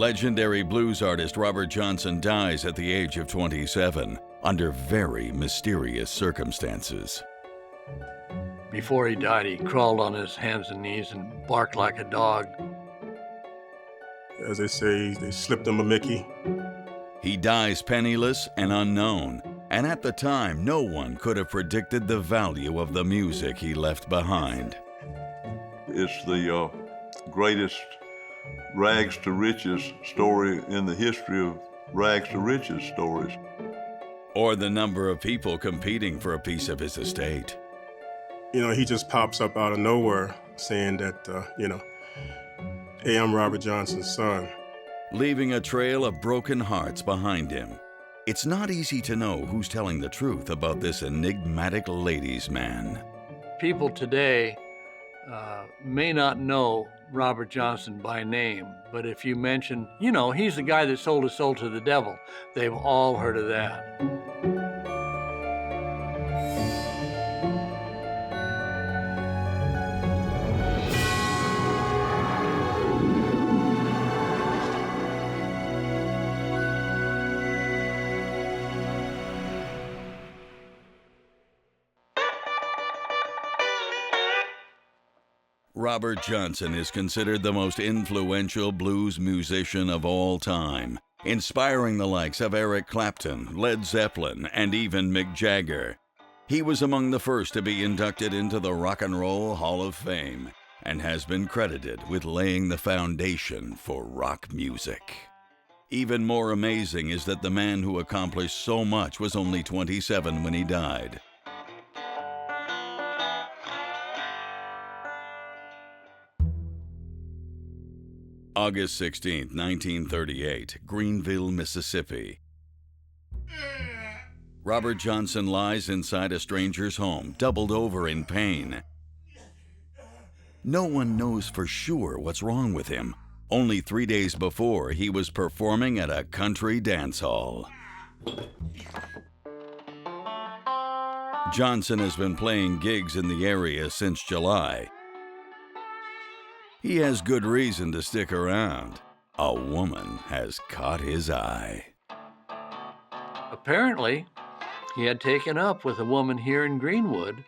Legendary blues artist Robert Johnson dies at the age of 27 under very mysterious circumstances. Before he died, he crawled on his hands and knees and barked like a dog. As they say, they slipped him a Mickey. He dies penniless and unknown, and at the time, no one could have predicted the value of the music he left behind. It's the greatest rags to riches story in the history of rags to riches stories. Or the number of people competing for a piece of his estate. You know, he just pops up out of nowhere saying that, hey, I'm Robert Johnson's son. Leaving a trail of broken hearts behind him. It's not easy to know who's telling the truth about this enigmatic ladies' man. People today may not know Robert Johnson by name, but if you mention, he's the guy that sold his soul to the devil, they've all heard of that. Robert Johnson is considered the most influential blues musician of all time, inspiring the likes of Eric Clapton, Led Zeppelin, and even Mick Jagger. He was among the first to be inducted into the Rock and Roll Hall of Fame and has been credited with laying the foundation for rock music. Even more amazing is that the man who accomplished so much was only 27 when he died. August 16, 1938, Greenville, Mississippi. Robert Johnson lies inside a stranger's home, doubled over in pain. No one knows for sure what's wrong with him. Only 3 days before, he was performing at a country dance hall. Johnson has been playing gigs in the area since July. He has good reason to stick around. A woman has caught his eye. Apparently, he had taken up with a woman here in Greenwood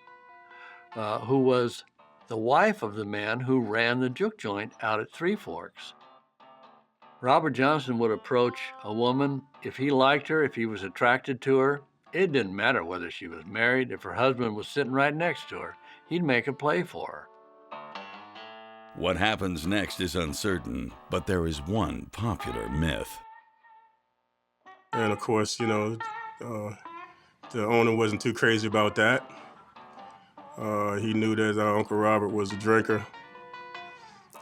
who was the wife of the man who ran the juke joint out at Three Forks. Robert Johnson would approach a woman if he liked her, if he was attracted to her. It didn't matter whether she was married, if her husband was sitting right next to her. He'd make a play for her. What happens next is uncertain, but there is one popular myth. And of course, the owner wasn't too crazy about that. He knew that Uncle Robert was a drinker.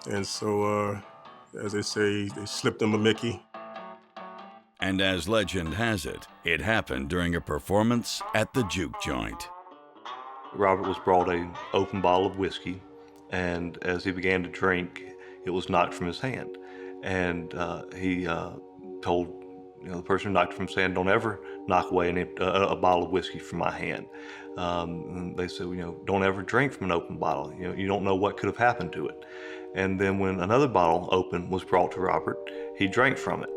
And so, as they say, they slipped him a Mickey. And as legend has it, it happened during a performance at the juke joint. Robert was brought an open bottle of whiskey, and as he began to drink, it was knocked from his hand. And he told the person who knocked it from his hand, "Don't ever knock away a bottle of whiskey from my hand." And they said, "Don't ever drink from an open bottle. You don't know what could have happened to it." And then when another bottle open was brought to Robert, he drank from it.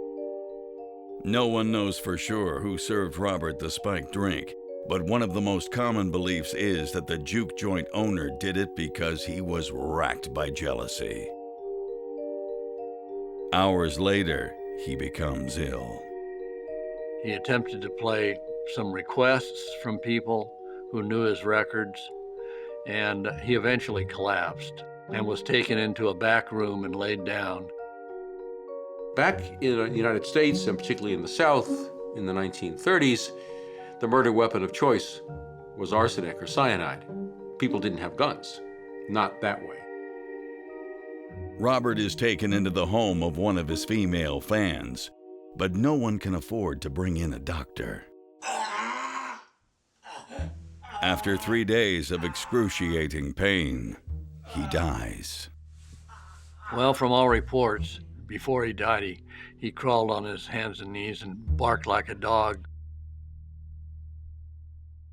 No one knows for sure who served Robert the spiked drink, but one of the most common beliefs is that the juke joint owner did it because he was racked by jealousy. Hours later, he becomes ill. He attempted to play some requests from people who knew his records, and he eventually collapsed and was taken into a back room and laid down. Back in the United States, and particularly in the South, in the 1930s, the murder weapon of choice was arsenic or cyanide. People didn't have guns. Not that way. Robert is taken into the home of one of his female fans, but no one can afford to bring in a doctor. After 3 days of excruciating pain, he dies. Well, from all reports, before he died, he crawled on his hands and knees and barked like a dog.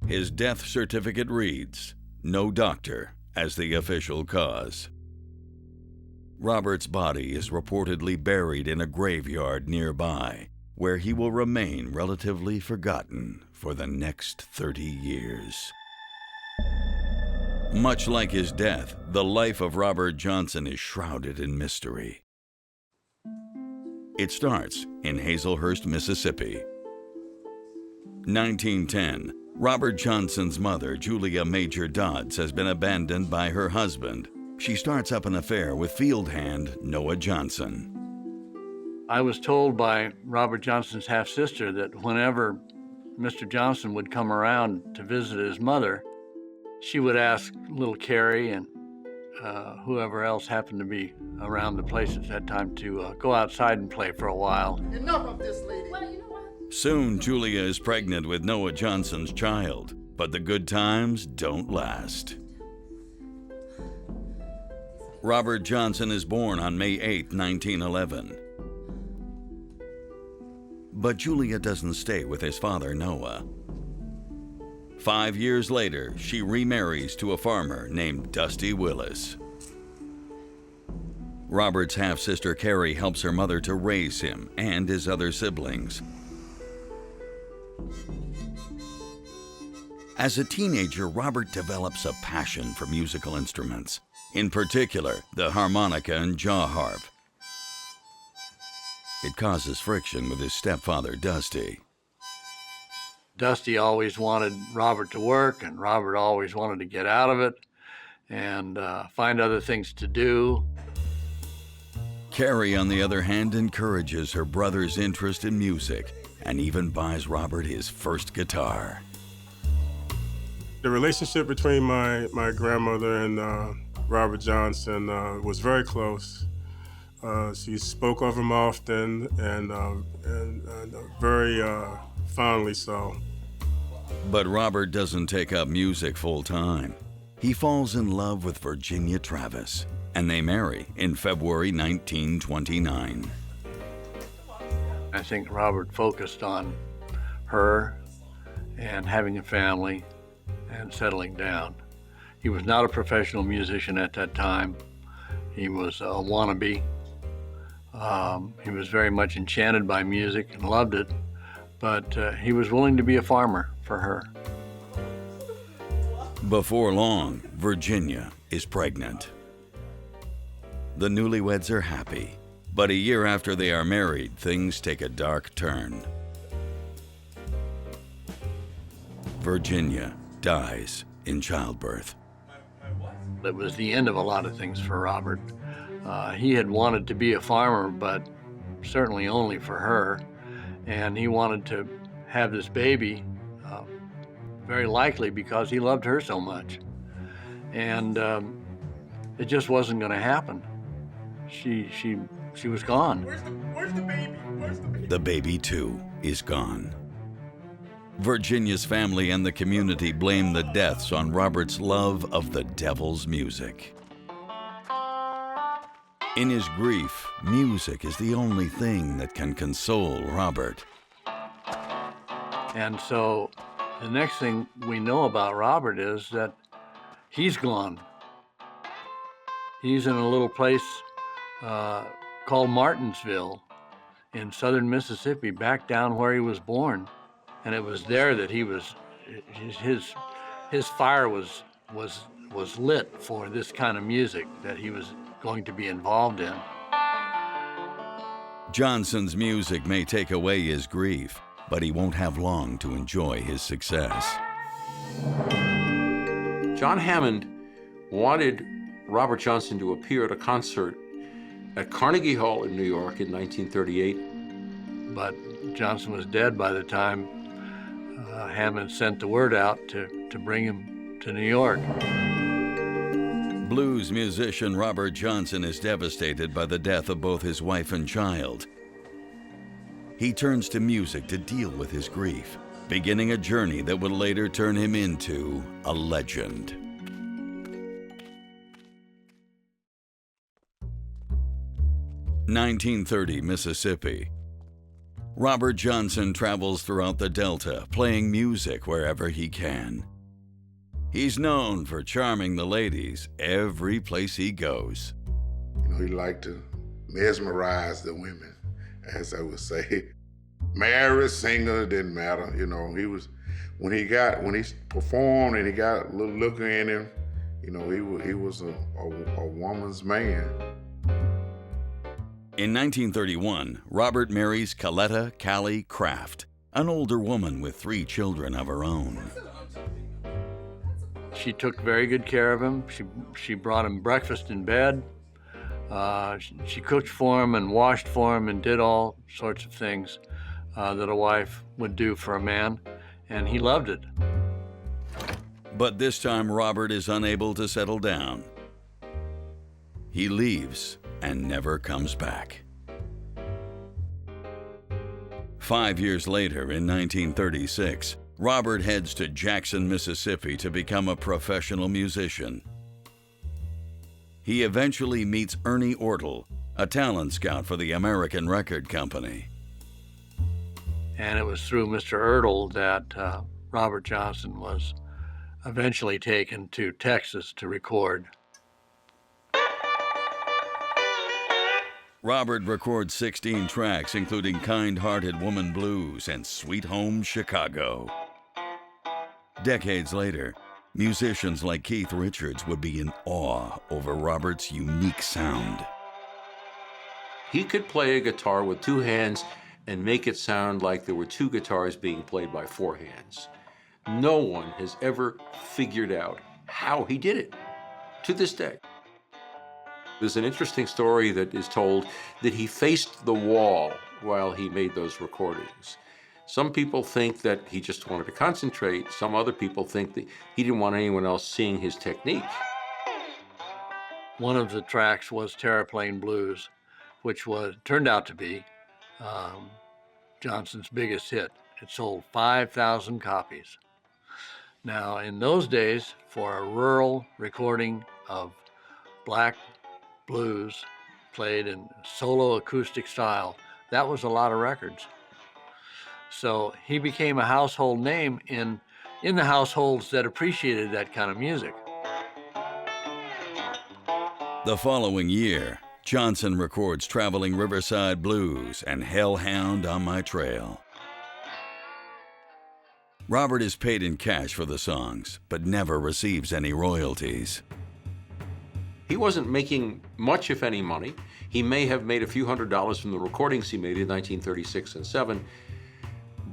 His death certificate reads, "No doctor" as the official cause. Robert's body is reportedly buried in a graveyard nearby, where he will remain relatively forgotten for the next 30 years. Much like his death, the life of Robert Johnson is shrouded in mystery. It starts in Hazelhurst, Mississippi. 1910, Robert Johnson's mother, Julia Major Dodds, has been abandoned by her husband. She starts up an affair with field hand Noah Johnson. I was told by Robert Johnson's half-sister that whenever Mr. Johnson would come around to visit his mother, she would ask little Carrie and whoever else happened to be around the place at that time to go outside and play for a while. Enough of this, lady. Well, you know what? Soon, Julia is pregnant with Noah Johnson's child, but the good times don't last. Robert Johnson is born on May 8, 1911. But Julia doesn't stay with his father, Noah. 5 years later, she remarries to a farmer named Dusty Willis. Robert's half-sister Carrie helps her mother to raise him and his other siblings. As a teenager, Robert develops a passion for musical instruments, in particular the harmonica and jaw harp. It causes friction with his stepfather, Dusty. Dusty always wanted Robert to work, and Robert always wanted to get out of it and find other things to do. Carrie, on the other hand, encourages her brother's interest in music and even buys Robert his first guitar. The relationship between my grandmother and Robert Johnson was very close. She spoke of him often and very fondly so. But Robert doesn't take up music full time. He falls in love with Virginia Travis, and they marry in February 1929. I think Robert focused on her and having a family and settling down. He was not a professional musician at that time. He was a wannabe. He was very much enchanted by music and loved it, but he was willing to be a farmer for her. Before long, Virginia is pregnant. The newlyweds are happy, but a year after they are married, things take a dark turn. Virginia dies in childbirth. It was the end of a lot of things for Robert. He had wanted to be a farmer, but certainly only for her. And he wanted to have this baby, very likely because he loved her so much. And it just wasn't going to happen. She was gone. Where's the baby? Where's the baby? The baby, too, is gone. Virginia's family and the community blame the deaths on Robert's love of the devil's music. In his grief, music is the only thing that can console Robert. And so the next thing we know about Robert is that he's gone. He's in a little place called Martinsville in southern Mississippi, back down where he was born. And it was there that he was, his fire was lit for this kind of music that he was going to be involved in. Johnson's music may take away his grief, but he won't have long to enjoy his success. John Hammond wanted Robert Johnson to appear at a concert at Carnegie Hall in New York in 1938. But Johnson was dead by the time Hammond sent the word out to bring him to New York. Blues musician Robert Johnson is devastated by the death of both his wife and child. He turns to music to deal with his grief, beginning a journey that would later turn him into a legend. (1930) Mississippi. Robert Johnson travels throughout the Delta, playing music wherever he can. He's known for charming the ladies every place he goes. He liked to mesmerize the women, as I would say. Married, single, it didn't matter. He was, when he performed and he got a little looker in him, he was a woman's man. In 1931, Robert marries Coletta Callie Kraft, an older woman with 3 children of her own. She took very good care of him. She brought him breakfast in bed. She cooked for him and washed for him and did all sorts of things that a wife would do for a man, and he loved it. But this time, Robert is unable to settle down. He leaves and never comes back. 5 years later, in 1936, Robert heads to Jackson, Mississippi to become a professional musician. He eventually meets Ernie Ortle, a talent scout for the American Record Company. And it was through Mr. Ortle that Robert Johnson was eventually taken to Texas to record. Robert records 16 tracks, including Kind-Hearted Woman Blues and Sweet Home Chicago. Decades later, musicians like Keith Richards would be in awe over Robert's unique sound. He could play a guitar with 2 hands and make it sound like there were 2 guitars being played by 4 hands. No one has ever figured out how he did it, to this day. There's an interesting story that is told that he faced the wall while he made those recordings. Some people think that he just wanted to concentrate. Some other people think that he didn't want anyone else seeing his technique. One of the tracks was Terraplane Blues, which turned out to be Johnson's biggest hit. It sold 5,000 copies. Now, in those days, for a rural recording of black blues played in solo acoustic style, that was a lot of records. So he became a household name in the households that appreciated that kind of music. The following year, Johnson records Traveling Riverside Blues and Hellhound on My Trail. Robert is paid in cash for the songs, but never receives any royalties. He wasn't making much, if any, money. He may have made a few $100s from the recordings he made in 1936 and 7,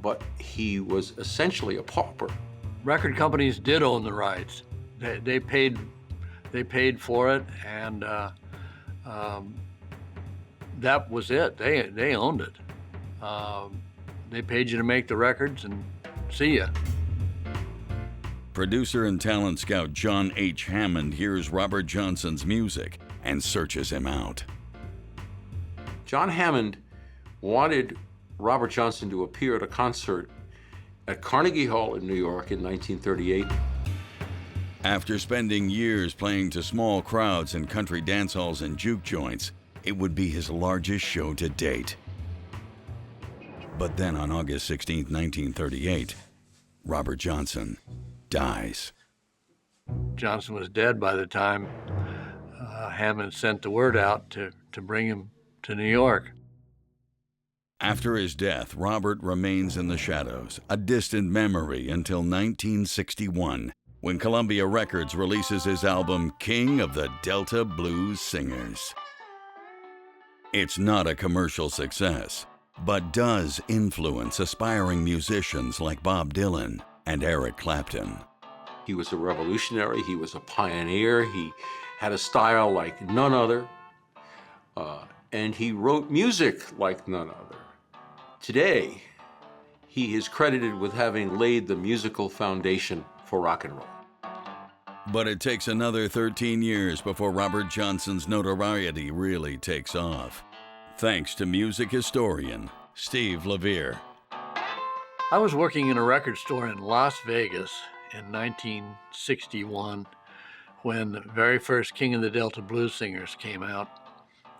but he was essentially a pauper. Record companies did own the rights. They paid for it, and that was it. They owned it. They paid you to make the records, and see ya. Producer and talent scout John H. Hammond hears Robert Johnson's music and searches him out. John Hammond wanted Robert Johnson to appear at a concert at Carnegie Hall in New York in 1938. After spending years playing to small crowds in country dance halls and juke joints, it would be his largest show to date. But then on August 16, 1938, Robert Johnson dies. Johnson was dead by the time Hammond sent the word out to bring him to New York. After his death, Robert remains in the shadows, a distant memory until 1961, when Columbia Records releases his album King of the Delta Blues Singers. It's not a commercial success, but does influence aspiring musicians like Bob Dylan and Eric Clapton. He was a revolutionary, he was a pioneer, he had a style like none other, and he wrote music like none other. Today, he is credited with having laid the musical foundation for rock and roll. But it takes another 13 years before Robert Johnson's notoriety really takes off, thanks to music historian Steve Levier. I was working in a record store in Las Vegas in 1961 when the very first King of the Delta Blues Singers came out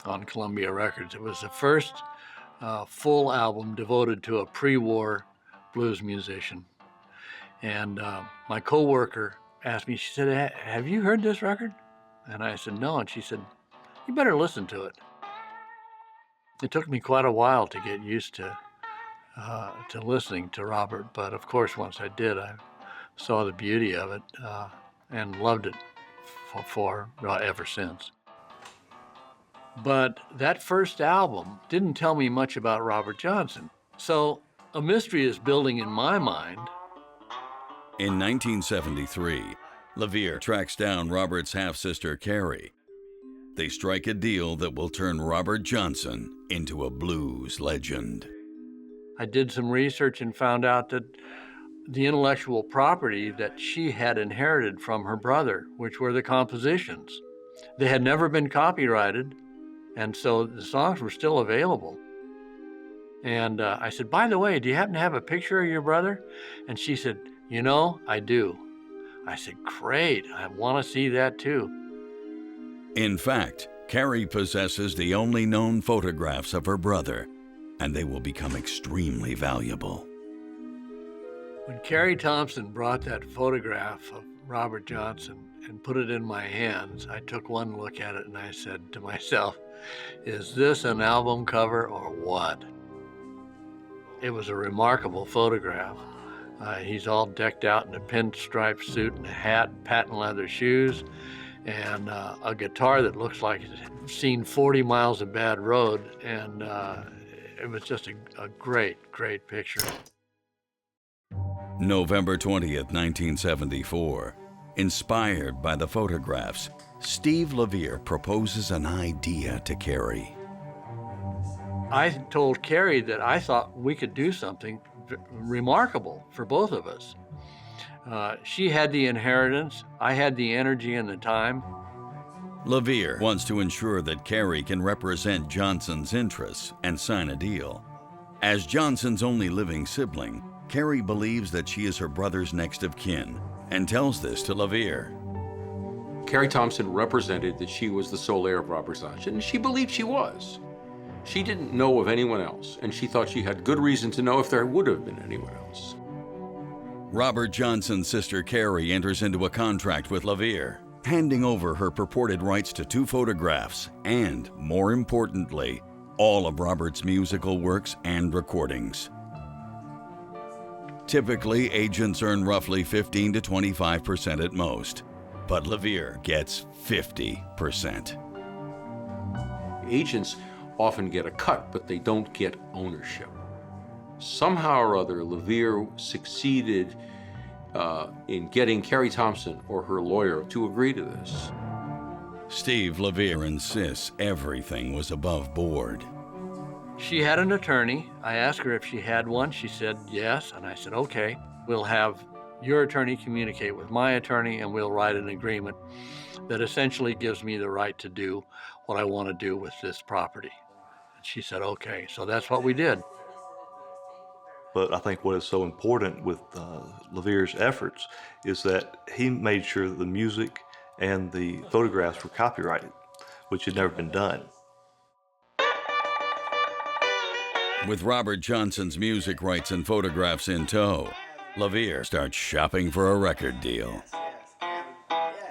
on Columbia Records. It was the first full album devoted to a pre-war blues musician. And my coworker asked me, she said, "Have you heard this record?" And I said, "No." And she said, you better listen to it. It took me quite a while to get used to listening to Robert, but of course once I did, I saw the beauty of it and loved it ever since. But that first album didn't tell me much about Robert Johnson, so a mystery is building in my mind. In 1973, Levier tracks down Robert's half-sister Carrie. They strike a deal that will turn Robert Johnson into a blues legend. I did some research and found out that the intellectual property that she had inherited from her brother, which were the compositions, they had never been copyrighted, and so the songs were still available. And I said, by the way, do you happen to have a picture of your brother? And she said, you know, I do. I said, great, I want to see that too. In fact, Carrie possesses the only known photographs of her brother, and they will become extremely valuable. When Carrie Thompson brought that photograph of Robert Johnson and put it in my hands, I took one look at it and I said to myself, is this an album cover or what? It was a remarkable photograph. He's all decked out in a pinstripe suit and a hat, patent leather shoes, and a guitar that looks like it's seen 40 miles of bad road, and it was just a great, great picture. November 20th, 1974. Inspired by the photographs, Steve Levier proposes an idea to Carrie. I told Carrie that I thought we could do something remarkable for both of us. She had the inheritance, I had the energy and the time. Levier wants to ensure that Carrie can represent Johnson's interests and sign a deal. As Johnson's only living sibling, Carrie believes that she is her brother's next of kin and tells this to Levier. Carrie Thompson represented that she was the sole heir of Robert Johnson, and she believed she was. She didn't know of anyone else, and she thought she had good reason to know if there would have been anyone else. Robert Johnson's sister Carrie enters into a contract with Levier, handing over her purported rights to 2 photographs and, more importantly, all of Robert's musical works and recordings. Typically, agents earn roughly 15 to 25% at most, but Levier gets 50%. Agents often get a cut, but they don't get ownership. Somehow or other, Levier succeeded in getting Carrie Thompson or her lawyer to agree to this. Steve Levier insists everything was above board. She had an attorney. I asked her if she had one. She said yes, and I said, okay, we'll have your attorney communicate with my attorney and we'll write an agreement that essentially gives me the right to do what I want to do with this property. And she said, okay, so that's what we did. But I think what is so important with Levier's efforts is that he made sure that the music and the photographs were copyrighted, which had never been done. With Robert Johnson's music rights and photographs in tow, Levier starts shopping for a record deal.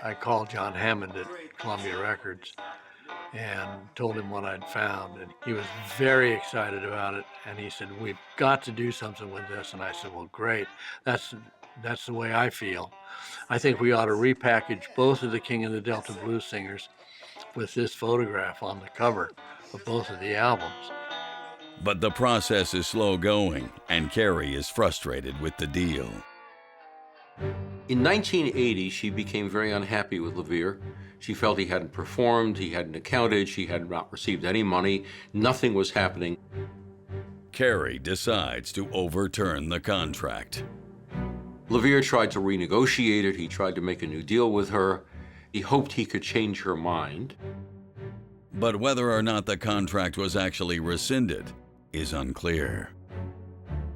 I called John Hammond at Columbia Records and told him what I'd found, and he was very excited about it, and he said, we've got to do something with this. And I said, well, great, that's the way I feel. I think we ought to repackage both of the King of the Delta blues singers with this photograph on the cover of both of the albums. But the process is slow going, and Carrie is frustrated with the deal. In 1980, she became very unhappy with Levier. She felt he hadn't performed, he hadn't accounted, she had not received any money, nothing was happening. Carrie decides to overturn the contract. Levier tried to renegotiate it, he tried to make a new deal with her. He hoped he could change her mind. But whether or not the contract was actually rescinded is unclear.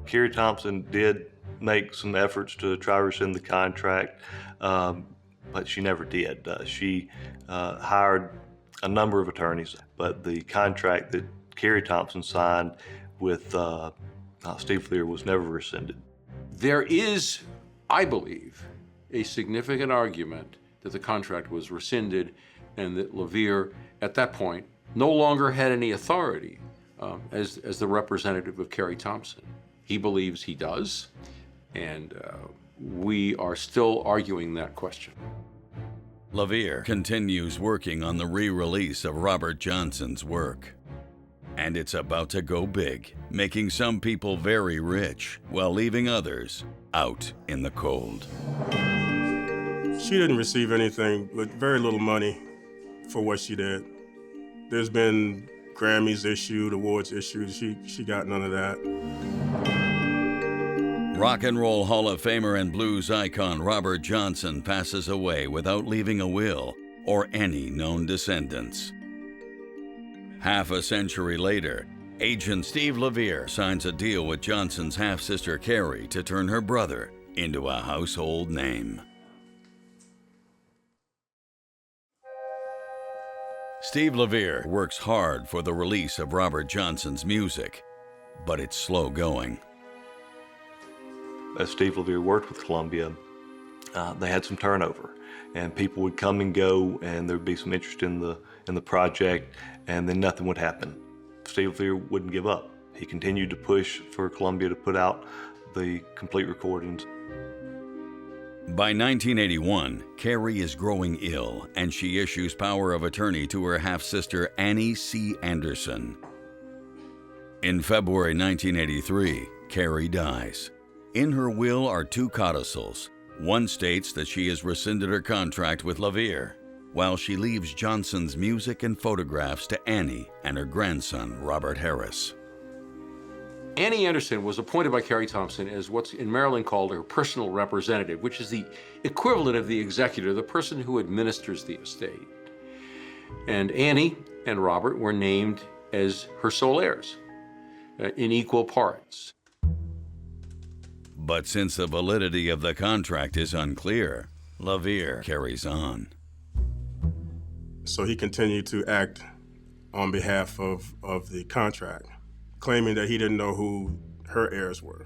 Carrie Thompson did make some efforts to try to rescind the contract, but she never did. She hired a number of attorneys, but the contract that Carrie Thompson signed with Steve Levier was never rescinded. There is, I believe, a significant argument that the contract was rescinded and that Levier, at that point, no longer had any authority as the representative of Carrie Thompson. He believes he does, and we are still arguing that question. Levier continues working on the re-release of Robert Johnson's work. And it's about to go big, making some people very rich while leaving others out in the cold. She didn't receive anything, but very little money for what she did. There's been Grammys issued, awards issued. She got none of that. Rock and Roll Hall of Famer and blues icon Robert Johnson passes away without leaving a will or any known descendants. Half a century later, agent Steve Levier signs a deal with Johnson's half-sister Carrie to turn her brother into a household name. Steve Levier works hard for the release of Robert Johnson's music, but it's slow going. As Steve Levier worked with Columbia, they had some turnover, and people would come and go, and there'd be some interest in the project, and then nothing would happen. Steve Levier wouldn't give up. He continued to push for Columbia to put out the complete recordings. By 1981, Carrie is growing ill, and she issues power of attorney to her half-sister Annie C. Anderson. In February 1983, Carrie dies. In her will are two codicils. One states that she has rescinded her contract with Levier, while she leaves Johnson's music and photographs to Annie and her grandson, Robert Harris. Annie Anderson was appointed by Carrie Thompson as what's in Maryland called her personal representative, which is the equivalent of the executor, the person who administers the estate. And Annie and Robert were named as her sole heirs in equal parts. But since the validity of the contract is unclear, Levier carries on. So he continued to act on behalf of the contract, claiming that he didn't know who her heirs were.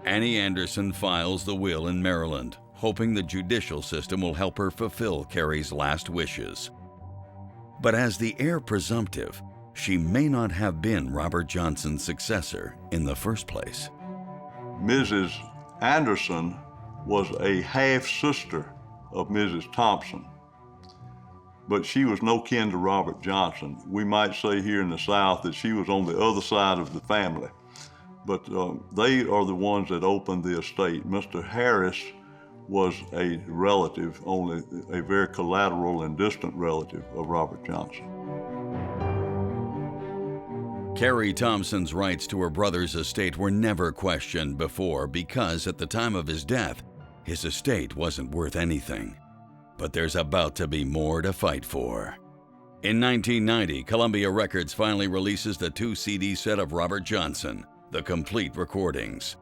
Annie Anderson files the will in Maryland, hoping the judicial system will help her fulfill Carrie's last wishes. But as the heir presumptive, she may not have been Robert Johnson's successor in the first place. Mrs. Anderson was a half-sister of Mrs. Thompson, but she was no kin to Robert Johnson. We might say here in the South that she was on the other side of the family, but they are the ones that opened the estate. Mr. Harris was a relative, only a very collateral and distant relative of Robert Johnson. Carrie Thompson's rights to her brother's estate were never questioned before because at the time of his death, his estate wasn't worth anything. But there's about to be more to fight for. In 1990, Columbia Records finally releases the 2-CD set of Robert Johnson, the complete recordings.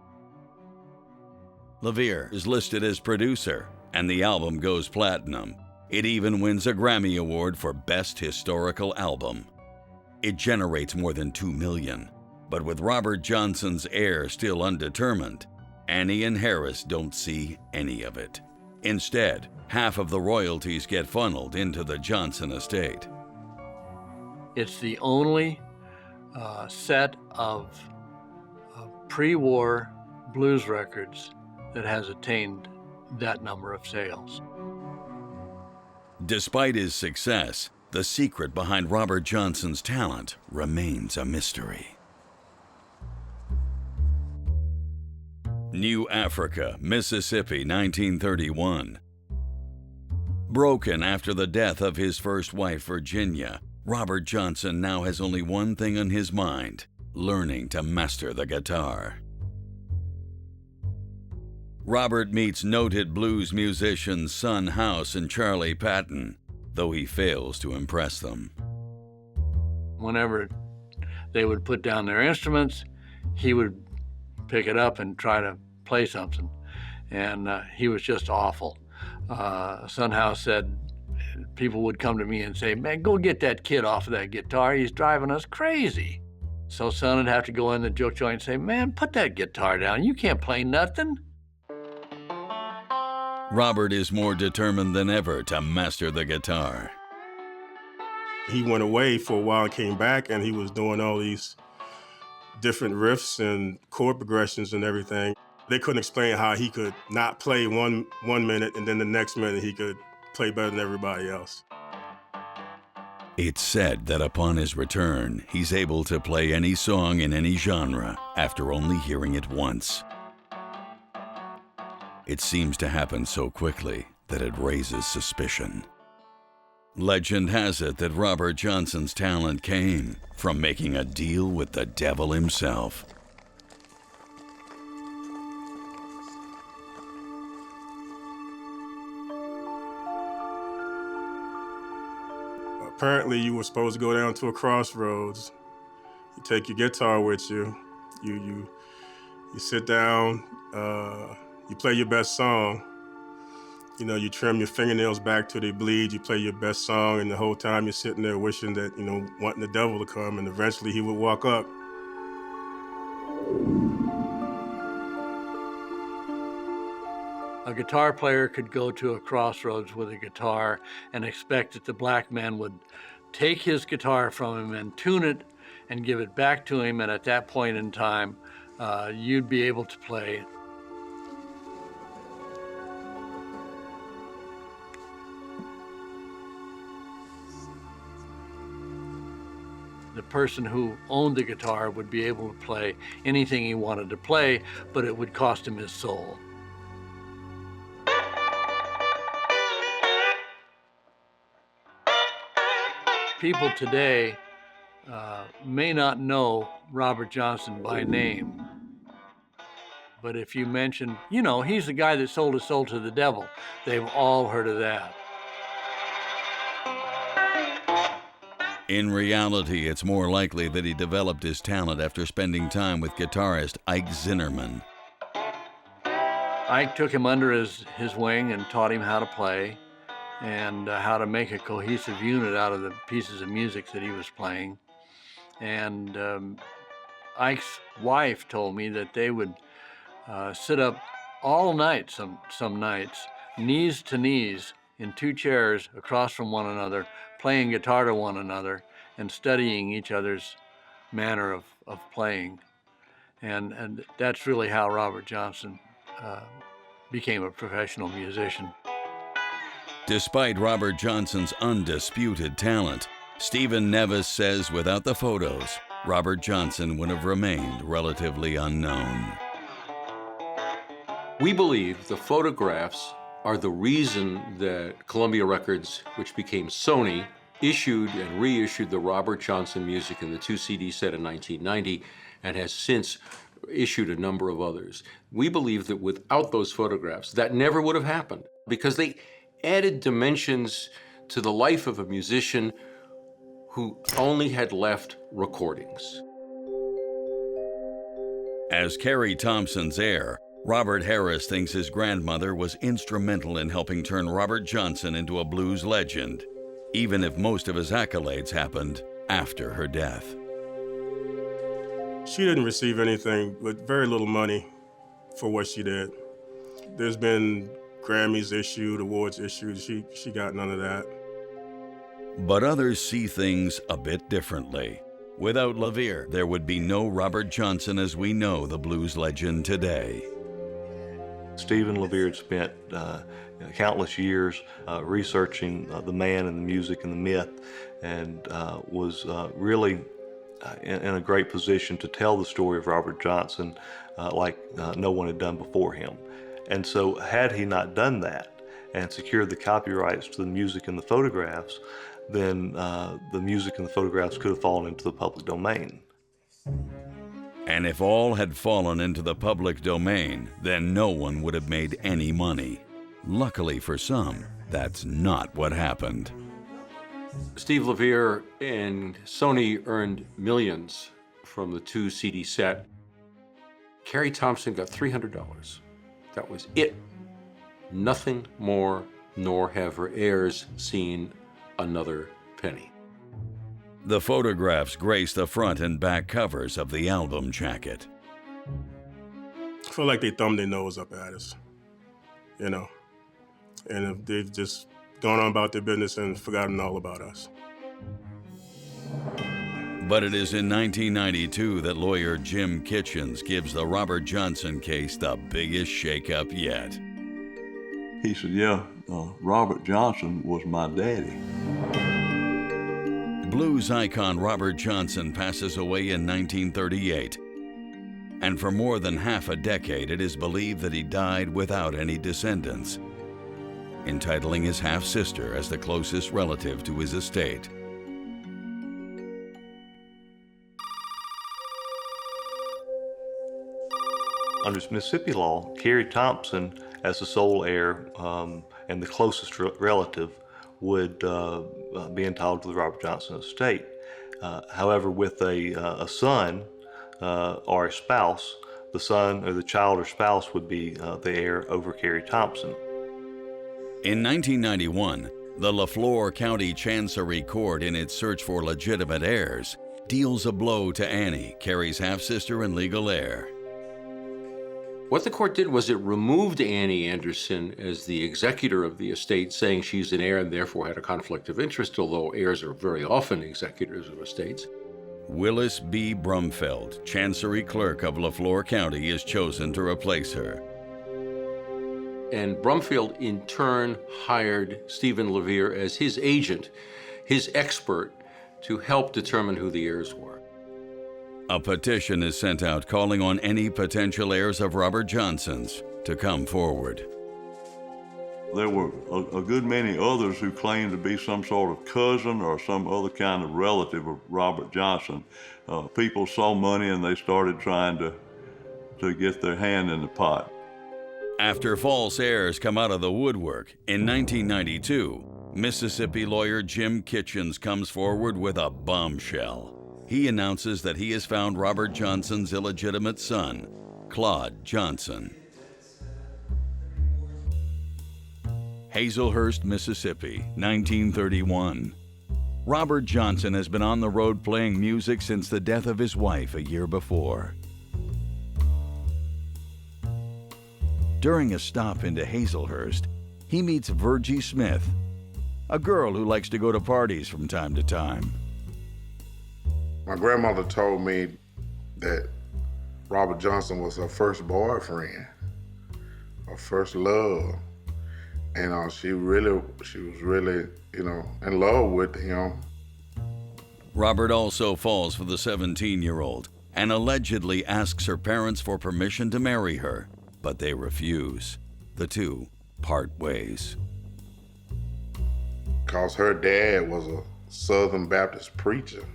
Levier is listed as producer, and the album goes platinum. It even wins a Grammy Award for Best Historical Album. It generates more than $2 million, but with Robert Johnson's heir still undetermined, Annie and Harris don't see any of it. Instead, half of the royalties get funneled into the Johnson estate. It's the only set of pre-war blues records that has attained that number of sales. Despite his success, the secret behind Robert Johnson's talent remains a mystery. New Africa, Mississippi, 1931. Broken after the death of his first wife, Virginia, Robert Johnson now has only one thing on his mind: learning to master the guitar. Robert meets noted blues musicians Son House and Charlie Patton, though he fails to impress them. Whenever they would put down their instruments, he would pick it up and try to play something, and he was just awful. Son House said people would come to me and say, "Man, go get that kid off of that guitar. He's driving us crazy." So Son would have to go in the juke joint and say, "Man, put that guitar down. You can't play nothing." Robert is more determined than ever to master the guitar. He went away for a while and came back, and he was doing all these different riffs and chord progressions and everything. They couldn't explain how he could not play one minute and then the next minute he could play better than everybody else. It's said that upon his return, he's able to play any song in any genre after only hearing it once. It seems to happen so quickly that it raises suspicion. Legend has it that Robert Johnson's talent came from making a deal with the devil himself. Apparently, you were supposed to go down to a crossroads. You take your guitar with you. You sit down. You play your best song. You know, you trim your fingernails back till they bleed. You play your best song, and the whole time you're sitting there wishing that, you know, wanting the devil to come, and eventually he would walk up. A guitar player could go to a crossroads with a guitar and expect that the black man would take his guitar from him and tune it and give it back to him, and at that point in time, you'd be able to play. The person who owned the guitar would be able to play anything he wanted to play, but it would cost him his soul. People today may not know Robert Johnson by name, but if you mention, you know, he's the guy that sold his soul to the devil, they've all heard of that. In reality, it's more likely that he developed his talent after spending time with guitarist Ike Zinnerman. Ike took him under his wing and taught him how to play and how to make a cohesive unit out of the pieces of music that he was playing. And Ike's wife told me that they would sit up all night, some nights, knees to knees, in two chairs across from one another, playing guitar to one another and studying each other's manner of playing. And that's really how Robert Johnson became a professional musician. Despite Robert Johnson's undisputed talent, Stephen Nevis says without the photos, Robert Johnson would have remained relatively unknown. We believe the photographs are the reason that Columbia Records, which became Sony, issued and reissued the Robert Johnson music in the 2-CD set in 1990 and has since issued a number of others. We believe that without those photographs, that never would have happened because they added dimensions to the life of a musician who only had left recordings. As Carrie Thompson's heir, Robert Harris thinks his grandmother was instrumental in helping turn Robert Johnson into a blues legend, even if most of his accolades happened after her death. She didn't receive anything but very little money for what she did. There's been Grammys issued, awards issued. She got none of that. But others see things a bit differently. Without Levier, there would be no Robert Johnson as we know the blues legend today. Stephen Levier had spent countless years researching the man and the music and the myth, and was really in a great position to tell the story of Robert Johnson like no one had done before him. And so had he not done that and secured the copyrights to the music and the photographs, then the music and the photographs could have fallen into the public domain. And if all had fallen into the public domain, then no one would have made any money. Luckily for some, that's not what happened. Steve Levier and Sony earned millions from the 2-CD set. Carrie Thompson got $300. That was it. Nothing more, nor have her heirs seen another penny. The photographs grace the front and back covers of the album jacket. I feel like they thumbed their nose up at us, you know. and they've just gone on about their business and forgotten all about us. But it is in 1992 that lawyer Jim Kitchens gives the Robert Johnson case the biggest shakeup yet. He said, yeah, Robert Johnson was my daddy. Blues icon Robert Johnson passes away in 1938. And for more than half a decade, it is believed that he died without any descendants, entitling his half-sister as the closest relative to his estate. Under Mississippi law, Carrie Thompson, as the sole heir and the closest relative, would be entitled to the Robert Johnson estate. However, with a son or a spouse, the son or the child or spouse would be the heir over Carrie Thompson. In 1991, the Leflore County Chancery Court, in its search for legitimate heirs, deals a blow to Annie, Carrie's half-sister and legal heir. What the court did was it removed Annie Anderson as the executor of the estate, saying she's an heir and therefore had a conflict of interest, although heirs are very often executors of estates. Willis B. Brumfeld, Chancery Clerk of Leflore County, is chosen to replace her. And Brumfield, in turn, hired Stephen Levier as his agent, his expert, to help determine who the heirs were. A petition is sent out calling on any potential heirs of Robert Johnson's to come forward. There were a good many others who claimed to be some sort of cousin or some other kind of relative of Robert Johnson. People saw money and they started trying to get their hand in the pot. After false heirs come out of the woodwork, in 1992, Mississippi lawyer Jim Kitchens comes forward with a bombshell. He announces that he has found Robert Johnson's illegitimate son, Claude Johnson. Hazelhurst, Mississippi, 1931. Robert Johnson has been on the road playing music since the death of his wife a year before. During a stop into Hazelhurst, he meets Virgie Smith, a girl who likes to go to parties from time to time. My grandmother told me that Robert Johnson was her first boyfriend, her first love. And she was really, in love with him. Robert also falls for the 17-year-old and allegedly asks her parents for permission to marry her, but they refuse. The two part ways. Because her dad was a Southern Baptist preacher.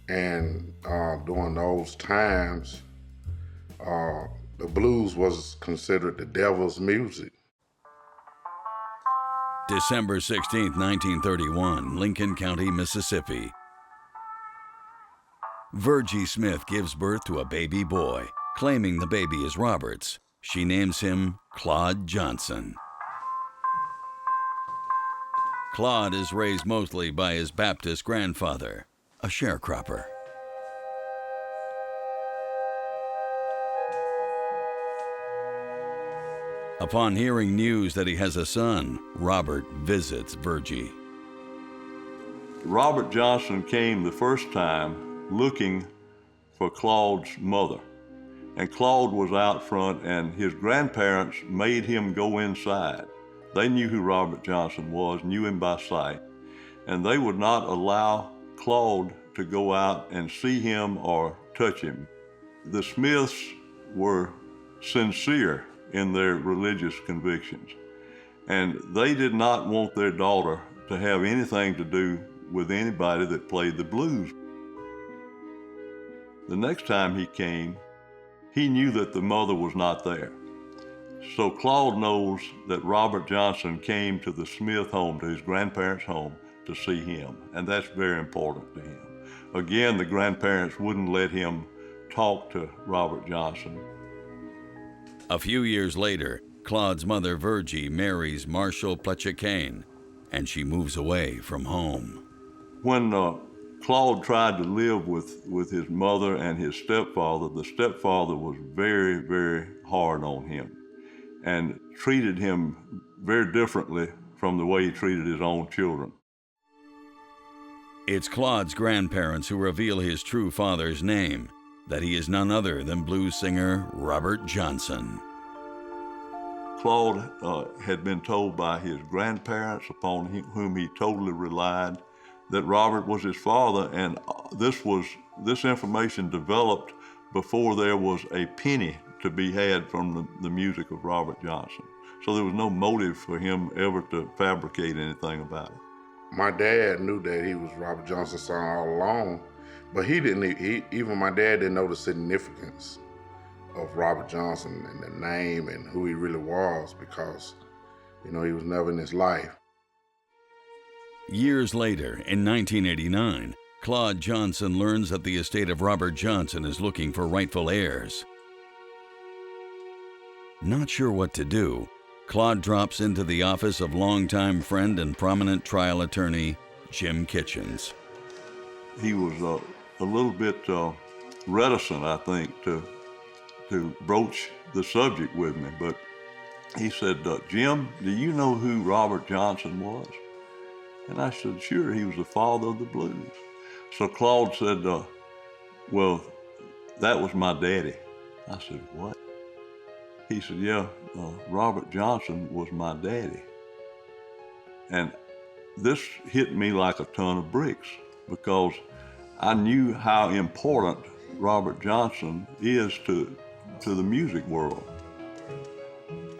And during those times, the blues was considered the devil's music. December 16, 1931, Lincoln County, Mississippi. Virgie Smith gives birth to a baby boy. Claiming the baby is Robert's, she names him Claude Johnson. Claude is raised mostly by his Baptist grandfather, a sharecropper. Upon hearing news that he has a son, Robert visits Virgie. Robert Johnson came the first time looking for Claude's mother. And Claude was out front, and his grandparents made him go inside. They knew who Robert Johnson was, knew him by sight, and they would not allow Claude to go out and see him or touch him. The Smiths were sincere in their religious convictions, and they did not want their daughter to have anything to do with anybody that played the blues. The next time he came, he knew that the mother was not there. So Claude knows that Robert Johnson came to the Smith home, to his grandparents' home, to see him, and that's very important to him. Again, the grandparents wouldn't let him talk to Robert Johnson. A few years later, Claude's mother, Virgie, marries Marshall Pletchakane, and she moves away from home. When Claude tried to live with his mother and his stepfather, the stepfather was very, very hard on him and treated him very differently from the way he treated his own children. It's Claude's grandparents who reveal his true father's name, that he is none other than blues singer Robert Johnson. Claude had been told by his grandparents, upon whom he totally relied, that Robert was his father, and this information developed before there was a penny to be had from the music of Robert Johnson. So there was no motive for him ever to fabricate anything about it. My dad knew that he was Robert Johnson's son all along, but even my dad didn't know the significance of Robert Johnson and the name and who he really was, because, he was never in his life. Years later, in 1989, Claude Johnson learns that the estate of Robert Johnson is looking for rightful heirs. Not sure what to do, Claude drops into the office of longtime friend and prominent trial attorney Jim Kitchens. He was a little bit reticent, I think, to broach the subject with me, but he said, "Jim, do you know who Robert Johnson was?" And I said, "Sure, he was the father of the blues." So Claude said, "Well, that was my daddy." I said, "What?" He said, "Yeah, Robert Johnson was my daddy." And this hit me like a ton of bricks, because I knew how important Robert Johnson is to the music world.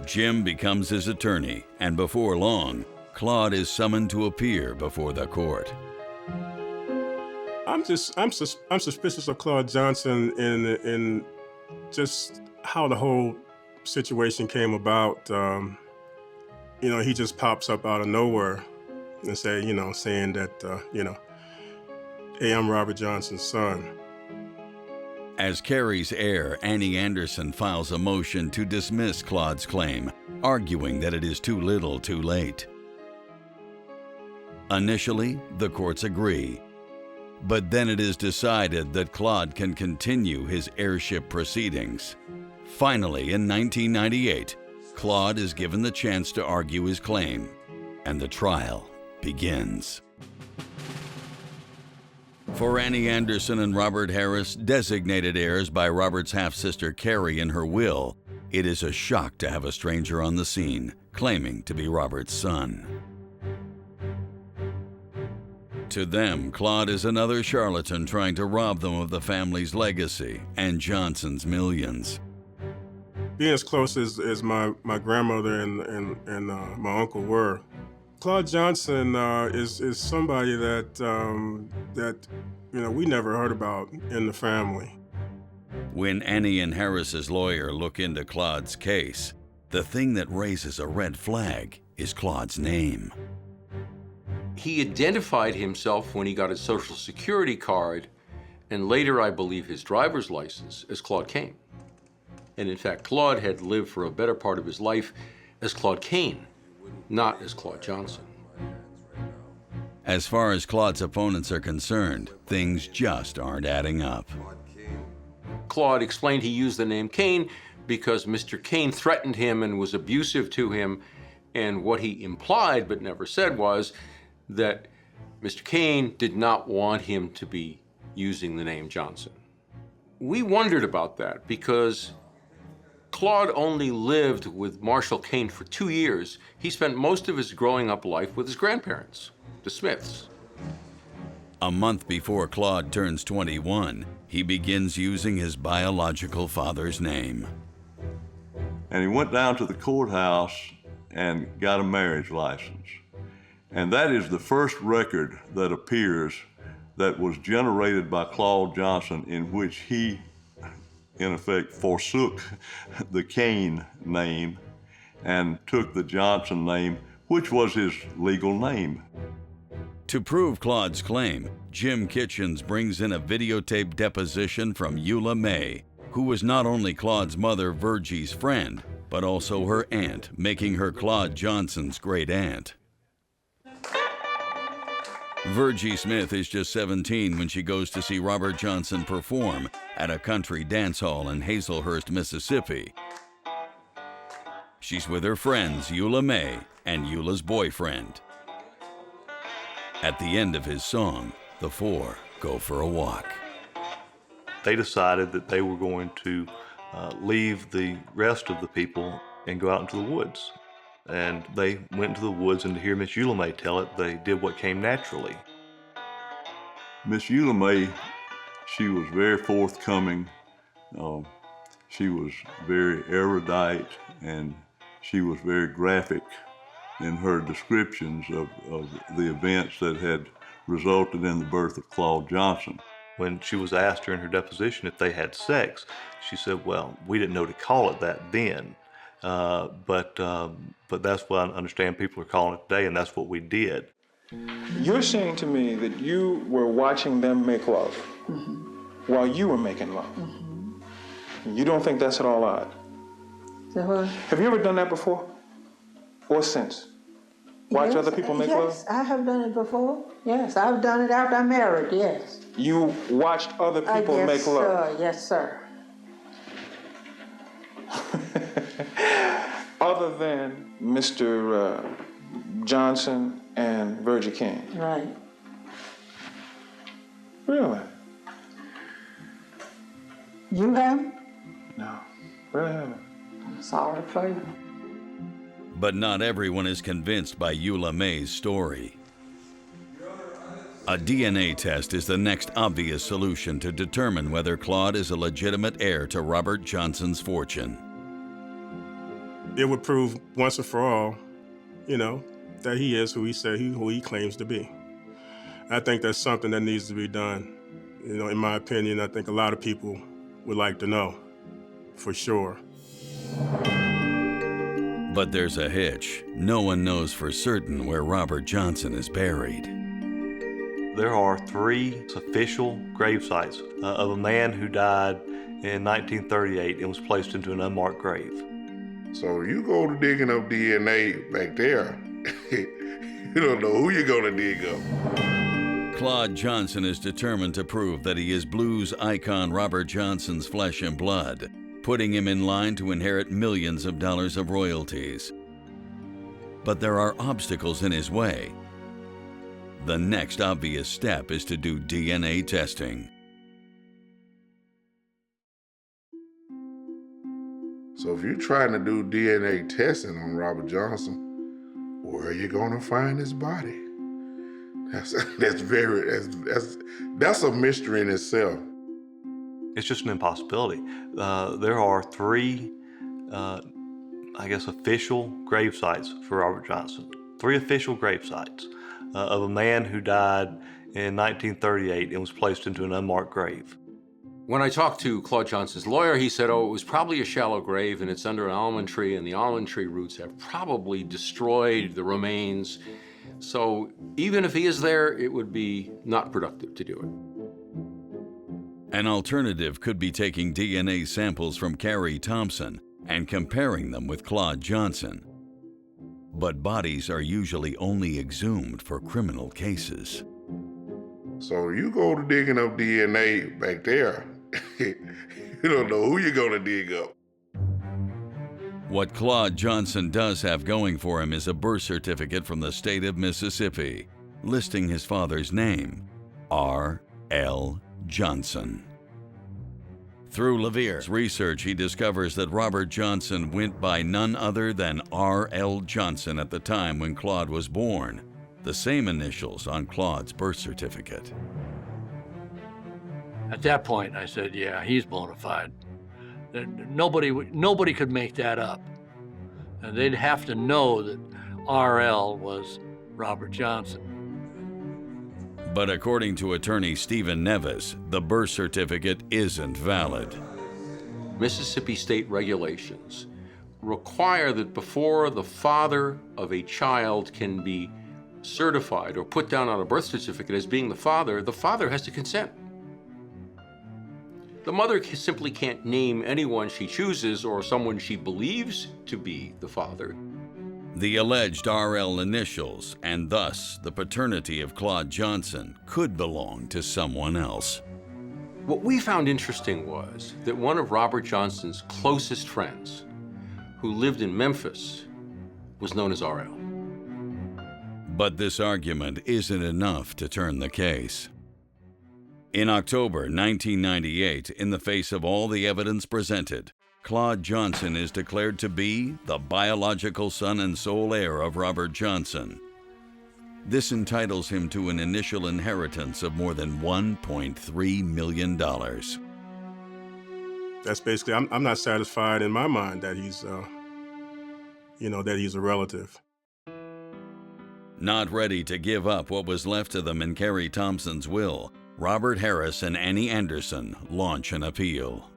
Jim becomes his attorney, and before long, Claude is summoned to appear before the court. I'm suspicious of Claude Johnson in just how the whole situation came about. He just pops up out of nowhere and saying that, "Hey, I'm Robert Johnson's son." As Carrie's heir, Annie Anderson files a motion to dismiss Claude's claim, arguing that it is too little too late. Initially, the courts agree, but then it is decided that Claude can continue his heirship proceedings. Finally, in 1998, Claude is given the chance to argue his claim, and the trial begins. For Annie Anderson and Robert Harris, designated heirs by Robert's half-sister Carrie in her will, it is a shock to have a stranger on the scene, claiming to be Robert's son. To them, Claude is another charlatan trying to rob them of the family's legacy and Johnson's millions. Being as close as my grandmother and my uncle were, Claude Johnson is somebody that we never heard about in the family. When Annie and Harris's lawyer look into Claude's case, the thing that raises a red flag is Claude's name. He identified himself when he got his Social Security card, and later, I believe, his driver's license, as Claude Kane. And in fact, Claude had lived for a better part of his life as Claude Kane, not as Claude Johnson. As far as Claude's opponents are concerned, things just aren't adding up. Claude explained he used the name Kane because Mr. Kane threatened him and was abusive to him, and what he implied but never said was that Mr. Kane did not want him to be using the name Johnson. We wondered about that because Claude only lived with Marshall Kane for 2 years. He spent most of his growing up life with his grandparents, the Smiths. A month before Claude turns 21, he begins using his biological father's name. And he went down to the courthouse and got a marriage license. And that is the first record that appears that was generated by Claude Johnson, in which he, in effect, forsook the Kane name and took the Johnson name, which was his legal name. To prove Claude's claim, Jim Kitchens brings in a videotape deposition from Eula May, who was not only Claude's mother Virgie's friend, but also her aunt, making her Claude Johnson's great aunt. Virgie Smith is just 17 when she goes to see Robert Johnson perform at a country dance hall in Hazelhurst, Mississippi. She's with her friends Eula May and Eula's boyfriend. At the end of his song, the four go for a walk. They decided that they were going to leave the rest of the people and go out into the woods. And they went into the woods, and to hear Miss Eula May tell it, they did what came naturally. Miss Eula May, she was very forthcoming. She was very erudite, and she was very graphic in her descriptions of the events that had resulted in the birth of Claude Johnson. When she was asked during her deposition if they had sex, she said, well, we didn't know to call it that then, but that's what I understand people are calling it today, and that's what we did. You're saying to me that you were watching them make love while you were making love. You don't think that's at all odd? Have you ever done that before? Or since? Watch other people make love? Yes, I have done it before. Yes, I've done it after I married, yes. You watched other people make love? Yes, sir. Other than Mr. Johnson and Virgie King? Right. Really? You have? No, really haven't. I'm sorry for you. But not everyone is convinced by Eula May's story. A DNA test is the next obvious solution to determine whether Claude is a legitimate heir to Robert Johnson's fortune. It would prove once and for all, that he is who he claims to be. I think that's something that needs to be done. In my opinion, I think a lot of people would like to know, for sure. But there's a hitch. No one knows for certain where Robert Johnson is buried. There are 3 official grave sites of a man who died in 1938 and was placed into an unmarked grave. So you go to digging up DNA back there, you don't know who you're gonna dig up. Claude Johnson is determined to prove that he is blues icon Robert Johnson's flesh and blood, putting him in line to inherit millions of dollars of royalties. But there are obstacles in his way. The next obvious step is to do DNA testing. So if you're trying to do DNA testing on Robert Johnson, where are you gonna find his body? That's a mystery in itself. It's just an impossibility. There are 3, official grave sites for Robert Johnson. 3 official grave sites of a man who died in 1938 and was placed into an unmarked grave. When I talked to Claude Johnson's lawyer, he said, it was probably a shallow grave and it's under an almond tree, and the almond tree roots have probably destroyed the remains. So even if he is there, it would be not productive to do it. An alternative could be taking DNA samples from Carrie, Thompson and comparing them with Claude Johnson. But bodies are usually only exhumed for criminal cases. So you go to digging up DNA back there, you don't know who you're gonna dig up. What Claude Johnson does have going for him is a birth certificate from the state of Mississippi, listing his father's name, R.L. Johnson. Through Levier's research, he discovers that Robert Johnson went by none other than R.L. Johnson at the time when Claude was born, the same initials on Claude's birth certificate. At that point, I said, yeah, he's bona fide. Nobody could make that up. And they'd have to know that R.L. was Robert Johnson. But according to attorney Stephen Nevis, the birth certificate isn't valid. Mississippi state regulations require that before the father of a child can be certified or put down on a birth certificate as being the father has to consent. The mother simply can't name anyone she chooses or someone she believes to be the father. The alleged R.L. initials, and thus the paternity of Claude Johnson, could belong to someone else. What we found interesting was that one of Robert Johnson's closest friends, who lived in Memphis, was known as R.L. But this argument isn't enough to turn the case. In October 1998, in the face of all the evidence presented, Claude Johnson is declared to be the biological son and sole heir of Robert Johnson. This entitles him to an initial inheritance of more than $1.3 million. That's basically, I'm not satisfied in my mind that he's, that he's a relative. Not ready to give up what was left to them in Carrie Thompson's will, Robert Harris and Annie Anderson launch an appeal.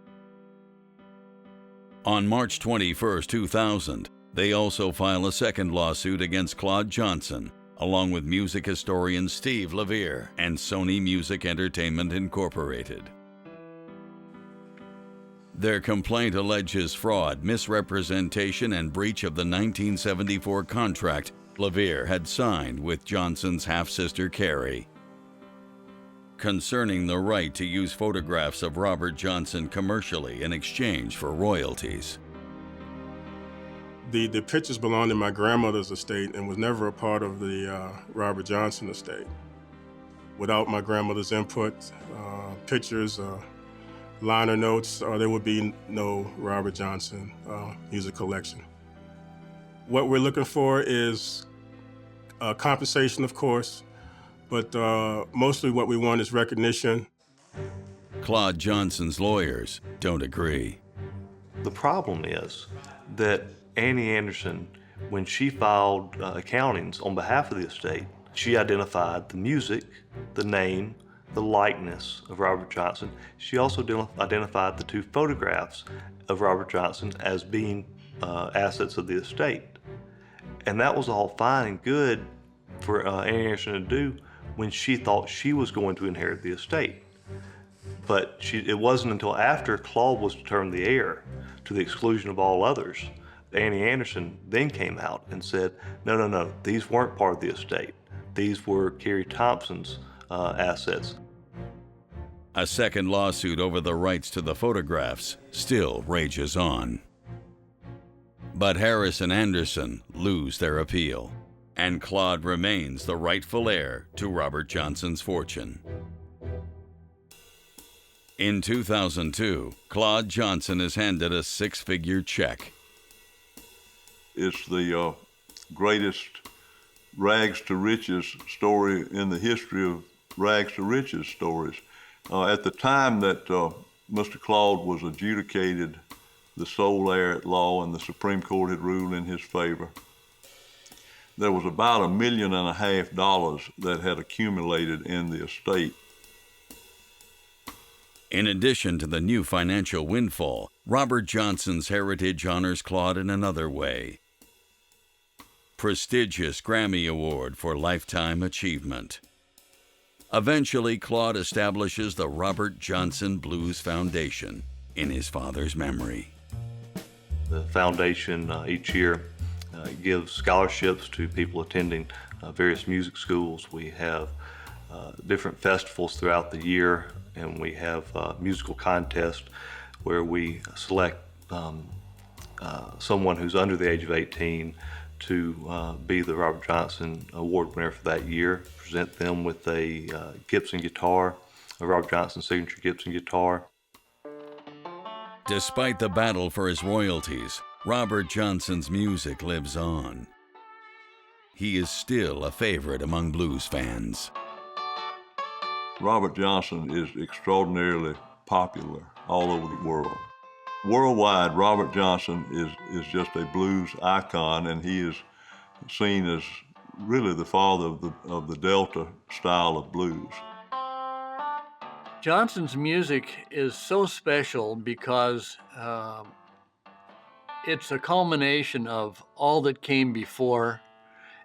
On March 21, 2000, they also file a second lawsuit against Claude Johnson, along with music historian Steve Levier and Sony Music Entertainment Incorporated. Their complaint alleges fraud, misrepresentation, and breach of the 1974 contract Levier had signed with Johnson's half-sister Carrie, concerning the right to use photographs of Robert Johnson commercially in exchange for royalties. The pictures belonged to my grandmother's estate and was never a part of the Robert Johnson estate. Without my grandmother's input, pictures, liner notes, there would be no Robert Johnson music collection. What we're looking for is compensation, of course, but mostly what we want is recognition. Claude Johnson's lawyers don't agree. The problem is that Annie Anderson, when she filed accountings on behalf of the estate, she identified the music, the name, the likeness of Robert Johnson. She also identified the two photographs of Robert Johnson as being assets of the estate. And that was all fine and good for Annie Anderson to do when she thought she was going to inherit the estate. But it wasn't until after Claude was determined the heir, to the exclusion of all others, Annie Anderson then came out and said, no, these weren't part of the estate. These were Carrie Thompson's assets. A second lawsuit over the rights to the photographs still rages on. But Harris and Anderson lose their appeal, and Claude remains the rightful heir to Robert Johnson's fortune. In 2002, Claude Johnson is handed a six-figure check. It's the greatest rags to riches story in the history of rags to riches stories. At the time that Mr. Claude was adjudicated the sole heir at law and the Supreme Court had ruled in his favor, there was about $1.5 million that had accumulated in the estate. In addition to the new financial windfall, Robert Johnson's heritage honors Claude in another way. Prestigious Grammy Award for Lifetime Achievement. Eventually, Claude establishes the Robert Johnson Blues Foundation in his father's memory. The foundation each year gives scholarships to people attending various music schools. We have different festivals throughout the year, and we have musical contests where we select someone who's under the age of 18 to be the Robert Johnson Award winner for that year, present them with a Gibson guitar, a Robert Johnson signature Gibson guitar. Despite the battle for his royalties, Robert Johnson's music lives on. He is still a favorite among blues fans. Robert Johnson is extraordinarily popular all over the world. Worldwide, Robert Johnson is just a blues icon, and he is seen as really the father of the Delta style of blues. Johnson's music is so special because it's a culmination of all that came before,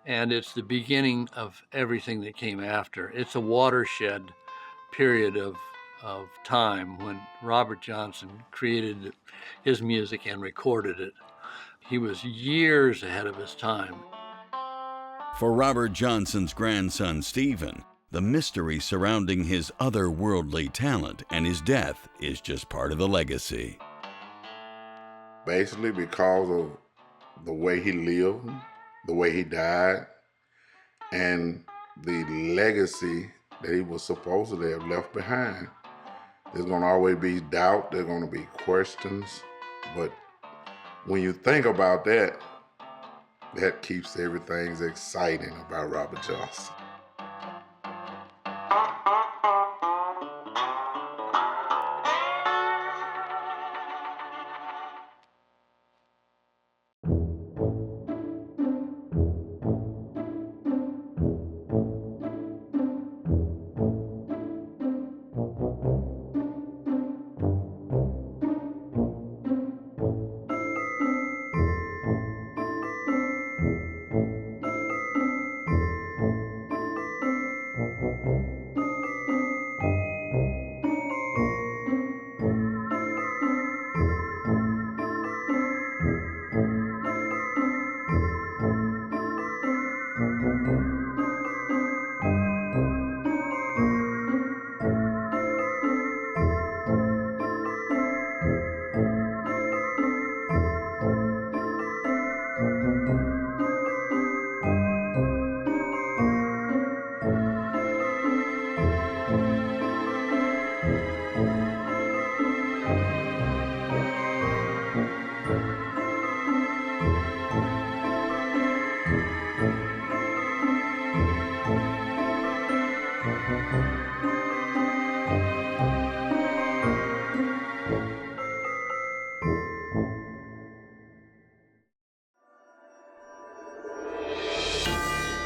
and it's the beginning of everything that came after. It's a watershed period of time when Robert Johnson created his music and recorded it. He was years ahead of his time. For Robert Johnson's grandson, Stephen, the mystery surrounding his otherworldly talent and his death is just part of the legacy. Basically because of the way he lived, the way he died, and the legacy that he was supposedly have left behind. There's gonna always be doubt, there's gonna be questions, but when you think about that, that keeps everything exciting about Robert Johnson.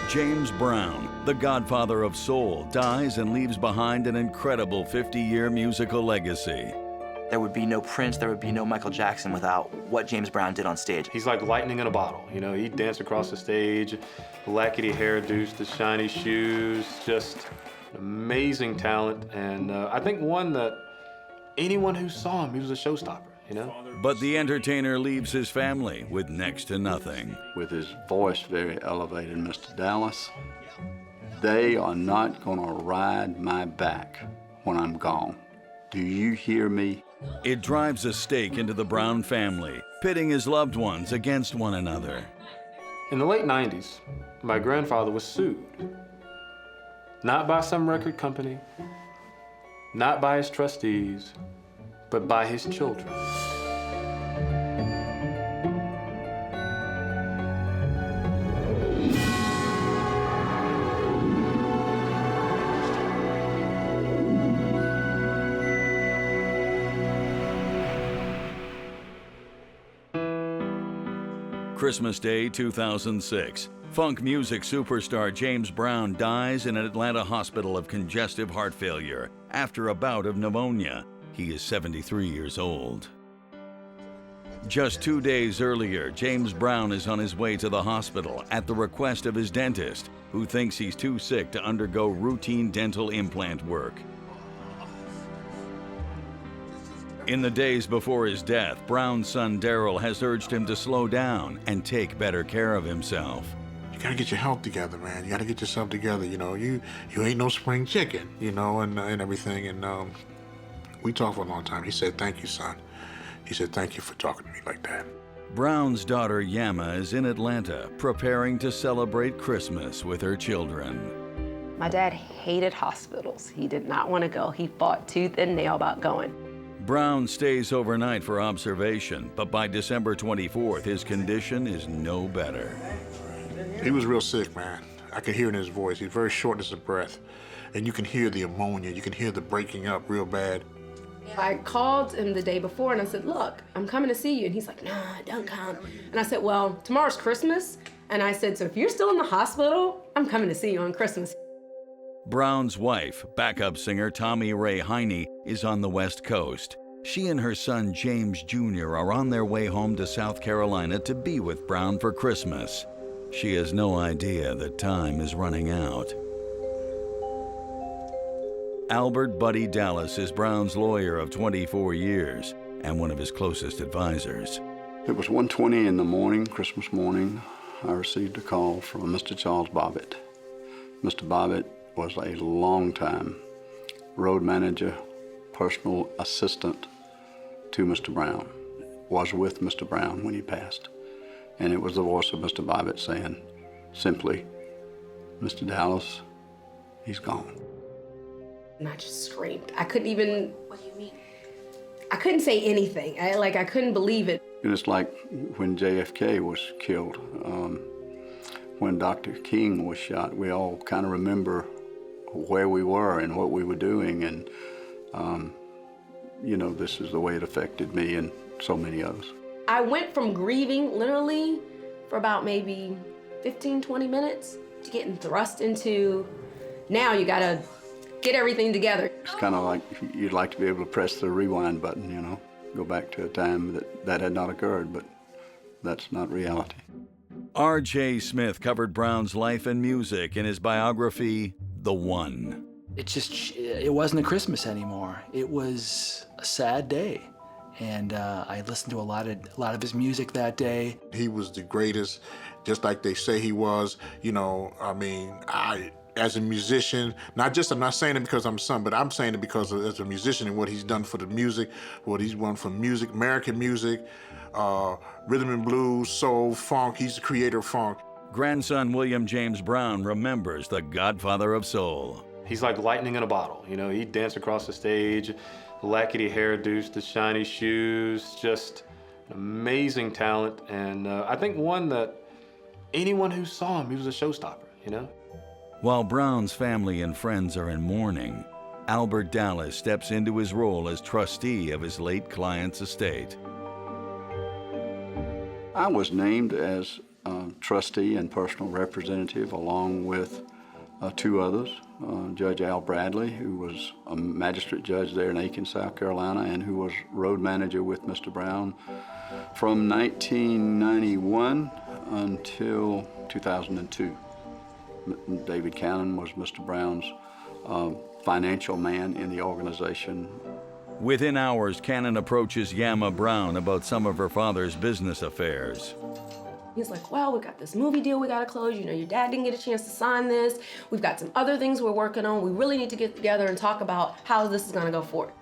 James Brown, the godfather of soul, dies and leaves behind an incredible 50-year musical legacy. There would be no Prince, there would be no Michael Jackson without what James Brown did on stage. He's like lightning in a bottle. You know, he'd dance across the stage, lackady hairdos, the shiny shoes, just amazing talent. And I think one that anyone who saw him, he was a showstopper, you know? But the entertainer leaves his family with next to nothing. With his voice very elevated, Mr. Dallas, they are not gonna ride my back when I'm gone. Do you hear me? It drives a stake into the Brown family, pitting his loved ones against one another. In the late 90s, my grandfather was sued. Not by some record company, not by his trustees, but by his children. Christmas Day 2006. Funk music superstar James Brown dies in an Atlanta hospital of congestive heart failure after a bout of pneumonia. He is 73 years old. Just 2 days earlier, James Brown is on his way to the hospital at the request of his dentist, who thinks he's too sick to undergo routine dental implant work. In the days before his death, Brown's son Daryl has urged him to slow down and take better care of himself. You gotta get your health together, man. You gotta get yourself together. You know, you ain't no spring chicken, you know, and everything. And we talked for a long time. He said, "Thank you, son." He said, "Thank you for talking to me like that." Brown's daughter Yama is in Atlanta, preparing to celebrate Christmas with her children. My dad hated hospitals. He did not want to go. He fought tooth and nail about going. Brown stays overnight for observation, but by December 24th, his condition is no better. He was real sick, man. I could hear in his voice. He's very shortness of breath. And you can hear the ammonia. You can hear the breaking up real bad. I called him the day before and I said, "Look, I'm coming to see you." And he's like, "No, don't come." And I said, "Well, tomorrow's Christmas." And I said, "So if you're still in the hospital, I'm coming to see you on Christmas." Brown's wife, backup singer Tommy Ray Heine, is on the West Coast. She and her son James Jr. are on their way home to South Carolina to be with Brown for Christmas. She has no idea that time is running out. Albert Buddy Dallas is Brown's lawyer of 24 years and one of his closest advisors. It was 1:20 in the morning, Christmas morning. I received a call from Mr. Charles Bobbitt. Mr. Bobbitt was a long-time road manager, personal assistant to Mr. Brown, was with Mr. Brown when he passed. And it was the voice of Mr. Bobbitt saying, simply, Mr. Dallas, he's gone. And I just screamed. I couldn't even, what do you mean? I couldn't say anything. I couldn't believe it. And it's like when JFK was killed, when Dr. King was shot, we all kind of remember where we were and what we were doing, and you know, this is the way it affected me and so many others. I went from grieving literally for about maybe 15, 20 minutes to getting thrust into, now you gotta get everything together. It's kind of like you'd like to be able to press the rewind button, you know, go back to a time that had not occurred, but that's not reality. R.J. Smith covered Brown's life and music in his biography, The One. It wasn't a Christmas anymore. It was a sad day. And I listened to a lot of his music that day. He was the greatest, just like they say he was. You know, I mean, as a musician, I'm not saying it because I'm son, but I'm saying it because as a musician and what he's done for the music, what he's done for music, American music, rhythm and blues, soul, funk. He's the creator of funk. Grandson William James Brown remembers the godfather of soul. He's like lightning in a bottle. You know, he'd dance across the stage, lackady hairdos, the shiny shoes, just amazing talent. And I think one that anyone who saw him, he was a showstopper, you know? While Brown's family and friends are in mourning, Albert Dallas steps into his role as trustee of his late client's estate. I was named as trustee and personal representative along with two others, Judge Al Bradley, who was a magistrate judge there in Aiken, South Carolina, and who was road manager with Mr. Brown from 1991 until 2002. David Cannon was Mr. Brown's financial man in the organization. Within hours, Cannon approaches Yama Brown about some of her father's business affairs. He's like, well, we got this movie deal we gotta close. You know, your dad didn't get a chance to sign this. We've got some other things we're working on. We really need to get together and talk about how this is gonna go forward.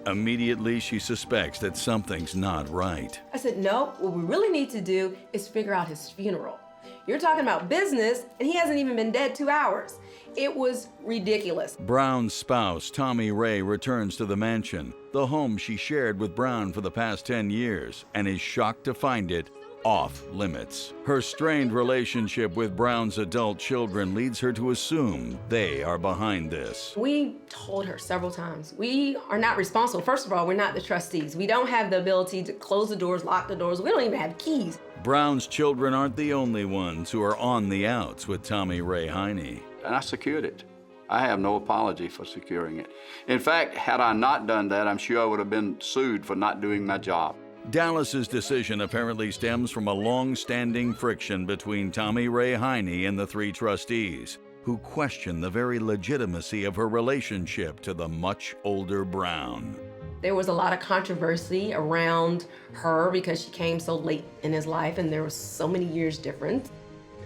Immediately, she suspects that something's not right. I said, no, what we really need to do is figure out his funeral. You're talking about business, and he hasn't even been dead 2 hours. It was ridiculous. Brown's spouse, Tommy Ray, returns to the mansion, the home she shared with Brown for the past 10 years, and is shocked to find it off limits. Her strained relationship with Brown's adult children leads her to assume they are behind this. We told her several times, we are not responsible. First of all, we're not the trustees. We don't have the ability to close the doors, lock the doors. We don't even have keys. Brown's children aren't the only ones who are on the outs with Tommy Ray Heine. And I secured it. I have no apology for securing it. In fact, had I not done that, I'm sure I would have been sued for not doing my job. Dallas's decision apparently stems from a long-standing friction between Tommy Ray Heine and the three trustees, who question the very legitimacy of her relationship to the much older Brown. There was a lot of controversy around her because she came so late in his life and there was so many years difference.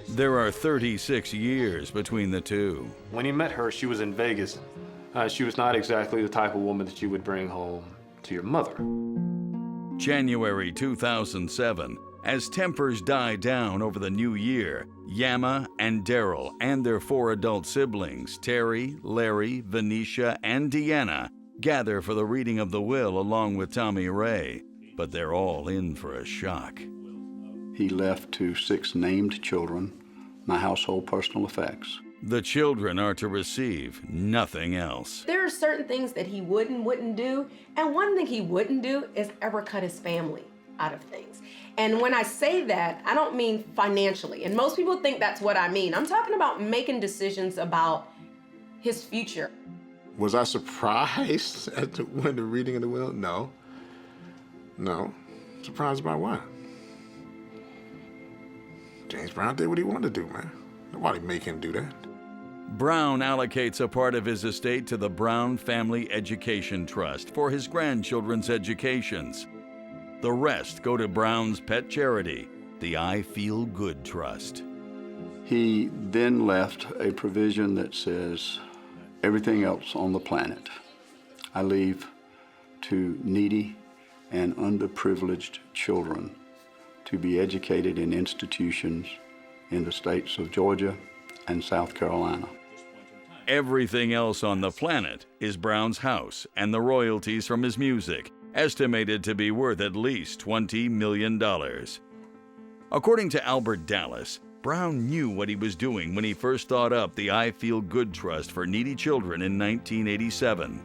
There are 36 years between the two. When you met her, she was in Vegas. She was not exactly the type of woman that you would bring home to your mother. January 2007, as tempers die down over the new year, Yama and Daryl and their 4 adult siblings, Terry, Larry, Venetia, and Deanna, gather for the reading of the will along with Tommy Ray, but they're all in for a shock. He left to 6 named children my household personal effects. The children are to receive nothing else. There are certain things that he wouldn't do, and one thing he wouldn't do is ever cut his family out of things. And when I say that, I don't mean financially, and most people think that's what I mean. I'm talking about making decisions about his future. Was I surprised when the reading of the will? No. No. Surprised by what? James Brown did what he wanted to do, man. Nobody make him do that. Brown allocates a part of his estate to the Brown Family Education Trust for his grandchildren's educations. The rest go to Brown's pet charity, the I Feel Good Trust. He then left a provision that says, everything else on the planet I leave to needy and underprivileged children to be educated in institutions in the states of Georgia, and South Carolina. Everything else on the planet is Brown's house and the royalties from his music, estimated to be worth at least $20 million. According to Albert Dallas, Brown knew what he was doing when he first thought up the I Feel Good Trust for needy children in 1987.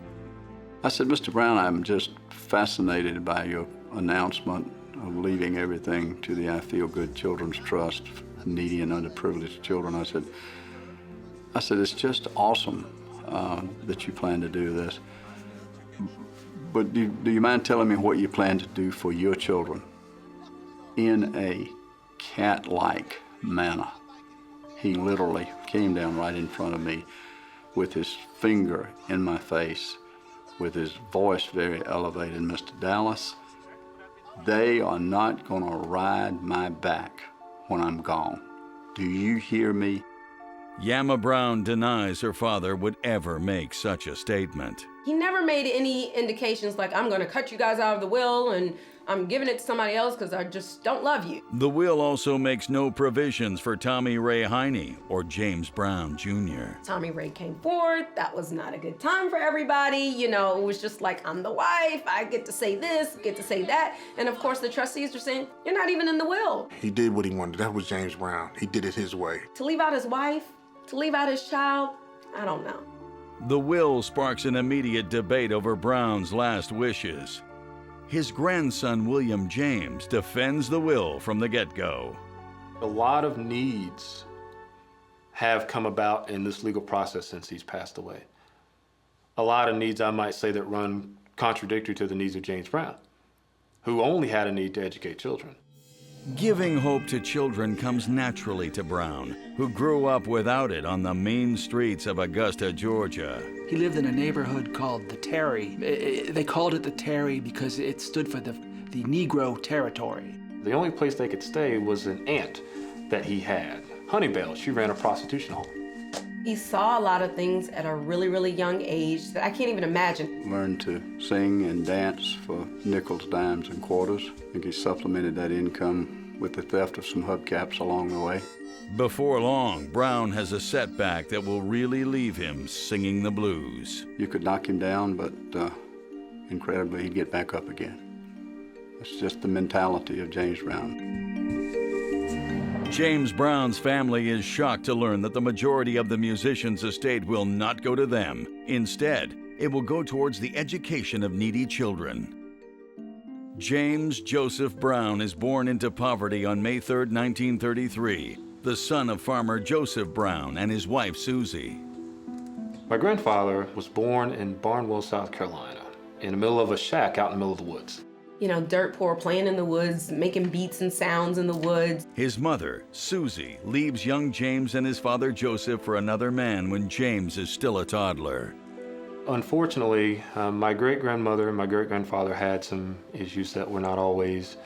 I said, Mr. Brown, I'm just fascinated by your announcement of leaving everything to the I Feel Good Children's Trust, needy and underprivileged children. I said, it's just awesome that you plan to do this. But do you mind telling me what you plan to do for your children? In a cat-like manner. He literally came down right in front of me with his finger in my face, with his voice very elevated. Mr. Dallas, they are not gonna ride my back when I'm gone. Do you hear me? Yama Brown denies her father would ever make such a statement. He never made any indications like, I'm gonna cut you guys out of the will and I'm giving it to somebody else because I just don't love you. The will also makes no provisions for Tommy Ray Heine or James Brown Jr. Tommy Ray came forward. That was not a good time for everybody. You know, it was just like, I'm the wife. I get to say this, get to say that. And of course, the trustees are saying, you're not even in the will. He did what he wanted. That was James Brown. He did it his way. To leave out his wife, to leave out his child, I don't know. The will sparks an immediate debate over Brown's last wishes. His grandson, William James, defends the will from the get-go. A lot of needs have come about in this legal process since he's passed away. A lot of needs, I might say, that run contradictory to the needs of James Brown, who only had a need to educate children. Giving hope to children comes naturally to Brown, who grew up without it on the main streets of Augusta, Georgia. He lived in a neighborhood called the Terry. They called it the Terry because it stood for the Negro territory. The only place they could stay was an aunt that he had. Honeybell, she ran a prostitution home. He saw a lot of things at a really, really young age that I can't even imagine. Learned to sing and dance for nickels, dimes, and quarters. I think he supplemented that income with the theft of some hubcaps along the way. Before long, Brown has a setback that will really leave him singing the blues. You could knock him down, but incredibly, he'd get back up again. It's just the mentality of James Brown. James Brown's family is shocked to learn that the majority of the musician's estate will not go to them. Instead, it will go towards the education of needy children. James Joseph Brown is born into poverty on May 3, 1933, the son of farmer Joseph Brown and his wife Susie. My grandfather was born in Barnwell, South Carolina, in the middle of a shack out in the middle of the woods. You know, dirt poor, playing in the woods, making beats and sounds in the woods. His mother, Susie, leaves young James and his father Joseph for another man when James is still a toddler. Unfortunately, my great-grandmother and my great-grandfather had some issues that were not always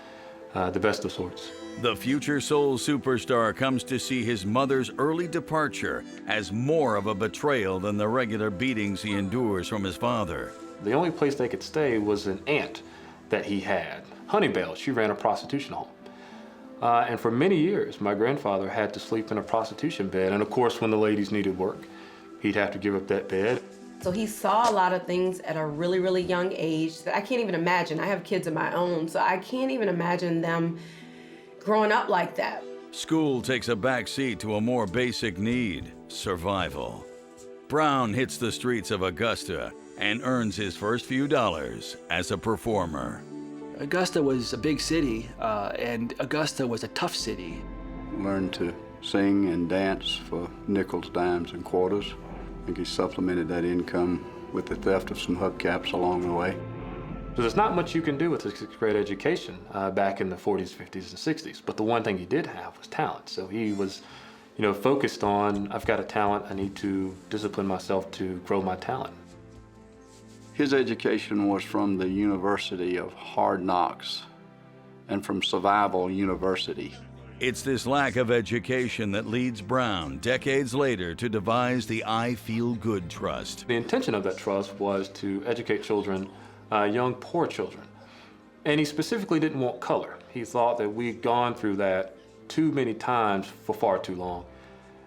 the best of sorts. The future soul superstar comes to see his mother's early departure as more of a betrayal than the regular beatings he endures from his father. The only place they could stay was an aunt that he had. Honeybell, she ran a prostitution home. And for many years, my grandfather had to sleep in a prostitution bed. And of course, when the ladies needed work, he'd have to give up that bed. So he saw a lot of things at a really, really young age that I can't even imagine. I have kids of my own, so I can't even imagine them growing up like that. School takes a back seat to a more basic need, survival. Brown hits the streets of Augusta and earns his first few dollars as a performer. Augusta was a big city, and Augusta was a tough city. Learned to sing and dance for nickels, dimes, and quarters. I think he supplemented that income with the theft of some hubcaps along the way. So there's not much you can do with a sixth grade education back in the 40s, 50s, and 60s. But the one thing he did have was talent. So he was, focused on, I've got a talent, I need to discipline myself to grow my talent. His education was from the University of Hard Knocks and from Survival University. It's this lack of education that leads Brown, decades later, to devise the I Feel Good Trust. The intention of that trust was to educate children, young poor children. And he specifically didn't want color. He thought that we'd gone through that too many times for far too long.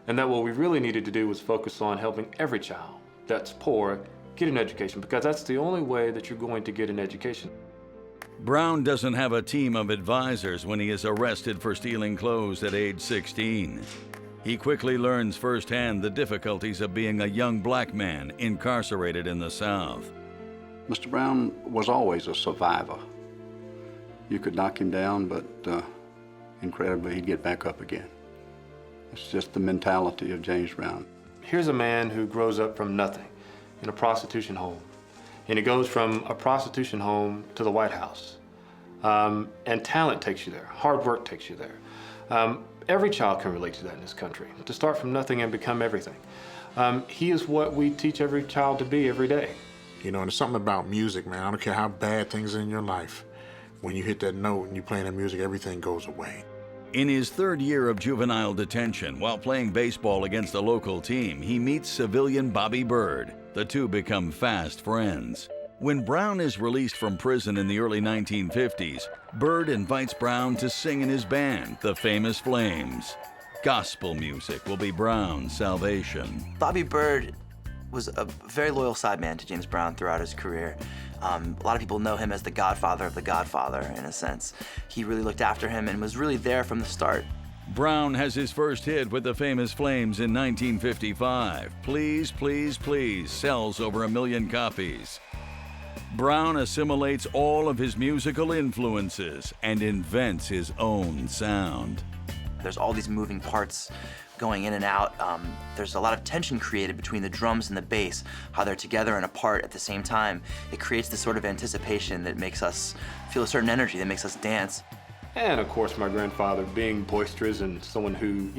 and that what we really needed to do was focus on helping every child that's poor get an education, because that's the only way that you're going to get an education. Brown doesn't have a team of advisors when he is arrested for stealing clothes at age 16. He quickly learns firsthand the difficulties of being a young black man incarcerated in the South. Mr. Brown was always a survivor. You could knock him down, but incredibly, he'd get back up again. It's just the mentality of James Brown. Here's a man who grows up from nothing in a prostitution home. And he goes from a prostitution home to the White House. And talent takes you there. Hard work takes you there. Every child can relate to that in this country, to start from nothing and become everything. He is what we teach every child to be every day. You know, and there's something about music, man. I don't care how bad things are in your life. When you hit that note and you play that music, everything goes away. In his third year of juvenile detention, while playing baseball against a local team, he meets civilian Bobby Bird. The two become fast friends. When Brown is released from prison in the early 1950s, Bird invites Brown to sing in his band, the Famous Flames. Gospel music will be Brown's salvation. Bobby Bird was a very loyal sideman to James Brown throughout his career. A lot of people know him as the godfather of the Godfather, in a sense. He really looked after him and was really there from the start. Brown has his first hit with the Famous Flames in 1955. Please, Please, Please sells over 1 million copies. Brown assimilates all of his musical influences and invents his own sound. There's all these moving parts going in and out. There's a lot of tension created between the drums and the bass, how they're together and apart at the same time. It creates this sort of anticipation that makes us feel a certain energy, that makes us dance. And of course, my grandfather being boisterous and someone who,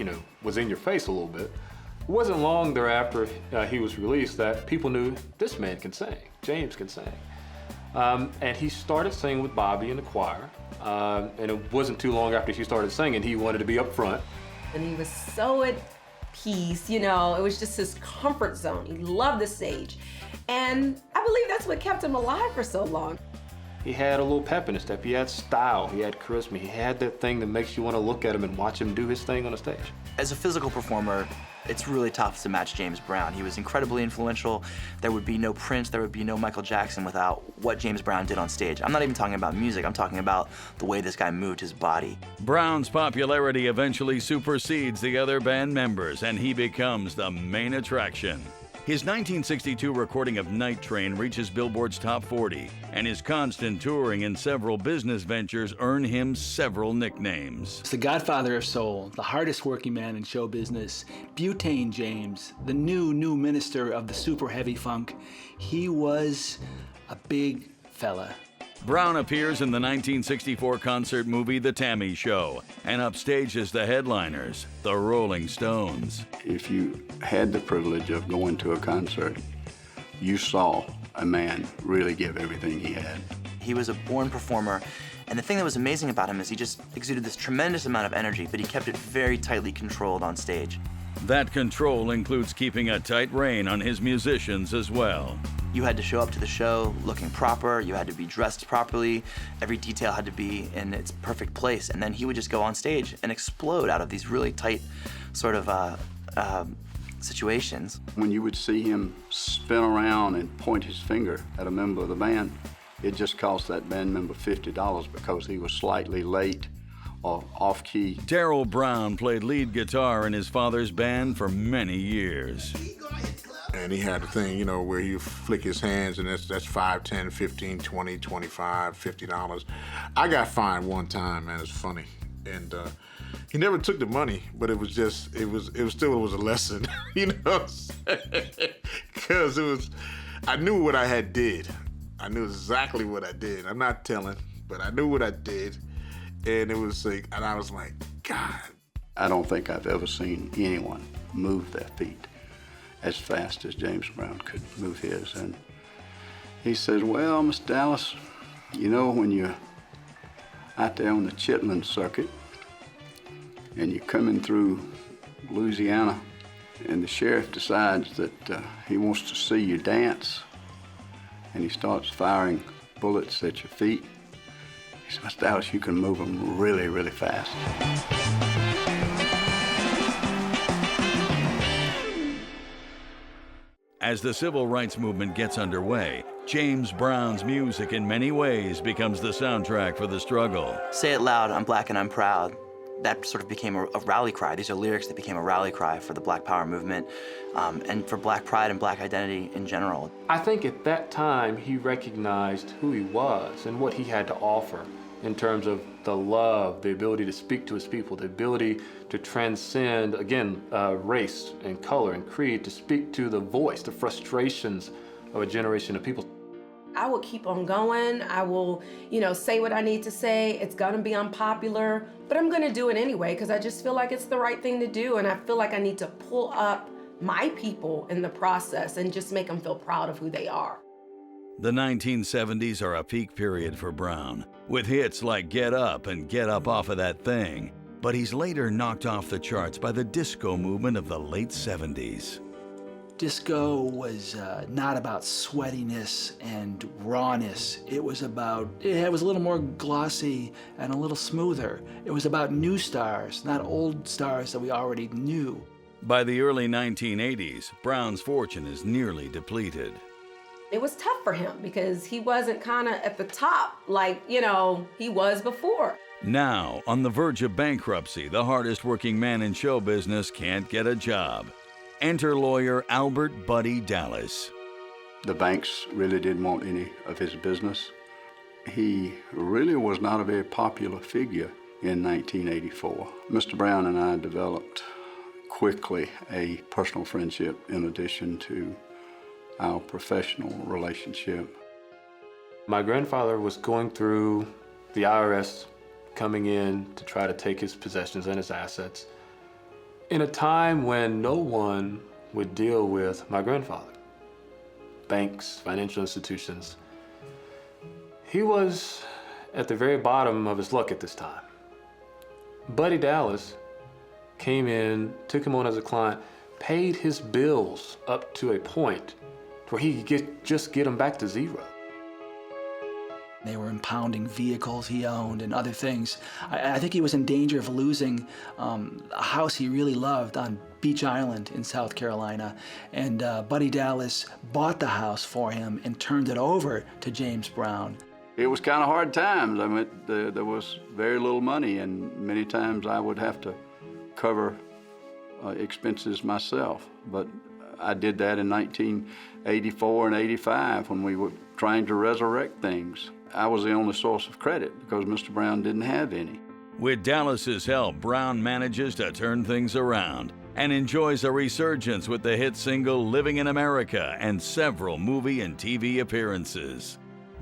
was in your face a little bit. It wasn't long thereafter he was released that people knew this man can sing, James can sing. And he started singing with Bobby in the choir. And it wasn't too long after he started singing, he wanted to be up front. And he was so at peace, it was just his comfort zone. He loved the stage. And I believe that's what kept him alive for so long. He had a little pep in his step. He had style, he had charisma. He had that thing that makes you want to look at him and watch him do his thing on the stage. As a physical performer, it's really tough to match James Brown. He was incredibly influential. There would be no Prince, there would be no Michael Jackson without what James Brown did on stage. I'm not even talking about music, I'm talking about the way this guy moved his body. Brown's popularity eventually supersedes the other band members, and he becomes the main attraction. His 1962 recording of Night Train reaches Billboard's top 40, and his constant touring and several business ventures earn him several nicknames. It's the Godfather of Soul, the hardest working man in show business, Butane James, the new minister of the super heavy funk. He was a big fella. Brown appears in the 1964 concert movie The Tammy Show and upstages the headliners, the Rolling Stones. If you had the privilege of going to a concert, you saw a man really give everything he had. He was a born performer, and the thing that was amazing about him is he just exuded this tremendous amount of energy, but he kept it very tightly controlled on stage. That control includes keeping a tight rein on his musicians as well. You had to show up to the show looking proper, you had to be dressed properly, every detail had to be in its perfect place, and then he would just go on stage and explode out of these really tight sort of situations. When you would see him spin around and point his finger at a member of the band, it just cost that band member $50 because he was slightly late or off-key. Darrell Brown played lead guitar in his father's band for many years. And he had the thing, where he flick his hands, and that's $5, $10, $15, $20, $25, $50. I got fined one time, man. It's funny, and he never took the money, but it was still a lesson, because I knew what I had did. I knew exactly what I did. I'm not telling, but I knew what I did, and it was like, and I was like, God. I don't think I've ever seen anyone move their feet as fast as James Brown could move his. And he said, well, Miss Dallas, when you're out there on the Chitlin circuit and you're coming through Louisiana and the sheriff decides that he wants to see you dance and he starts firing bullets at your feet, he said, Miss Dallas, you can move them really, really fast. As the civil rights movement gets underway, James Brown's music in many ways becomes the soundtrack for the struggle. Say it loud, I'm black and I'm proud. That sort of became a rally cry. These are lyrics that became a rally cry for the Black Power movement and for black pride and black identity in general. I think at that time he recognized who he was and what he had to offer in terms of the love, the ability to speak to his people, the ability to transcend, again, race and color and creed, to speak to the voice, the frustrations of a generation of people. I will keep on going. I will, say what I need to say. It's gonna be unpopular, but I'm gonna do it anyway because I just feel like it's the right thing to do, and I feel like I need to pull up my people in the process and just make them feel proud of who they are. The 1970s are a peak period for Brown, with hits like Get Up and Get Up Off of That Thing, but he's later knocked off the charts by the disco movement of the late 70s. Disco was not about sweatiness and rawness. It was a little more glossy and a little smoother. It was about new stars, not old stars that we already knew. By the early 1980s, Brown's fortune is nearly depleted. It was tough for him because he wasn't kind of at the top like, he was before. Now, on the verge of bankruptcy, the hardest working man in show business can't get a job. Enter lawyer Albert Buddy Dallas. The banks really didn't want any of his business. He really was not a very popular figure in 1984. Mr. Brown and I developed quickly a personal friendship in addition to our professional relationship. My grandfather was going through the IRS, coming in to try to take his possessions and his assets in a time when no one would deal with my grandfather. Banks, financial institutions. He was at the very bottom of his luck at this time. Buddy Dallas came in, took him on as a client, paid his bills up to a point where he could just get them back to zero. They were impounding vehicles he owned and other things. I think he was in danger of losing a house he really loved on Beach Island in South Carolina. And Buddy Dallas bought the house for him and turned it over to James Brown. It was kind of hard times. I mean, there was very little money, and many times I would have to cover expenses myself. But I did that in 1984 and 85 when we were trying to resurrect things. I was the only source of credit because Mr. Brown didn't have any. With Dallas's help, Brown manages to turn things around and enjoys a resurgence with the hit single Living in America and several movie and TV appearances.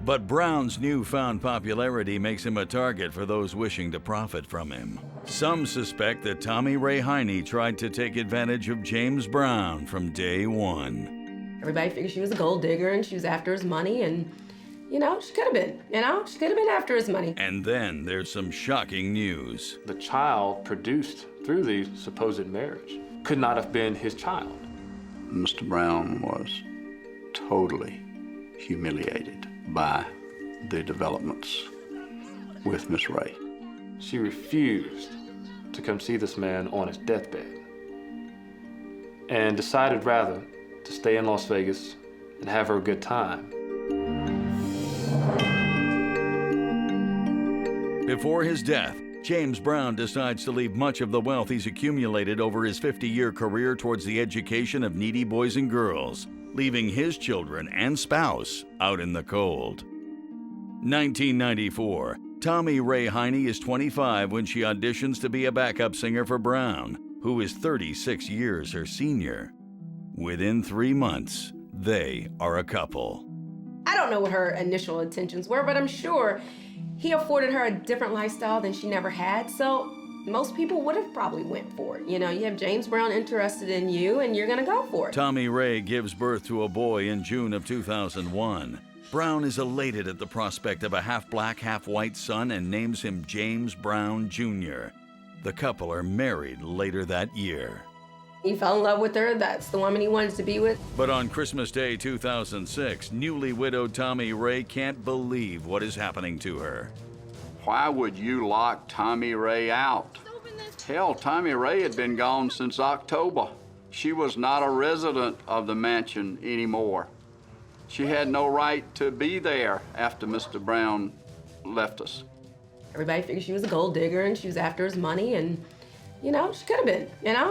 But Brown's newfound popularity makes him a target for those wishing to profit from him. Some suspect that Tommy Ray Heine tried to take advantage of James Brown from day one. Everybody figured she was a gold digger and she was after his money, and she could have been, she could have been after his money. And then there's some shocking news. The child produced through the supposed marriage could not have been his child. Mr. Brown was totally humiliated by the developments with Miss Ray. She refused to come see this man on his deathbed and decided rather to stay in Las Vegas and have her a good time. Before his death, James Brown decides to leave much of the wealth he's accumulated over his 50-year career towards the education of needy boys and girls, leaving his children and spouse out in the cold. 1994, Tommy Ray Heine is 25 when she auditions to be a backup singer for Brown, who is 36 years her senior. Within 3 months, they are a couple. I don't know what her initial intentions were, but I'm sure he afforded her a different lifestyle than she never had, so most people would have probably went for it. You have James Brown interested in you, and you're gonna go for it. Tommy Ray gives birth to a boy in June of 2001. Brown is elated at the prospect of a half-black, half-white son and names him James Brown Jr. The couple are married later that year. He fell in love with her. That's the woman he wanted to be with. But on Christmas Day 2006, newly widowed Tommy Ray can't believe what is happening to her. Why would you lock Tommy Ray out? Hell, Tommy Ray had been gone since October. She was not a resident of the mansion anymore. She had no right to be there after Mr. Brown left us. Everybody figured she was a gold digger and she was after his money, and she could have been,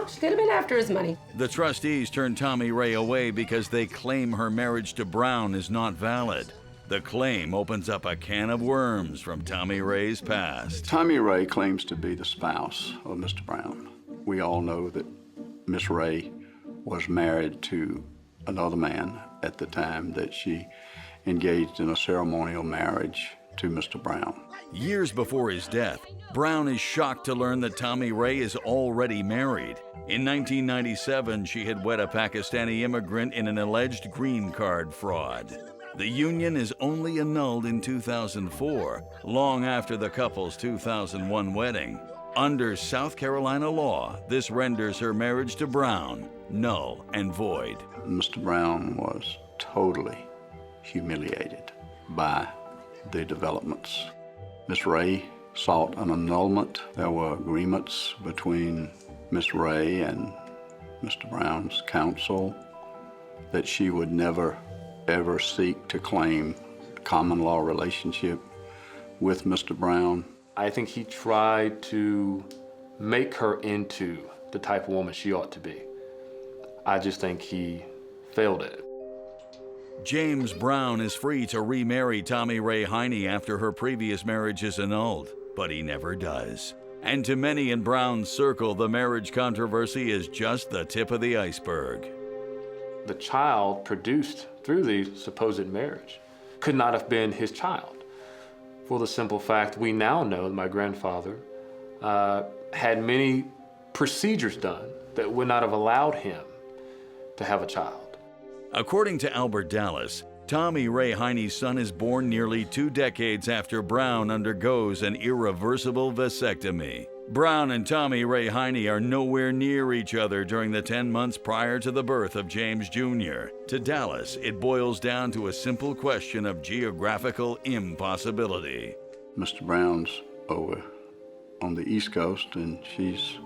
she could have been after his money. The trustees turned Tommy Ray away because they claim her marriage to Brown is not valid. The claim opens up a can of worms from Tommy Ray's past. Tommy Ray claims to be the spouse of Mr. Brown. We all know that Miss Ray was married to another man at the time that she engaged in a ceremonial marriage to Mr. Brown. Years before his death, Brown is shocked to learn that Tommy Ray is already married. In 1997, she had wed a Pakistani immigrant in an alleged green card fraud. The union is only annulled in 2004, long after the couple's 2001 wedding. Under South Carolina law, this renders her marriage to Brown null and void. Mr. Brown was totally humiliated by the developments. Miss Ray sought an annulment. There were agreements between Miss Ray and Mr. Brown's counsel that she would never, ever seek to claim a common law relationship with Mr. Brown. I think he tried to make her into the type of woman she ought to be. I just think he failed at it. James Brown is free to remarry Tommy Ray Heine after her previous marriage is annulled, but he never does. And to many in Brown's circle, the marriage controversy is just the tip of the iceberg. The child produced through the supposed marriage could not have been his child, for the simple fact we now know that my grandfather had many procedures done that would not have allowed him to have a child. According to Albert Dallas, Tommy Ray Heine's son is born nearly 2 decades after Brown undergoes an irreversible vasectomy. Brown and Tommy Ray Heine are nowhere near each other during the 10 months prior to the birth of James Jr. To Dallas, it boils down to a simple question of geographical impossibility. Mr. Brown's over on the East Coast and she's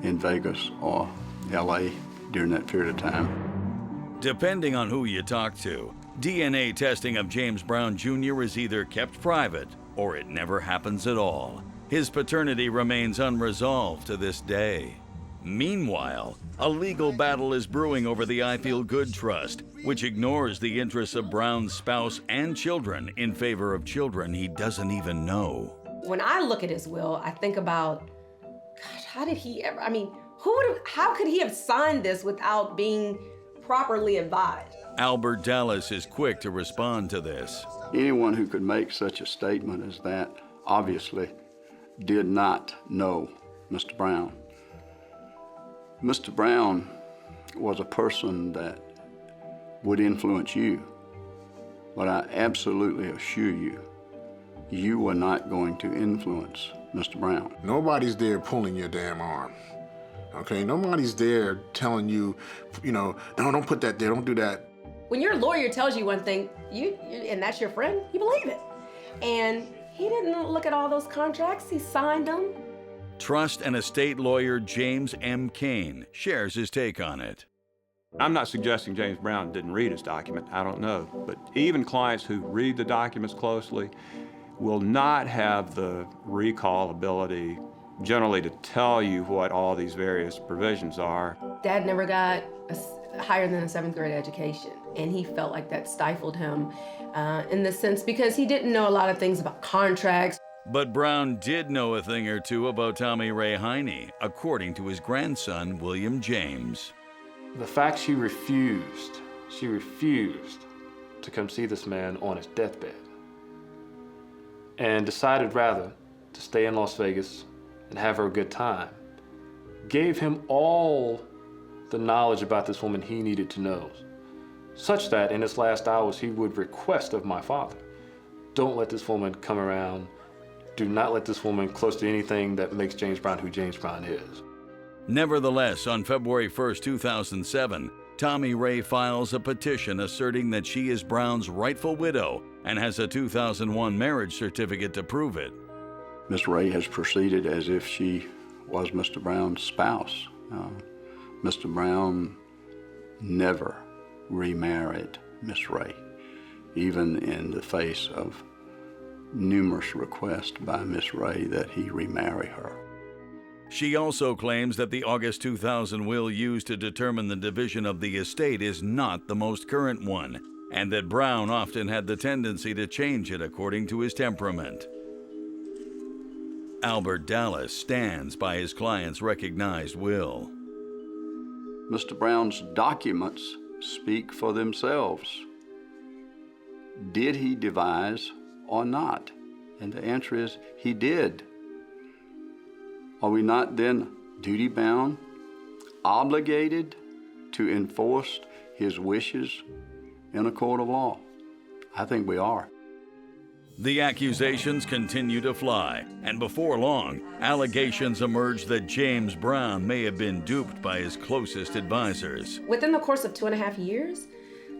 in Vegas or LA during that period of time. Depending on who you talk to, DNA testing of James Brown Jr. is either kept private or it never happens at all. His paternity remains unresolved to this day. Meanwhile, a legal battle is brewing over the I Feel Good Trust, which ignores the interests of Brown's spouse and children in favor of children he doesn't even know. When I look at his will, I think about, gosh, how did he ever, how could he have signed this without being properly advised? Albert Dallas is quick to respond to this. Anyone who could make such a statement as that obviously did not know Mr. Brown. Mr. Brown was a person that would influence you, but I absolutely assure you, you were not going to influence Mr. Brown. Nobody's there pulling your damn arm. Okay, nobody's there telling you, no, don't put that there, don't do that. When your lawyer tells you one thing, and that's your friend, you believe it. And he didn't look at all those contracts, he signed them. Trust and estate lawyer James M. Kane shares his take on it. I'm not suggesting James Brown didn't read his document, I don't know. But even clients who read the documents closely will not have the recall ability generally to tell you what all these various provisions are. Dad never got higher than a 7th grade education, and he felt like that stifled him in the sense because he didn't know a lot of things about contracts. But Brown did know a thing or two about Tommy Ray Heine, according to his grandson, William James. The fact she refused to come see this man on his deathbed and decided rather to stay in Las Vegas and have her a good time, gave him all the knowledge about this woman he needed to know, such that in his last hours he would request of my father, don't let this woman come around, do not let this woman close to anything that makes James Brown who James Brown is. Nevertheless, on February 1st, 2007, Tommy Ray files a petition asserting that she is Brown's rightful widow and has a 2001 marriage certificate to prove it. Miss Ray has proceeded as if she was Mr. Brown's spouse. Mr. Brown never remarried Miss Ray, even in the face of numerous requests by Miss Ray that he remarry her. She also claims that the August 2000 will used to determine the division of the estate is not the most current one, and that Brown often had the tendency to change it according to his temperament. Albert Dallas stands by his client's recognized will. Mr. Brown's documents speak for themselves. Did he devise or not? And the answer is he did. Are we not then duty-bound, obligated to enforce his wishes in a court of law? I think we are. The accusations continue to fly, and before long, allegations emerge that James Brown may have been duped by his closest advisors. Within the course of 2.5 years,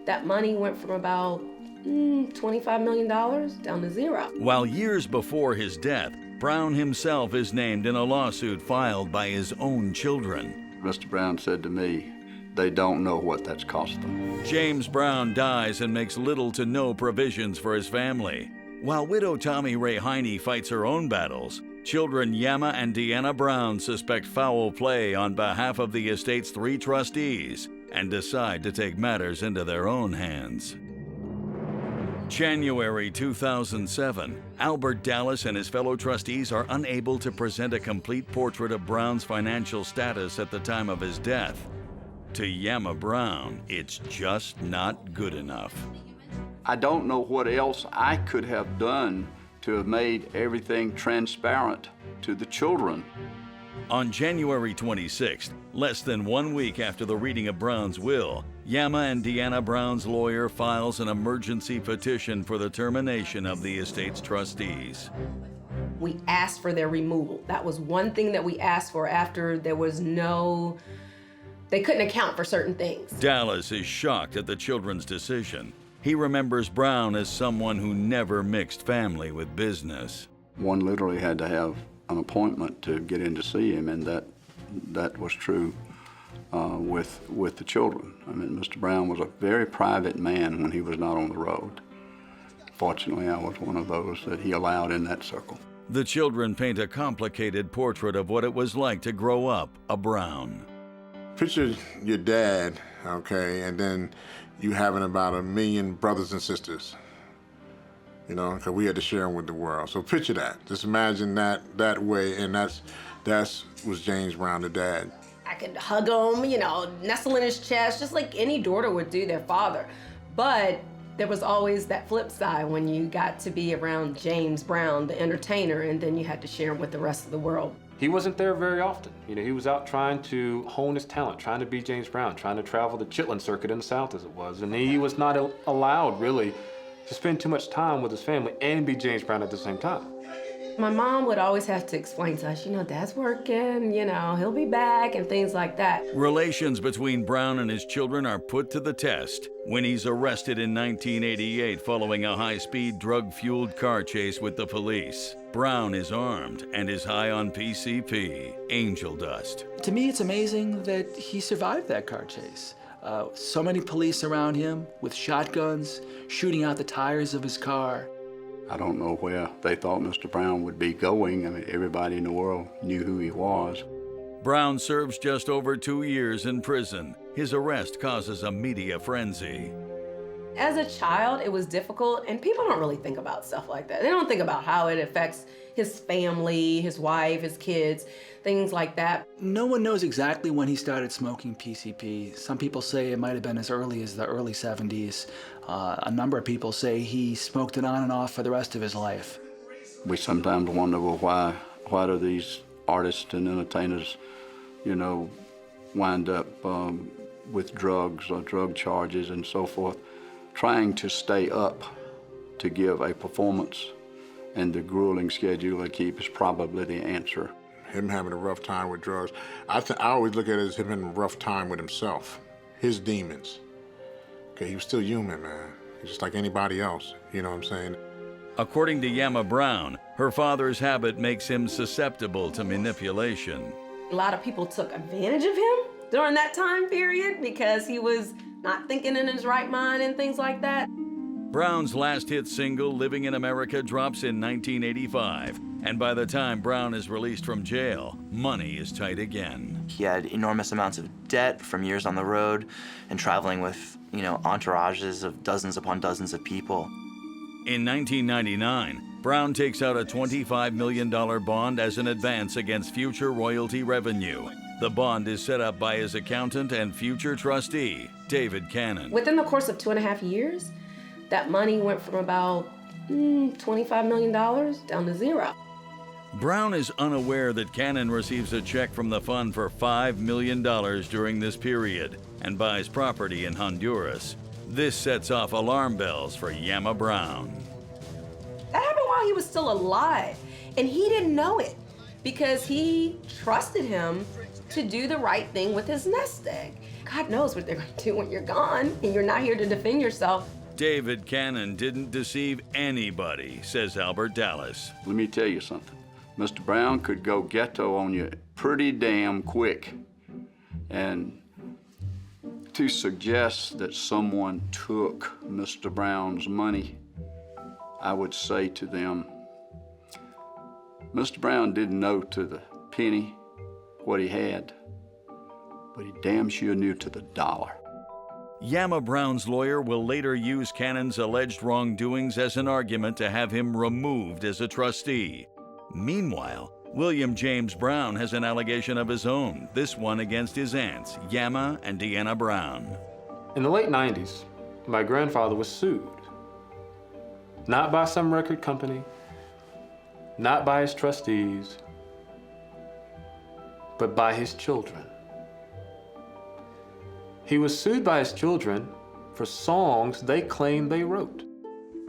that money went from about $25 million down to zero. While years before his death, Brown himself is named in a lawsuit filed by his own children. Mr. Brown said to me, they don't know what that's cost them. James Brown dies and makes little to no provisions for his family. While widow Tommy Ray Heine fights her own battles, children Yama and Deanna Brown suspect foul play on behalf of the estate's 3 trustees and decide to take matters into their own hands. January 2007, Albert Dallas and his fellow trustees are unable to present a complete portrait of Brown's financial status at the time of his death. To Yama Brown, it's just not good enough. I don't know what else I could have done to have made everything transparent to the children. On January 26th, less than 1 week after the reading of Brown's will, Yama and Deanna Brown's lawyer files an emergency petition for the termination of the estate's trustees. We asked for their removal. That was one thing that we asked for after there was they couldn't account for certain things. Dallas is shocked at the children's decision. He remembers Brown as someone who never mixed family with business. One literally had to have an appointment to get in to see him, and that was true with the children. I mean, Mr. Brown was a very private man when he was not on the road. Fortunately, I was one of those that he allowed in that circle. The children paint a complicated portrait of what it was like to grow up a Brown. Picture your dad, okay, and then you having about 1 million brothers and sisters, you know, because we had to share them with the world. So picture that. Just imagine that way, and that was James Brown, the dad. I could hug him, you know, nestle in his chest, just like any daughter would do their father. But there was always that flip side when you got to be around James Brown, the entertainer, and then you had to share him with the rest of the world. He wasn't there very often. You know, he was out trying to hone his talent, trying to be James Brown, trying to travel the Chitlin circuit in the South as it was. And he was not allowed, really, to spend too much time with his family and be James Brown at the same time. My mom would always have to explain to us, you know, Dad's working, you know, he'll be back and things like that. Relations between Brown and his children are put to the test when he's arrested in 1988 following a high-speed drug-fueled car chase with the police. Brown is armed and is high on PCP, angel dust. To me, it's amazing that he survived that car chase. So many police around him with shotguns, shooting out the tires of his car. I don't know where they thought Mr. Brown would be going. I mean, everybody in the world knew who he was. Brown serves just over 2 years in prison. His arrest causes a media frenzy. As a child, it was difficult, and people don't really think about stuff like that. They don't think about how it affects his family, his wife, his kids, things like that. No one knows exactly when he started smoking PCP. Some people say it might have been as early as the early 70s. A number of people say he smoked it on and off for the rest of his life. We sometimes wonder, well, why do these artists and entertainers, you know, wind up with drugs or drug charges and so forth? Trying to stay up to give a performance and the grueling schedule they keep is probably the answer. Him having a rough time with drugs, I always look at it as him having a rough time with himself, his demons. Okay, he was still human, man. He's just like anybody else, you know what I'm saying? According to Yama Brown, her father's habit makes him susceptible to manipulation. A lot of people took advantage of him during that time period because he was not thinking in his right mind and things like that. Brown's last hit single, Living in America, drops in 1985. And by the time Brown is released from jail, money is tight again. He had enormous amounts of debt from years on the road and traveling with, entourages of dozens upon dozens of people. In 1999, Brown takes out a $25 million bond as an advance against future royalty revenue. The bond is set up by his accountant and future trustee, David Cannon. Within the course of 2.5 years, that money went from about $25 million down to zero. Brown is unaware that Cannon receives a check from the fund for $5 million during this period and buys property in Honduras. This sets off alarm bells for Yama Brown. That happened while he was still alive, and he didn't know it because he trusted him to do the right thing with his nest egg. God knows what they're going to do when you're gone and you're not here to defend yourself. David Cannon didn't deceive anybody, says Albert Dallas. Let me tell you something. Mr. Brown could go ghetto on you pretty damn quick. And to suggest that someone took Mr. Brown's money, I would say to them, Mr. Brown didn't know to the penny what he had, but he damn sure knew to the dollar. Yama Brown's lawyer will later use Cannon's alleged wrongdoings as an argument to have him removed as a trustee. Meanwhile, William James Brown has an allegation of his own, this one against his aunts, Yama and Deanna Brown. In the late 90s, my grandfather was sued. Not by some record company, not by his trustees, but by his children. He was sued by his children for songs they claimed they wrote.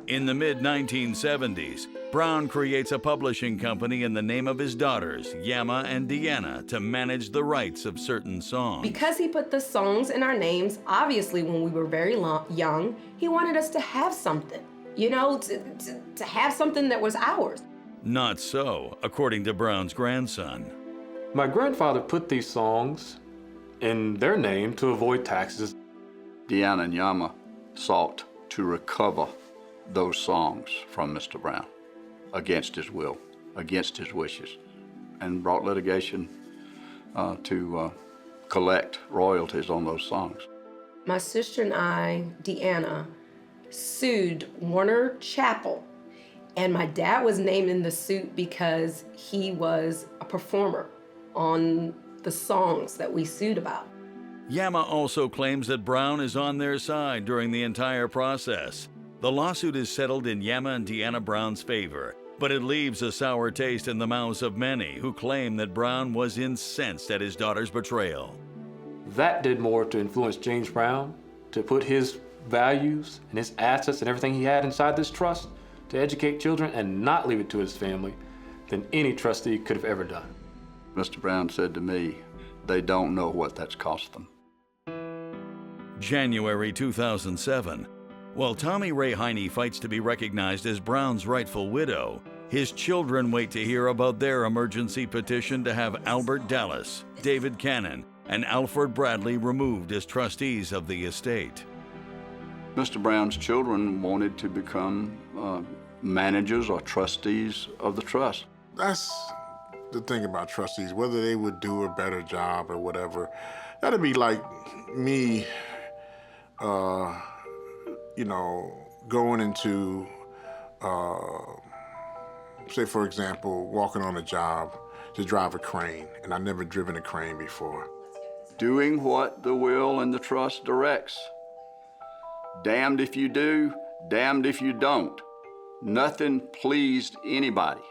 In the mid-1970s, Brown creates a publishing company in the name of his daughters, Yama and Deanna, to manage the rights of certain songs. Because he put the songs in our names, obviously when we were very young, he wanted us to have something, to have something that was ours. Not so, according to Brown's grandson. My grandfather put these songs in their name to avoid taxes. Deanna and Yama sought to recover those songs from Mr. Brown against his will, against his wishes, and brought litigation to collect royalties on those songs. My sister and I, Deanna, sued Warner Chappell, and my dad was named in the suit because he was a performer on the songs that we sued about. Yama also claims that Brown is on their side during the entire process. The lawsuit is settled in Yama and Deanna Brown's favor, but it leaves a sour taste in the mouths of many who claim that Brown was incensed at his daughter's betrayal. That did more to influence James Brown, to put his values and his assets and everything he had inside this trust to educate children and not leave it to his family than any trustee could have ever done. Mr. Brown said to me, they don't know what that's cost them. January 2007. While Tommy Ray Heine fights to be recognized as Brown's rightful widow, his children wait to hear about their emergency petition to have Albert Dallas, David Cannon, and Alfred Bradley removed as trustees of the estate. Mr. Brown's children wanted to become managers or trustees of the trust. That's the thing about trustees, whether they would do a better job or whatever. That'd be like me, going into, say for example, walking on a job to drive a crane, and I've never driven a crane before. Doing what the will and the trust directs. Damned if you do, damned if you don't. Nothing pleased anybody.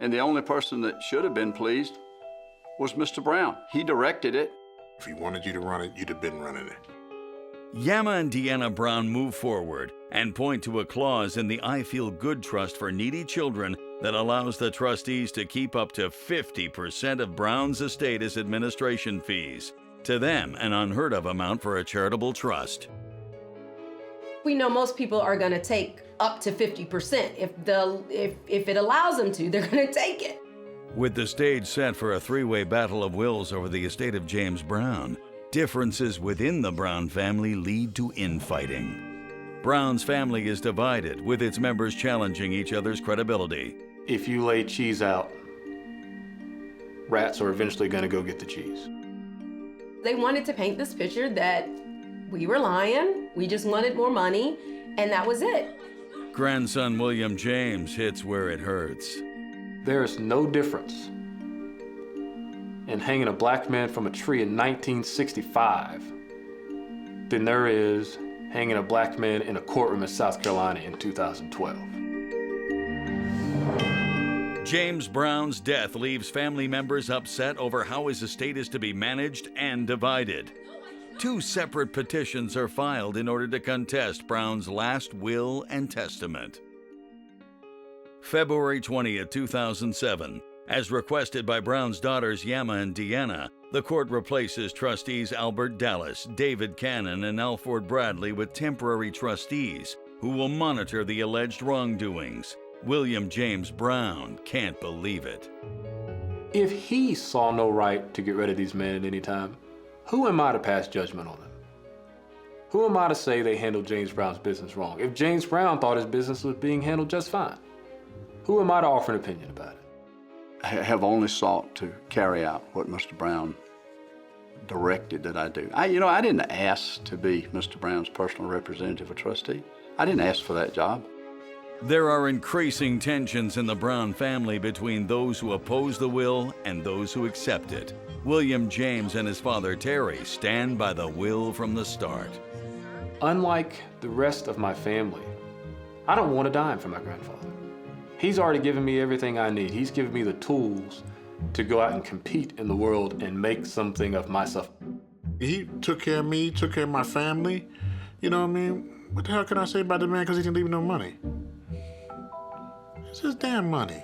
And the only person that should have been pleased was Mr. Brown. He directed it. If he wanted you to run it, you'd have been running it. Yama and Deanna Brown move forward and point to a clause in the I Feel Good Trust for Needy Children that allows the trustees to keep up to 50% of Brown's estate as administration fees. To them, an unheard of amount for a charitable trust. We know most people are going to take up to 50%. If it allows them to, they're going to take it. With the stage set for a three-way battle of wills over the estate of James Brown, differences within the Brown family lead to infighting. Brown's family is divided, with its members challenging each other's credibility. If you lay cheese out, rats are eventually going to go get the cheese. They wanted to paint this picture that we were lying, we just wanted more money, and that was it. Grandson William James hits where it hurts. There is no difference in hanging a black man from a tree in 1965 than there is hanging a black man in a courtroom in South Carolina in 2012. James Brown's death leaves family members upset over how his estate is to be managed and divided. 2 separate petitions are filed in order to contest Brown's last will and testament. February 20th, 2007, as requested by Brown's daughters Yama and Deanna, the court replaces trustees Albert Dallas, David Cannon, and Alford Bradley with temporary trustees who will monitor the alleged wrongdoings. William James Brown can't believe it. If he saw no right to get rid of these men at any time, who am I to pass judgment on them? Who am I to say they handled James Brown's business wrong if James Brown thought his business was being handled just fine? Who am I to offer an opinion about it? I have only sought to carry out what Mr. Brown directed that I do. I didn't ask to be Mr. Brown's personal representative or trustee. I didn't ask for that job. There are increasing tensions in the Brown family between those who oppose the will and those who accept it. William James and his father Terry stand by the will from the start. Unlike the rest of my family, I don't want a dime from my grandfather. He's already given me everything I need. He's given me the tools to go out and compete in the world and make something of myself. He took care of me, took care of my family. You know what I mean? What the hell can I say about the man because he didn't leave no money? It's his damn money.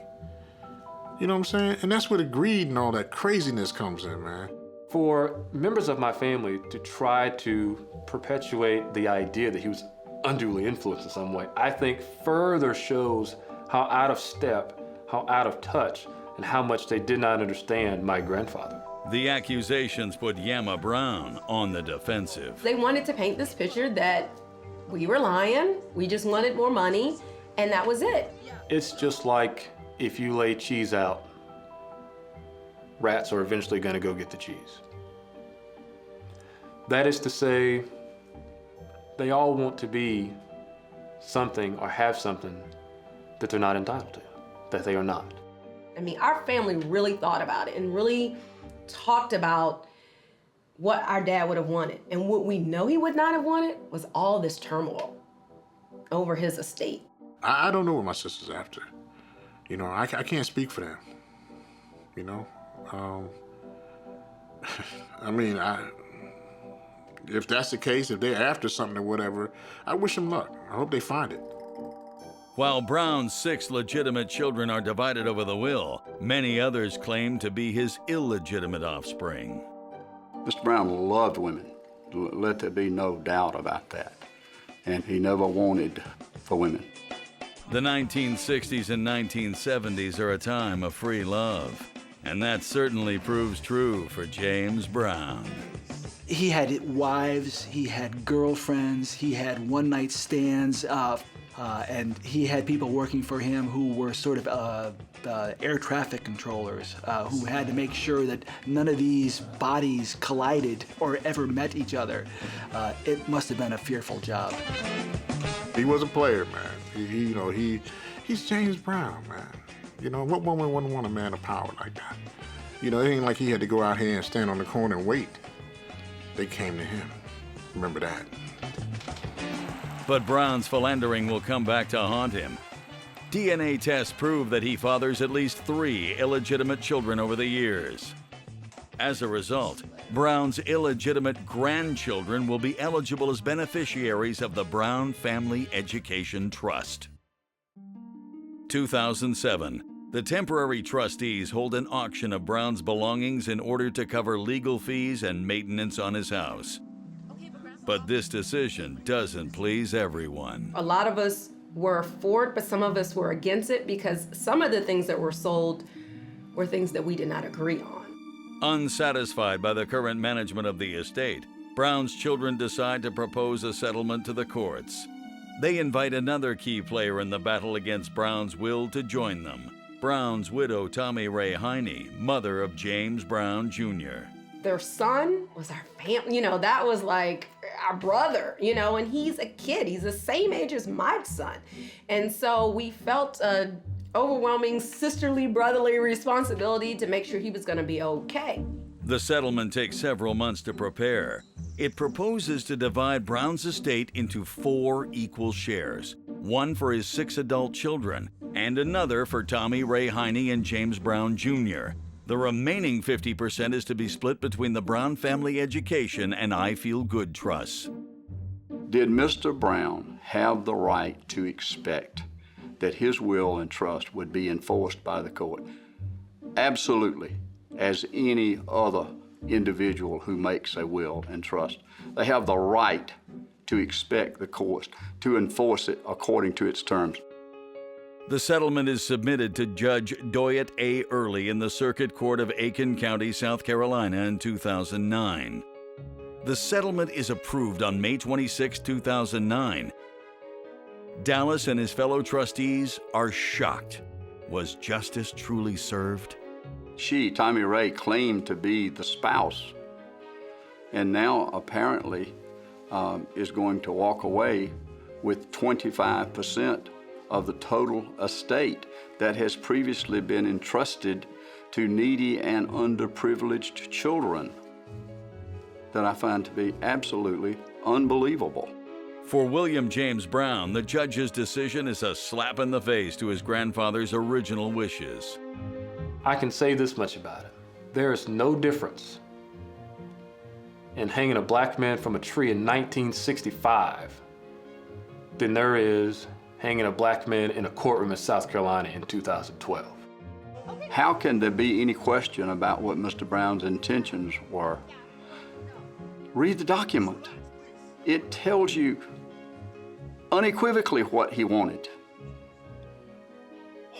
You know what I'm saying? And that's where the greed and all that craziness comes in, man. For members of my family to try to perpetuate the idea that he was unduly influenced in some way, I think further shows how out of step, how out of touch, and how much they did not understand my grandfather. The accusations put Yama Brown on the defensive. They wanted to paint this picture that we were lying, we just wanted more money, and that was it. It's just like if you lay cheese out, rats are eventually going to go get the cheese. That is to say, they all want to be something or have something that they're not entitled to, that they are not. I mean, our family really thought about it and really talked about what our dad would have wanted. And what we know he would not have wanted was all this turmoil over his estate. I don't know what my sister's after. You know, I can't speak for them. You know? I mean, if that's the case, if they're after something or whatever, I wish them luck. I hope they find it. While Brown's 6 legitimate children are divided over the will, many others claim to be his illegitimate offspring. Mr. Brown loved women. Let there be no doubt about that. And he never wanted for women. The 1960s and 1970s are a time of free love, and that certainly proves true for James Brown. He had wives, he had girlfriends, he had one-night stands, and he had people working for him who were sort of air traffic controllers who had to make sure that none of these bodies collided or ever met each other. It must have been a fearful job. He was a player, man. He's James Brown, man. You know, what woman wouldn't want a man of power like that? You know, it ain't like he had to go out here and stand on the corner and wait. They came to him. Remember that. But Brown's philandering will come back to haunt him. DNA tests prove that he fathers at least 3 illegitimate children over the years. As a result, Brown's illegitimate grandchildren will be eligible as beneficiaries of the Brown Family Education Trust. 2007, the temporary trustees hold an auction of Brown's belongings in order to cover legal fees and maintenance on his house. But this decision doesn't please everyone. A lot of us were for it, but some of us were against it because some of the things that were sold were things that we did not agree on. Unsatisfied by the current management of the estate, Brown's children decide to propose a settlement to the courts. They invite another key player in the battle against Brown's will to join them, Brown's widow Tommy Ray Heine, mother of James Brown Jr. Their son was our family, that was like our brother, and he's a kid. He's the same age as my son. And so we felt an overwhelming sisterly, brotherly responsibility to make sure he was gonna be okay. The settlement takes several months to prepare. It proposes to divide Brown's estate into 4 equal shares, one for his 6 adult children, and another for Tommy Ray Heine and James Brown Jr. The remaining 50% is to be split between the Brown Family Education and I Feel Good trusts. Did Mr. Brown have the right to expect that his will and trust would be enforced by the court? Absolutely, as any other individual who makes a will and trust. They have the right to expect the courts to enforce it according to its terms. The settlement is submitted to Judge Doyet A. Early in the Circuit Court of Aiken County, South Carolina in 2009. The settlement is approved on May 26, 2009. Dallas and his fellow trustees are shocked. Was justice truly served? She, Tommy Ray, claimed to be the spouse, and now apparently is going to walk away with 25% of the total estate that has previously been entrusted to needy and underprivileged children, that I find to be absolutely unbelievable. For William James Brown, the judge's decision is a slap in the face to his grandfather's original wishes. I can say this much about it. There is no difference in hanging a black man from a tree in 1965 than there is hanging a black man in a courtroom in South Carolina in 2012. How can there be any question about what Mr. Brown's intentions were? Read the document. It tells you unequivocally what he wanted.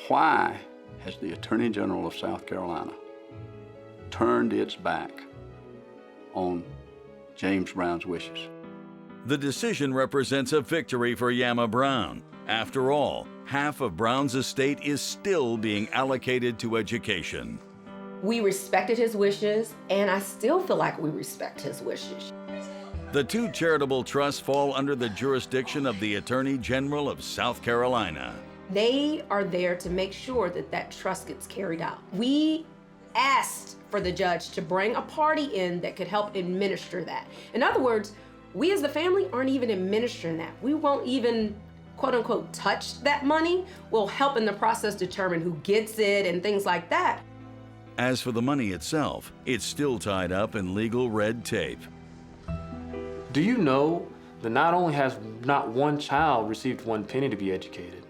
Why has the Attorney General of South Carolina turned its back on James Brown's wishes? The decision represents a victory for Yama Brown. After all, half of Brown's estate is still being allocated to education. We respected his wishes, and I still feel like we respect his wishes. The 2 charitable trusts fall under the jurisdiction of the Attorney General of South Carolina. They are there to make sure that that trust gets carried out. We asked for the judge to bring a party in that could help administer that. In other words, we as the family aren't even administering that. We won't even, quote unquote, touch that money. We'll help in the process determine who gets it and things like that. As for the money itself, it's still tied up in legal red tape. Do you know that not only has not one child received 1 penny to be educated,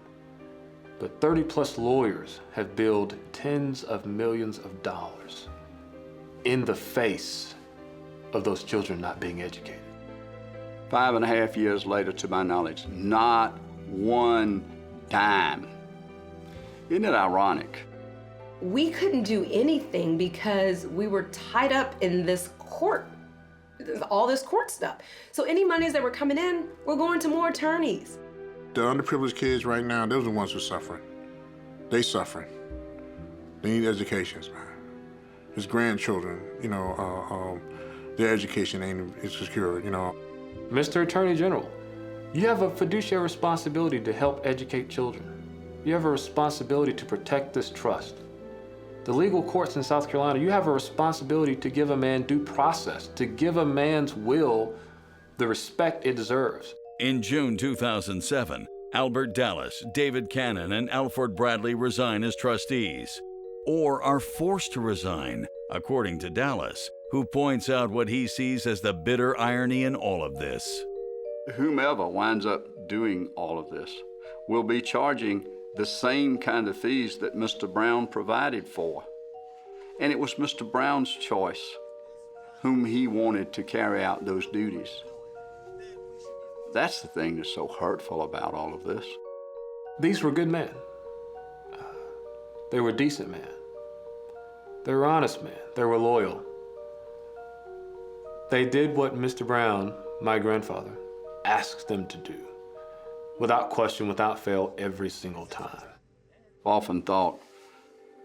but 30+ lawyers have billed tens of millions of dollars in the face of those children not being educated? 5.5 years later, to my knowledge, not 1 dime. Isn't it ironic? We couldn't do anything because we were tied up in this court, all this court stuff. So any monies that were coming in were going to more attorneys. The underprivileged kids right now, those are the ones who are suffering. They suffering. They need educations, man. His grandchildren, their education ain't secure, Mr. Attorney General, you have a fiduciary responsibility to help educate children. You have a responsibility to protect this trust. The legal courts in South Carolina, you have a responsibility to give a man due process, to give a man's will the respect it deserves. In June 2007, Albert Dallas, David Cannon, and Alfred Bradley resign as trustees, or are forced to resign, according to Dallas, who points out what he sees as the bitter irony in all of this. Whomever winds up doing all of this will be charging the same kind of fees that Mr. Brown provided for. And it was Mr. Brown's choice whom he wanted to carry out those duties. That's the thing that's so hurtful about all of this. These were good men. They were decent men. They were honest men. They were loyal. They did what Mr. Brown, my grandfather, asked them to do, without question, without fail, every single time. I've often thought,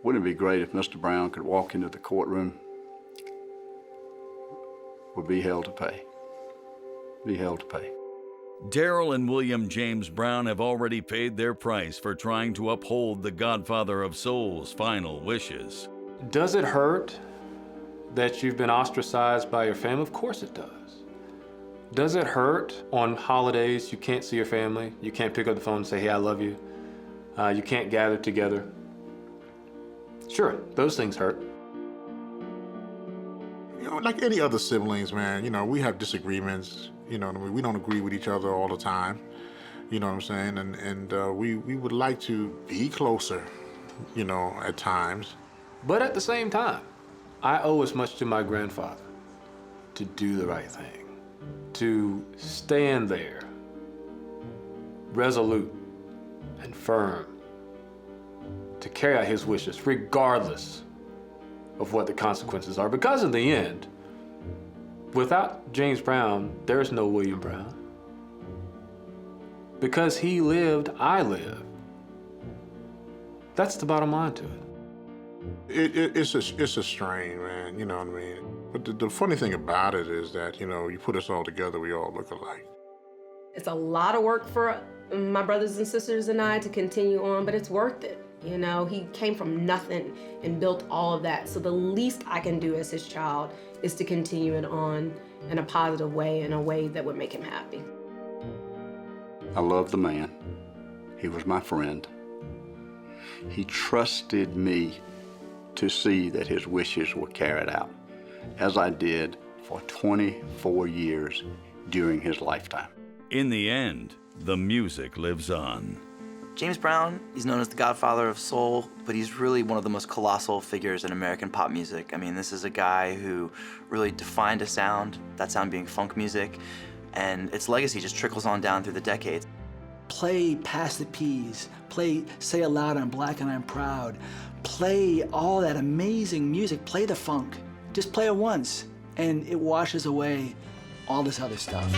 wouldn't it be great if Mr. Brown could walk into the courtroom, would be held to pay. Be held to pay. Darrell and William James Brown have already paid their price for trying to uphold the Godfather of Soul's final wishes. Does it hurt that you've been ostracized by your family? Of course it does. Does it hurt on holidays you can't see your family? You can't pick up the phone and say, hey, I love you. You can't gather together. Sure, those things hurt. You know, like any other siblings, man, you know, we have disagreements. You know what I mean? We don't agree with each other all the time. You know what I'm saying? And we would like to be closer, you know, at times. But at the same time, I owe as much to my grandfather to do the right thing, to stand there, resolute and firm, to carry out his wishes, regardless of what the consequences are. Because in the end, without James Brown, there's no William Brown. Because he lived, I live. That's the bottom line to it. It's a strain, man, you know what I mean? But the funny thing about it is that, you know, you put us all together, we all look alike. It's a lot of work for my brothers and sisters and I to continue on, but it's worth it. You know, he came from nothing and built all of that. So the least I can do as his child is to continue it on in a positive way, in a way that would make him happy. I love the man. He was my friend. He trusted me to see that his wishes were carried out, as I did for 24 years during his lifetime. In the end, the music lives on. James Brown, he's known as the Godfather of Soul, but he's really one of the most colossal figures in American pop music. I mean, this is a guy who really defined a sound, that sound being funk music, and its legacy just trickles on down through the decades. Play Pass the Peas, play Say It Loud, I'm Black and I'm Proud, play all that amazing music, play the funk. Just play it once, and it washes away all this other stuff.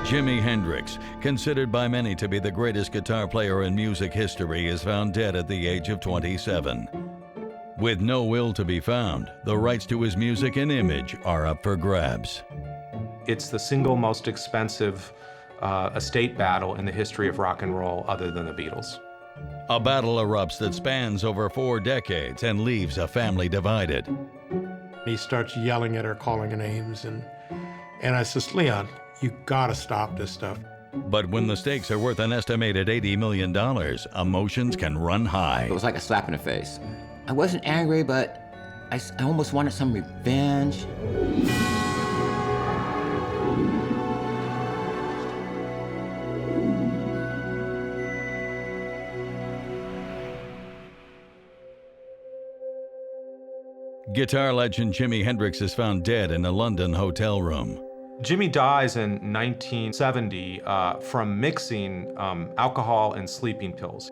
Jimi Hendrix, considered by many to be the greatest guitar player in music history, is found dead at the age of 27. With no will to be found, the rights to his music and image are up for grabs. It's the single most expensive estate battle in the history of rock and roll other than the Beatles. A battle erupts that spans over 4 decades and leaves a family divided. He starts yelling at her, calling her names, and I says, Leon, you gotta stop this stuff. But when the stakes are worth an estimated $80 million, emotions can run high. It was like a slap in the face. I wasn't angry, but I almost wanted some revenge. Guitar legend Jimi Hendrix is found dead in a London hotel room. Jimi dies in 1970 from mixing alcohol and sleeping pills.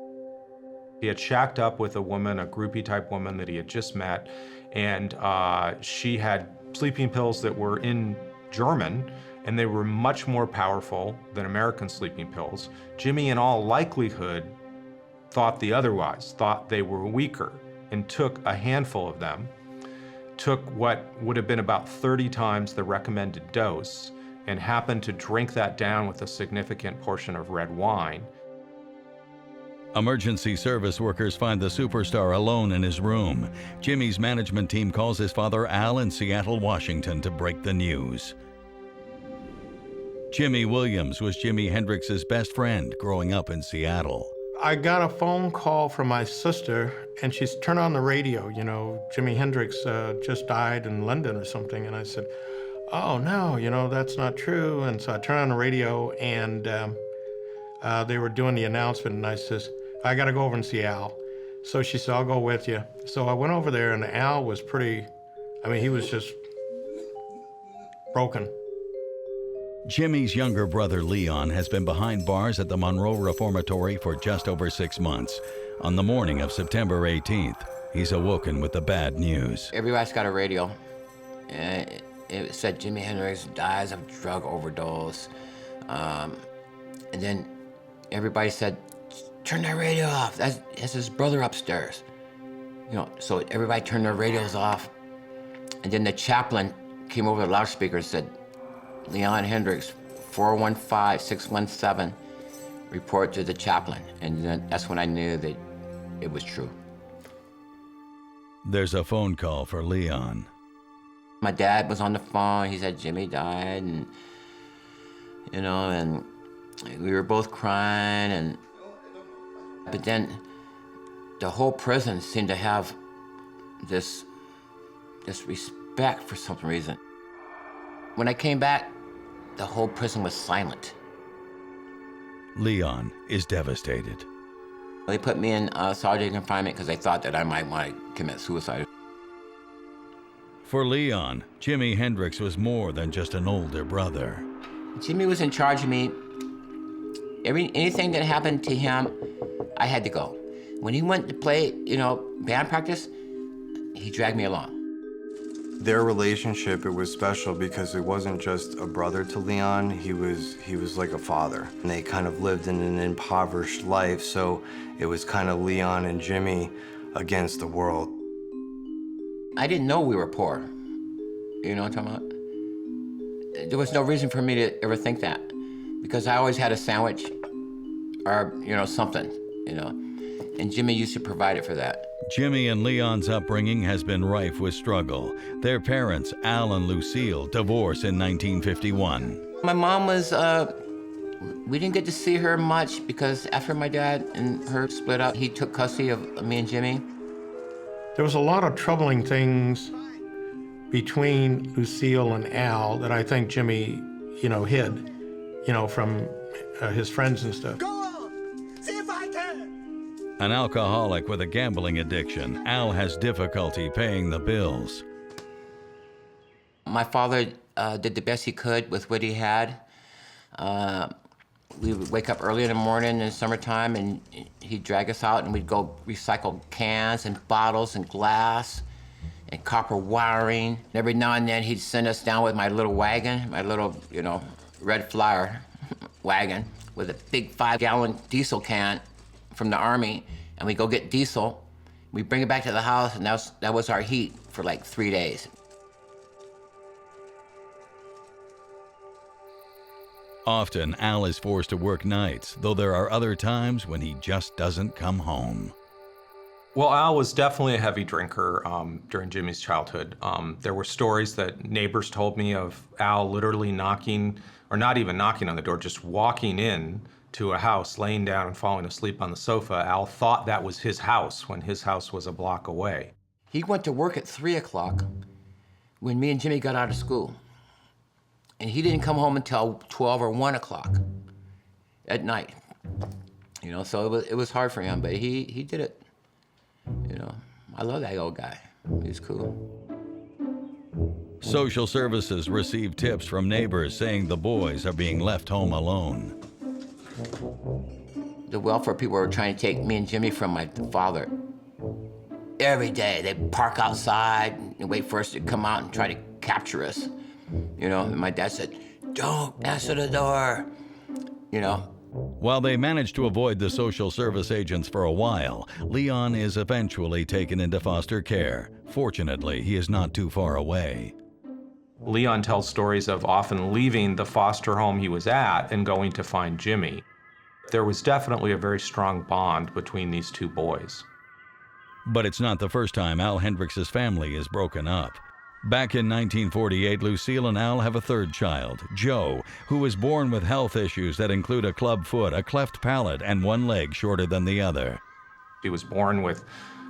He had shacked up with a woman, a groupie-type woman that he had just met, and she had sleeping pills that were in German, and they were much more powerful than American sleeping pills. Jimi, in all likelihood, thought the otherwise, thought they were weaker, and took a handful of them took what would have been about 30 times the recommended dose and happened to drink that down with a significant portion of red wine. Emergency service workers find the superstar alone in his room. Jimi's management team calls his father Al in Seattle, Washington to break the news. Jimi Williams was Jimi Hendrix's best friend growing up in Seattle. I got a phone call from my sister, and she's turned on the radio. You know, Jimi Hendrix just died in London or something. And I said, oh, no, you know, that's not true. And so I turned on the radio, and they were doing the announcement, and I says, I got to go over and see Al. So she said, I'll go with you. So I went over there, and Al was he was just broken. Jimi's younger brother Leon has been behind bars at the Monroe Reformatory for just over 6 months. On the morning of September 18th, he's awoken with the bad news. Everybody's got a radio. It said Jimi Hendrix dies of drug overdose. And then everybody said, turn that radio off. That's his brother upstairs. You know, so everybody turned their radios off. And then the chaplain came over the loudspeaker and said, Leon Hendrix, 415-617, report to the chaplain. And then that's when I knew that it was true. There's a phone call for Leon. My dad was on the phone. He said Jimi died, and you know, and we were both crying. But then the whole prison seemed to have this respect for some reason. When I came back, the whole prison was silent. Leon is devastated. They put me in solitary confinement because they thought that I might want to commit suicide. For Leon, Jimi Hendrix was more than just an older brother. Jimi was in charge of me. Anything that happened to him, I had to go. When he went to play, you know, band practice, he dragged me along. Their relationship, it was special because it wasn't just a brother to Leon, he was like a father. And they kind of lived in an impoverished life, so it was kind of Leon and Jimi against the world. I didn't know we were poor. You know what I'm talking about? There was no reason for me to ever think that, because I always had a sandwich or, you know, something, you know. And Jimi used to provide it for that. Jimi and Leon's upbringing has been rife with struggle. Their parents, Al and Lucille, divorced in 1951. My mom was, we didn't get to see her much because after my dad and her split up, he took custody of me and Jimi. There was a lot of troubling things between Lucille and Al that I think Jimi, you know, hid, you know, from his friends and stuff. An alcoholic with a gambling addiction, Al has difficulty paying the bills. My father did the best he could with what he had. We would wake up early in the morning in the summertime, and he'd drag us out, and we'd go recycle cans and bottles and glass and copper wiring. And every now and then, he'd send us down with my little wagon, my little, you know, red flyer wagon with a big 5-gallon diesel can from the Army, and we go get diesel. We bring it back to the house, and that was our heat for like 3 days. Often, Al is forced to work nights, though there are other times when he just doesn't come home. Well, Al was definitely a heavy drinker during Jimi's childhood. There were stories that neighbors told me of Al literally knocking, or not even knocking on the door, just walking in to a house, laying down and falling asleep on the sofa. Al thought that was his house when his house was a block away. He went to work at 3 o'clock when me and Jimi got out of school. And he didn't come home until 12 or 1 o'clock at night. You know, so it was hard for him, but he did it. You know, I love that old guy. He's cool. Social services receive tips from neighbors saying the boys are being left home alone. The welfare people were trying to take me and Jimi from my father. Every day, they'd park outside and wait for us to come out and try to capture us. You know, and my dad said, "Don't answer the door," you know. While they managed to avoid the social service agents for a while, Leon is eventually taken into foster care. Fortunately, he is not too far away. Leon tells stories of often leaving the foster home he was at and going to find Jimi. There was definitely a very strong bond between these two boys. But it's not the first time Al Hendrix's family is broken up. Back in 1948, Lucille and Al have a third child, Joe, who was born with health issues that include a club foot, a cleft palate, and one leg shorter than the other. He was born with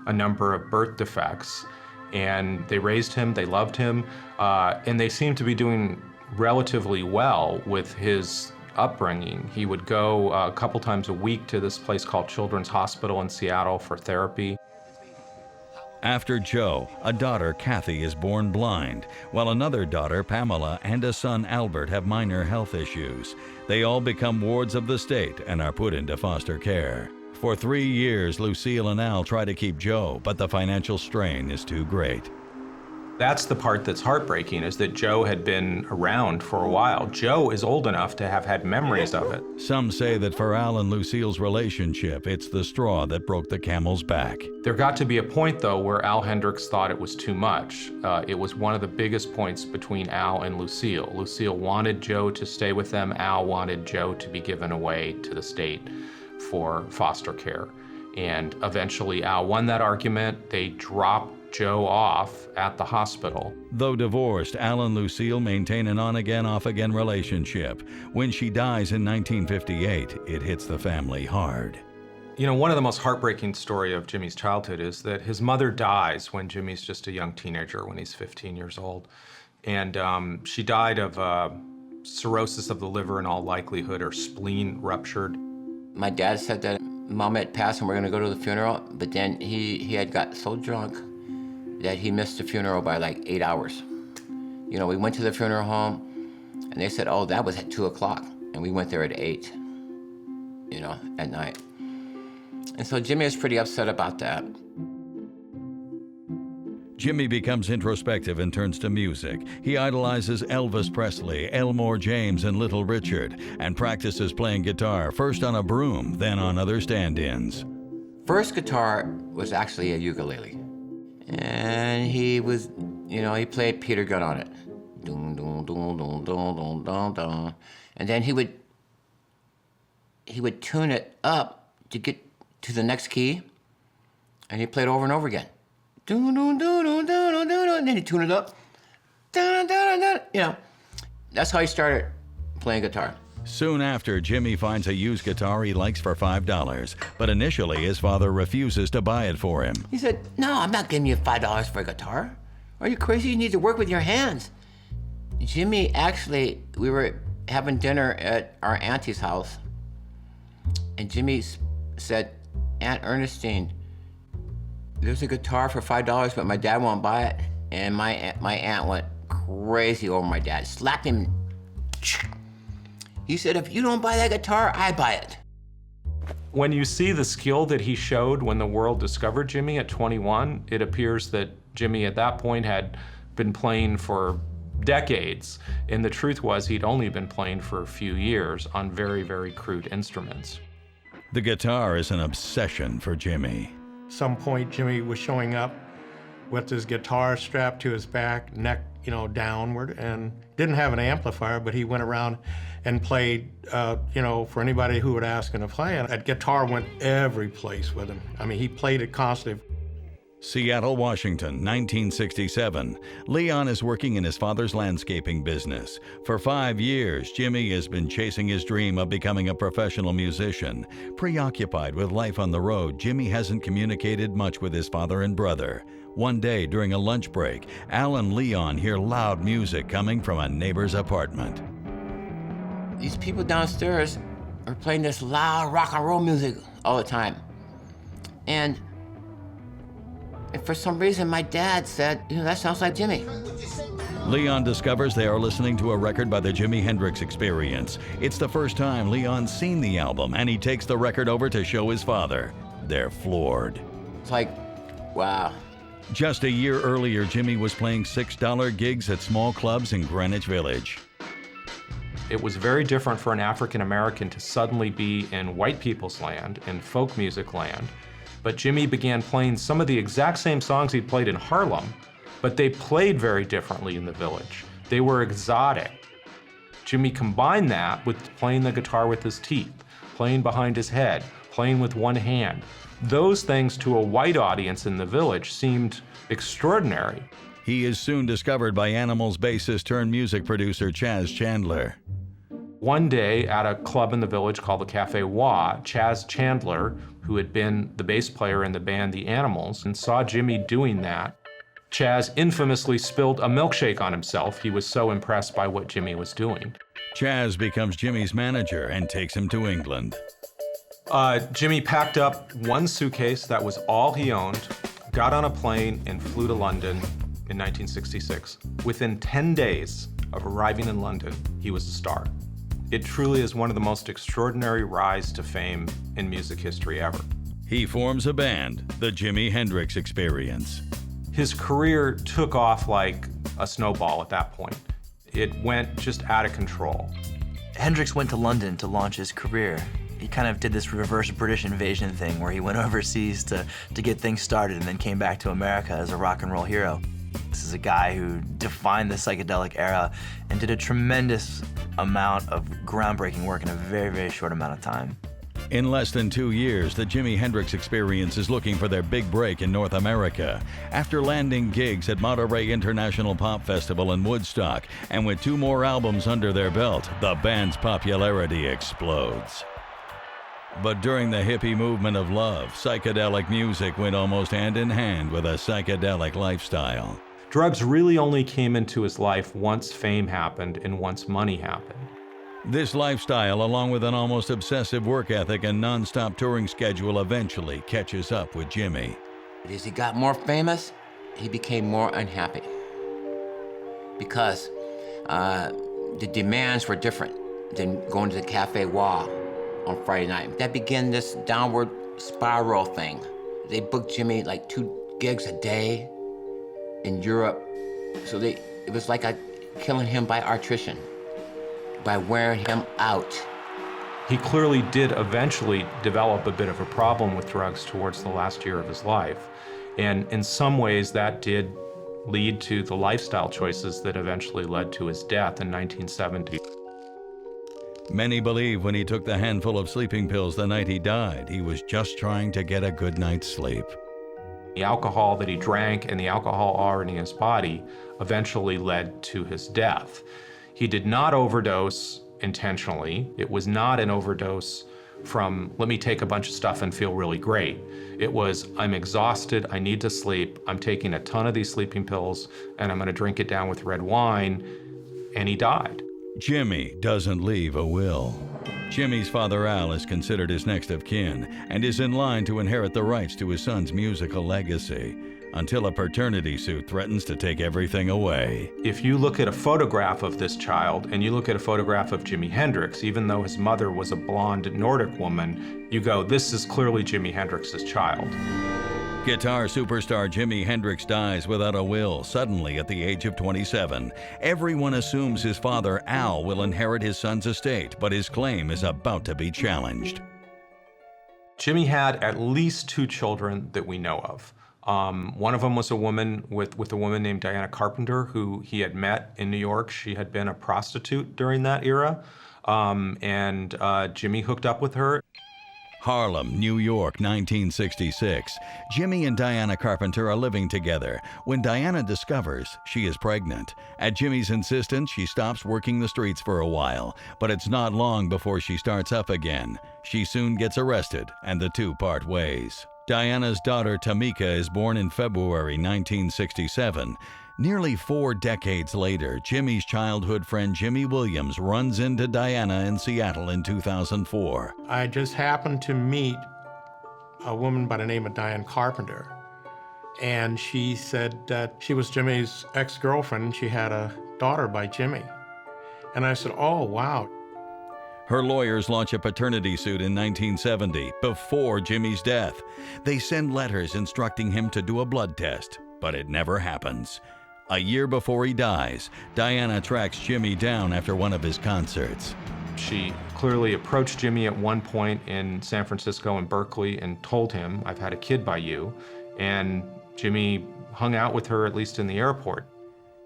a number of birth defects, and they raised him, they loved him, and they seemed to be doing relatively well with his upbringing. He would go a couple times a week to this place called Children's Hospital in Seattle for therapy. After Joe, a daughter, Kathy, is born blind, while another daughter, Pamela, and a son, Albert, have minor health issues. They all become wards of the state and are put into foster care. For 3 years, Lucille and Al try to keep Joe, but the financial strain is too great. That's the part that's heartbreaking, is that Joe had been around for a while. Joe is old enough to have had memories of it. Some say that for Al and Lucille's relationship, it's the straw that broke the camel's back. There got to be a point, though, where Al Hendrix thought it was too much. It was one of the biggest points between Al and Lucille. Lucille wanted Joe to stay with them. Al wanted Joe to be given away to the state for foster care. And eventually Al won that argument. They dropped Joe off at the hospital. Though divorced, Al and Lucille maintain an on-again, off-again relationship. When she dies in 1958, it hits the family hard. You know, one of the most heartbreaking story of Jimi's childhood is that his mother dies when Jimi's just a young teenager, when he's 15 years old. And she died of cirrhosis of the liver in all likelihood. Her spleen ruptured. My dad said that Mom had passed and we're gonna go to the funeral, but then he had got so drunk that he missed the funeral by like 8 hours. You know, we went to the funeral home and they said, oh, that was at 2 o'clock. And we went there at 8, you know, at night. And so Jimi was pretty upset about that. Jimi becomes introspective and turns to music. He idolizes Elvis Presley, Elmore James, and Little Richard, and practices playing guitar, first on a broom, then on other stand-ins. First guitar was actually a ukulele. And he was, you know, he played Peter Gunn on it. Dun, dun, dun, dun, dun, dun, dun, dun. And then he would tune it up to get to the next key, and he played over and over again. Dun, dun, dun, dun, dun, dun, dun, and then he tuned it up. Dun, dun, dun, dun. You know, that's how he started playing guitar. Soon after, Jimi finds a used guitar he likes for $5, but initially his father refuses to buy it for him. He said, no, I'm not giving you $5 for a guitar. Are you crazy? You need to work with your hands. Jimi, actually, we were having dinner at our auntie's house, and Jimi said, Aunt Ernestine, there's a guitar for $5, but my dad won't buy it. And my aunt went crazy over my dad, slapped him. He said, if you don't buy that guitar, I buy it. When you see the skill that he showed when the world discovered Jimi at 21, it appears that Jimi at that point had been playing for decades. And the truth was he'd only been playing for a few years on very, very crude instruments. The guitar is an obsession for Jimi. Some point, Jimi was showing up with his guitar strapped to his back, neck, you know, downward, and didn't have an amplifier, but he went around and played, you know, for anybody who would ask him to play. And that guitar went every place with him. I mean, he played it constantly. Seattle, Washington, 1967. Leon is working in his father's landscaping business. For 5 years, Jimi has been chasing his dream of becoming a professional musician. Preoccupied with life on the road, Jimi hasn't communicated much with his father and brother. One day, during a lunch break, Al and Leon hear loud music coming from a neighbor's apartment. These people downstairs are playing this loud rock and roll music all the time. And for some reason, my dad said, you know, that sounds like Jimi. Leon discovers they are listening to a record by the Jimi Hendrix Experience. It's the first time Leon's seen the album, and he takes the record over to show his father. They're floored. It's like, wow. Just a year earlier, Jimi was playing $6 gigs at small clubs in Greenwich Village. It was very different for an African American to suddenly be in white people's land, in folk music land, But Jimi began playing some of the exact same songs he'd played in Harlem, but they played very differently in the Village. They were exotic. Jimi combined that with playing the guitar with his teeth, playing behind his head, playing with one hand. Those things to a white audience in the Village seemed extraordinary. He is soon discovered by Animal's bassist turned music producer Chaz Chandler. One day at a club in the Village called the Cafe Wah, Chaz Chandler, who had been the bass player in the band The Animals, and saw Jimi doing that. Chaz infamously spilled a milkshake on himself. He was so impressed by what Jimi was doing. Chaz becomes Jimi's manager and takes him to England. Jimi packed up one suitcase, that was all he owned, got on a plane and flew to London in 1966. Within 10 days of arriving in London, he was a star. It truly is one of the most extraordinary rise to fame in music history ever. He forms a band, the Jimi Hendrix Experience. His career took off like a snowball at that point. It went just out of control. Hendrix went to London to launch his career. He kind of did this reverse British invasion thing where he went overseas to get things started and then came back to America as a rock and roll hero. This is a guy who defined the psychedelic era and did a tremendous amount of groundbreaking work in a very, very short amount of time. In less than 2 years, the Jimi Hendrix Experience is looking for their big break in North America. After landing gigs at Monterey International Pop Festival and Woodstock, and with 2 more albums under their belt, the band's popularity explodes. But during the hippie movement of love, psychedelic music went almost hand in hand with a psychedelic lifestyle. Drugs really only came into his life once fame happened and once money happened. This lifestyle, along with an almost obsessive work ethic and non-stop touring schedule, eventually catches up with Jimi. As he got more famous, he became more unhappy because the demands were different than going to the Cafe Wah on Friday night. That began this downward spiral thing. They booked Jimi like 2 gigs a day in Europe. So it was like killing him by attrition, by wearing him out. He clearly did eventually develop a bit of a problem with drugs towards the last year of his life. And in some ways that did lead to the lifestyle choices that eventually led to his death in 1970. Many believe when he took the handful of sleeping pills the night he died, he was just trying to get a good night's sleep. The alcohol that he drank and the alcohol already in his body eventually led to his death. He did not overdose intentionally. It was not an overdose from, let me take a bunch of stuff and feel really great. It was, I'm exhausted, I need to sleep, I'm taking a ton of these sleeping pills, and I'm gonna drink it down with red wine, and he died. Jimi doesn't leave a will. Jimi's father Al is considered his next of kin and is in line to inherit the rights to his son's musical legacy, until a paternity suit threatens to take everything away. If you look at a photograph of this child and you look at a photograph of Jimi Hendrix, even though his mother was a blonde Nordic woman, you go, this is clearly Jimi Hendrix's child. Guitar superstar Jimi Hendrix dies without a will suddenly at the age of 27. Everyone assumes his father Al will inherit his son's estate, but his claim is about to be challenged. Jimi had at least 2 children that we know of. One of them was a woman with a woman named Diana Carpenter, who he had met in New York. She had been a prostitute during that era, and Jimi hooked up with her. Harlem, New York, 1966. Jimi and Diana Carpenter are living together when Diana discovers she is pregnant. At Jimi's insistence, she stops working the streets for a while, but it's not long before she starts up again. She soon gets arrested, and the 2 part ways. Diana's daughter Tamika is born in February 1967. Nearly 4 decades later, Jimi's childhood friend Jimmy Williams runs into Diana in Seattle in 2004. I just happened to meet a woman by the name of Diane Carpenter, and she said that she was Jimi's ex-girlfriend. She had a daughter by Jimi. And I said, oh, wow. Her lawyers launch a paternity suit in 1970, before Jimi's death. They send letters instructing him to do a blood test, but it never happens. A year before he dies, Diana tracks Jimi down after one of his concerts. She clearly approached Jimi at one point in San Francisco and Berkeley and told him, "I've had a kid by you." And Jimi hung out with her, at least in the airport.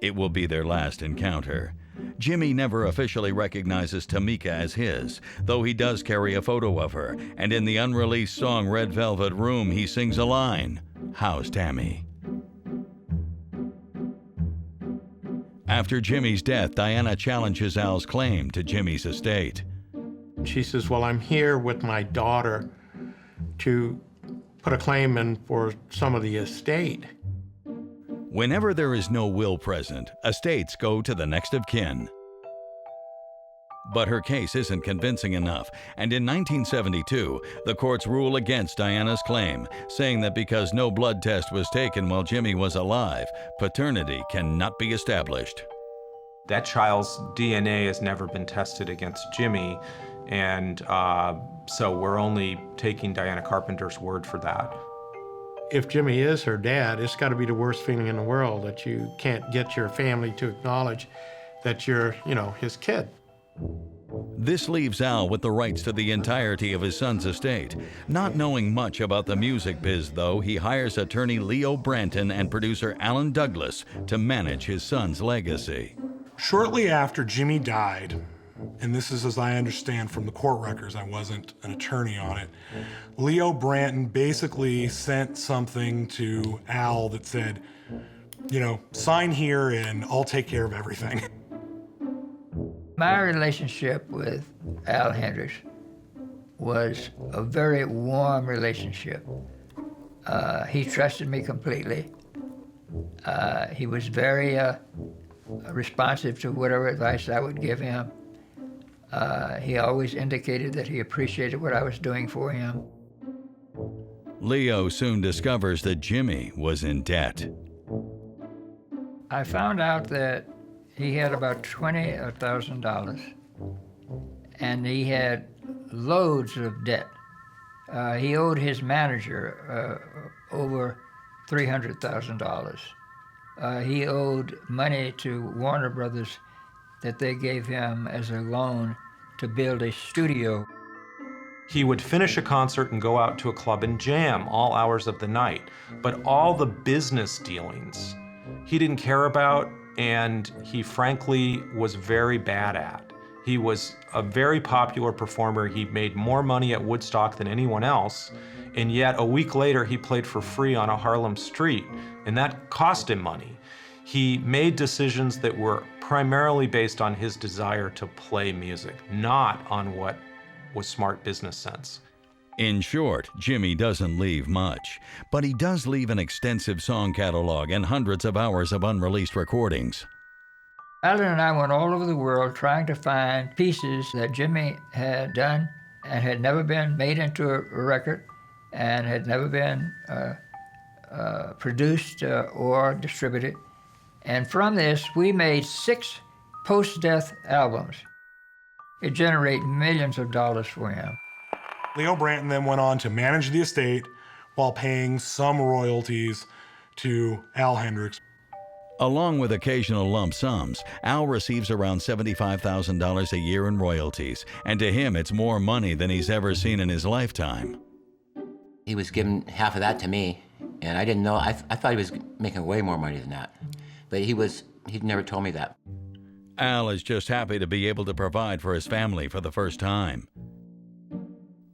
It will be their last encounter. Jimi never officially recognizes Tamika as his, though he does carry a photo of her, and in the unreleased song Red Velvet Room, he sings a line, "How's Tammy?" After Jimi's death, Diana challenges Al's claim to Jimi's estate. She says, well, I'm here with my daughter to put a claim in for some of the estate. Whenever there is no will present, estates go to the next of kin. But her case isn't convincing enough, and in 1972, the courts rule against Diana's claim, saying that because no blood test was taken while Jimi was alive, paternity cannot be established. That child's DNA has never been tested against Jimi, and so we're only taking Diana Carpenter's word for that. If Jimi is her dad, it's got to be the worst feeling in the world that you can't get your family to acknowledge that you're, his kid. This leaves Al with the rights to the entirety of his son's estate. Not knowing much about the music biz, though, he hires attorney Leo Branton and producer Alan Douglas to manage his son's legacy. Shortly after Jimi died, and this is as I understand from the court records, I wasn't an attorney on it, Leo Branton basically sent something to Al that said, sign here and I'll take care of everything. My relationship with Al Hendrix was a very warm relationship. He trusted me completely. He was very responsive to whatever advice I would give him. He always indicated that he appreciated what I was doing for him. Leo soon discovers that Jimi was in debt. I found out that he had about $20,000, and he had loads of debt. He owed his manager over $300,000. He owed money to Warner Brothers that they gave him as a loan to build a studio. He would finish a concert and go out to a club and jam all hours of the night. But all the business dealings he didn't care about, and he frankly was very bad at. He was a very popular performer. He made more money at Woodstock than anyone else, and yet a week later he played for free on a Harlem street, and that cost him money. He made decisions that were primarily based on his desire to play music, not on what was smart business sense. In short, Jimi doesn't leave much, but he does leave an extensive song catalog and hundreds of hours of unreleased recordings. Alan and I went all over the world trying to find pieces that Jimi had done and had never been made into a record and had never been produced or distributed. And from this, we made 6 post-death albums. It generated millions of dollars for him. Leo Branton then went on to manage the estate while paying some royalties to Al Hendrix. Along with occasional lump sums, Al receives around $75,000 a year in royalties, and to him it's more money than he's ever seen in his lifetime. He was giving half of that to me, and I didn't know. I thought he was making way more money than that, but he'd never told me that. Al is just happy to be able to provide for his family for the first time.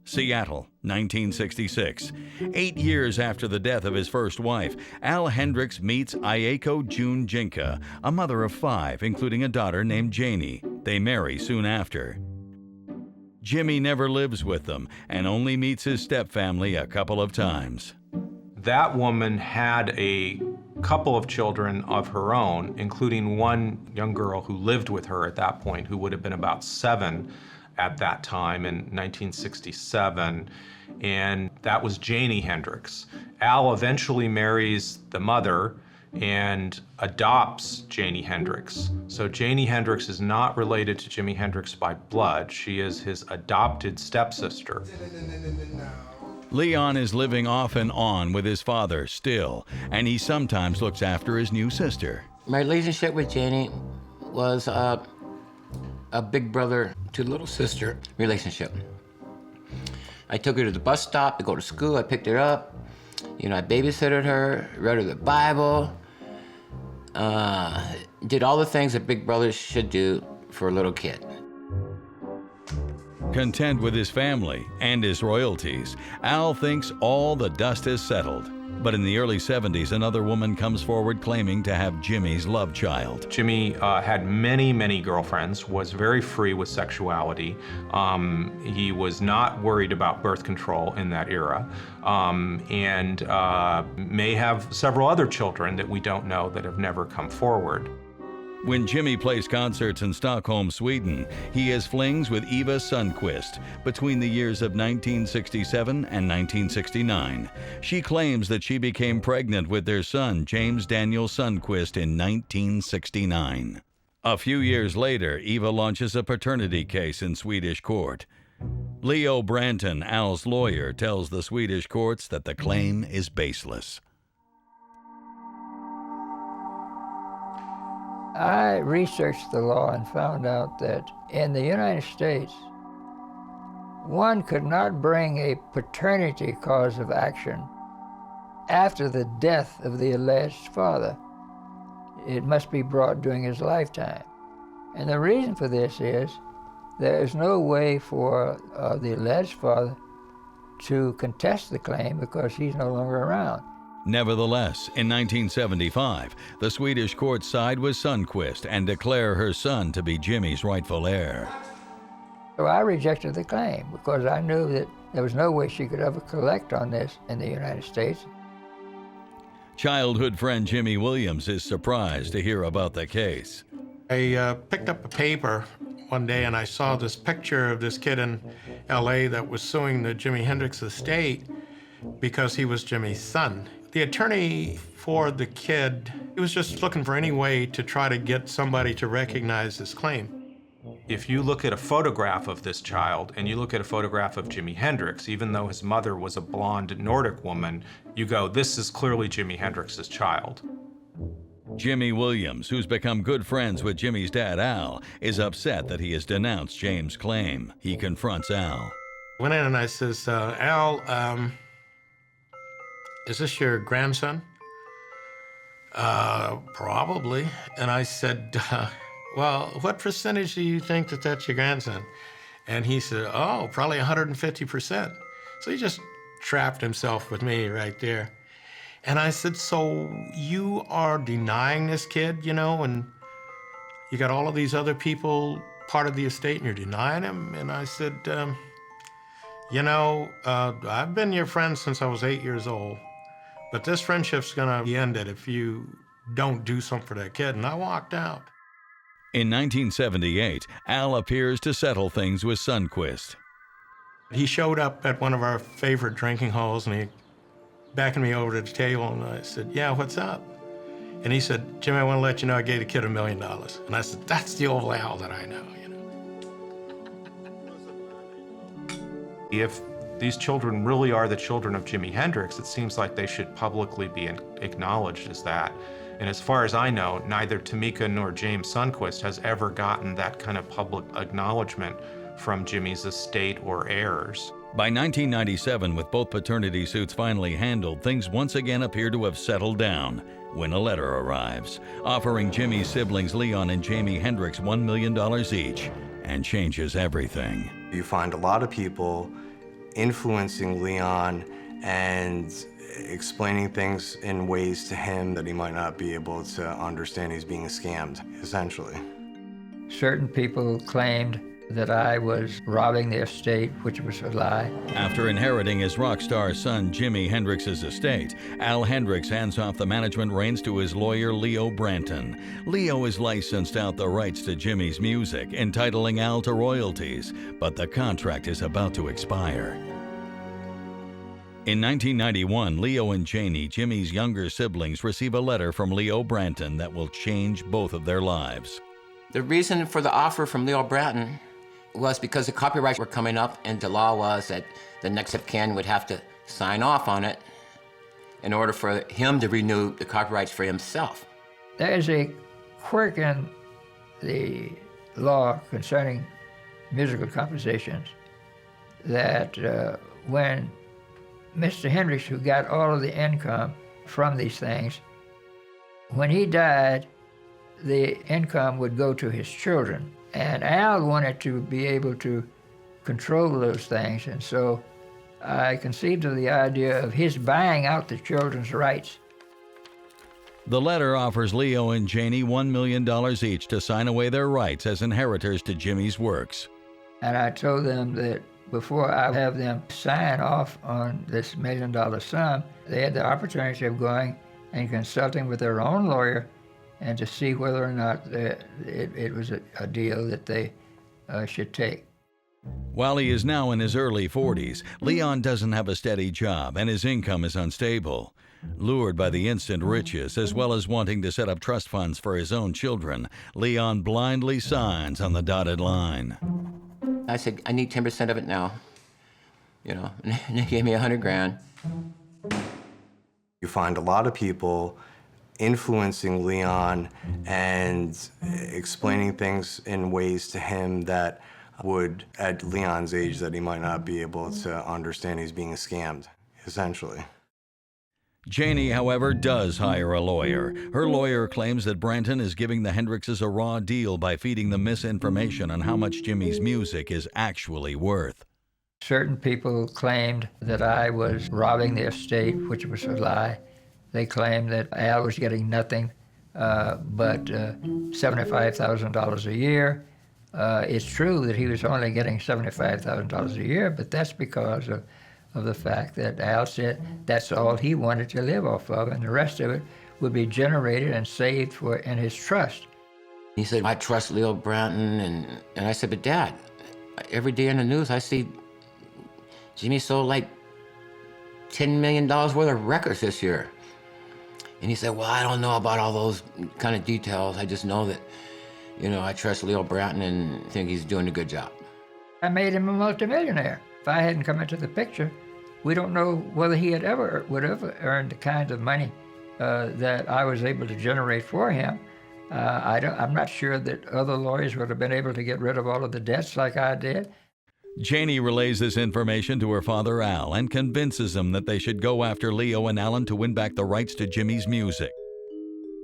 Seattle, 1966. 8 years after the death of his first wife, Al Hendrix meets Ayako June Jinka, a mother of 5, including a daughter named Janie. They marry soon after. Jimi never lives with them and only meets his stepfamily a couple of times. That woman had a couple of children of her own, including one young girl who lived with her at that point, who would have been about 7 at that time in 1967, and that was Janie Hendrix. Al eventually marries the mother and adopts Janie Hendrix. So Janie Hendrix is not related to Jimi Hendrix by blood. She is his adopted stepsister. Leon is living off and on with his father still, and he sometimes looks after his new sister. My relationship with Janie was a big brother to little sister relationship. I took her to the bus stop to go to school. I picked her up. You know, I babysitted her, read her the Bible, did all the things that big brothers should do for a little kid. Content with his family and his royalties, Al thinks all the dust has settled. But in the early 70s, another woman comes forward claiming to have Jimi's love child. Jimi had many girlfriends, was very free with sexuality. He was not worried about birth control in that era, and may have several other children that we don't know that have never come forward. When Jimi plays concerts in Stockholm, Sweden, he has flings with Eva Sundquist between the years of 1967 and 1969. She claims that she became pregnant with their son, James Daniel Sundquist, in 1969. A few years later, Eva launches a paternity case in Swedish court. Leo Branton, Al's lawyer, tells the Swedish courts that the claim is baseless. I researched the law and found out that in the United States, one could not bring a paternity cause of action after the death of the alleged father. It must be brought during his lifetime. And the reason for this is there is no way for the alleged father to contest the claim because he's no longer around. Nevertheless, in 1975, the Swedish courts side with Sundquist and declare her son to be Jimi's rightful heir. So I rejected the claim because I knew that there was no way she could ever collect on this in the United States. Childhood friend Jimi Williams is surprised to hear about the case. I picked up a paper one day and I saw this picture of this kid in LA that was suing the Jimi Hendrix estate because he was Jimi's son. The attorney for the kid, he was just looking for any way to try to get somebody to recognize his claim. If you look at a photograph of this child and you look at a photograph of Jimi Hendrix, even though his mother was a blonde Nordic woman, you go, this is clearly Jimi Hendrix's child. Jimi Williams, who's become good friends with Jimi's dad, Al, is upset that he has denounced James' claim. He confronts Al. Went in and I says, Al, is this your grandson? Probably. And I said, well, what percentage do you think that that's your grandson? And he said, oh, probably 150%. So he just trapped himself with me right there. And I said, so you are denying this kid, you know, and you got all of these other people part of the estate and you're denying him? And I said, you know, I've been your friend since I was 8 years old. But this friendship's gonna be ended if you don't do something for that kid. And I walked out. In 1978, Al appears to settle things with Sundquist. He showed up at one of our favorite drinking halls and he beckoned me over to the table and I said, yeah, what's up? And he said, Jimi, I want to let you know I gave the kid $1 million. And I said, that's the old Al that I know, you know. If these children really are the children of Jimi Hendrix, it seems like they should publicly be acknowledged as that. And as far as I know, neither Tamika nor James Sundquist has ever gotten that kind of public acknowledgement from Jimi's estate or heirs. By 1997, with both paternity suits finally handled, things once again appear to have settled down when a letter arrives, offering Jimi's siblings Leon and Jimi Hendrix $1 million each, and changes everything. You find a lot of people influencing Leon and explaining things in ways to him that he might not be able to understand. He's being scammed, essentially. Certain people claimed that I was robbing the estate, which was a lie. After inheriting his rock star son Jimi Hendrix's estate, Al Hendrix hands off the management reins to his lawyer Leo Branton. Leo has licensed out the rights to Jimi's music, entitling Al to royalties, but the contract is about to expire. In 1991, Leo and Janie, Jimi's younger siblings, receive a letter from Leo Branton that will change both of their lives. The reason for the offer from Leo Branton was because the copyrights were coming up and the law was that the next of kin would have to sign off on it in order for him to renew the copyrights for himself. There is a quirk in the law concerning musical compositions that when Mr. Hendrix, who got all of the income from these things, when he died, the income would go to his children. And Al wanted to be able to control those things, and so I conceived of the idea of his buying out the children's rights. The letter offers Leo and Janie $1 million each to sign away their rights as inheritors to Jimi's works. And I told them that before I have them sign off on this $1 million sum, they had the opportunity of going and consulting with their own lawyer and to see whether or not it was a deal that they should take. While he is now in his early 40s, Leon doesn't have a steady job and his income is unstable. Lured by the instant riches, as well as wanting to set up trust funds for his own children, Leon blindly signs on the dotted line. I said, I need 10% of it now. You know, and they gave me $100,000. You find a lot of people influencing Leon and explaining things in ways to him that would, at Leon's age, that he might not be able to understand he's being scammed, essentially. Janie, however, does hire a lawyer. Her lawyer claims that Branton is giving the Hendrixes a raw deal by feeding them misinformation on how much Jimi's music is actually worth. Certain people claimed that I was robbing the estate, which was a lie. They claimed that Al was getting nothing but $75,000 a year. It's true that he was only getting $75,000 a year, but that's because of the fact that Al said that's all he wanted to live off of, and the rest of it would be generated and saved in his trust. He said, I trust Leo Branton, and I said, but Dad, every day in the news I see Jimi sold like $10 million worth of records this year. And he said, well, I don't know about all those kind of details. I just know that, you know, I trust Leo Branton and think he's doing a good job. I made him a multimillionaire. If I hadn't come into the picture, we don't know whether he would ever earned the kind of money that I was able to generate for him. I'm not sure that other lawyers would have been able to get rid of all of the debts like I did. Janie relays this information to her father, Al, and convinces him that they should go after Leo and Alan to win back the rights to Jimi's music.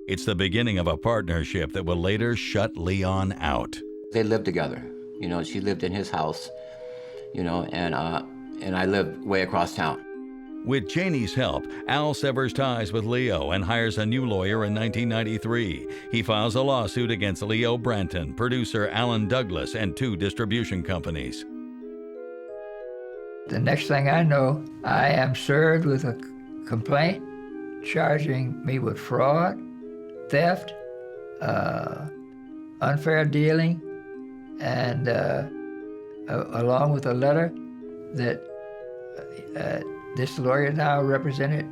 It's the beginning of a partnership that will later shut Leon out. They lived together. You know, she lived in his house, you know, and I lived way across town. With Janie's help, Al severs ties with Leo and hires a new lawyer in 1993. He files a lawsuit against Leo Branton, producer Alan Douglas, and 2 distribution companies. The next thing I know, I am served with a complaint charging me with fraud, theft, unfair dealing, and along with a letter that this lawyer now represented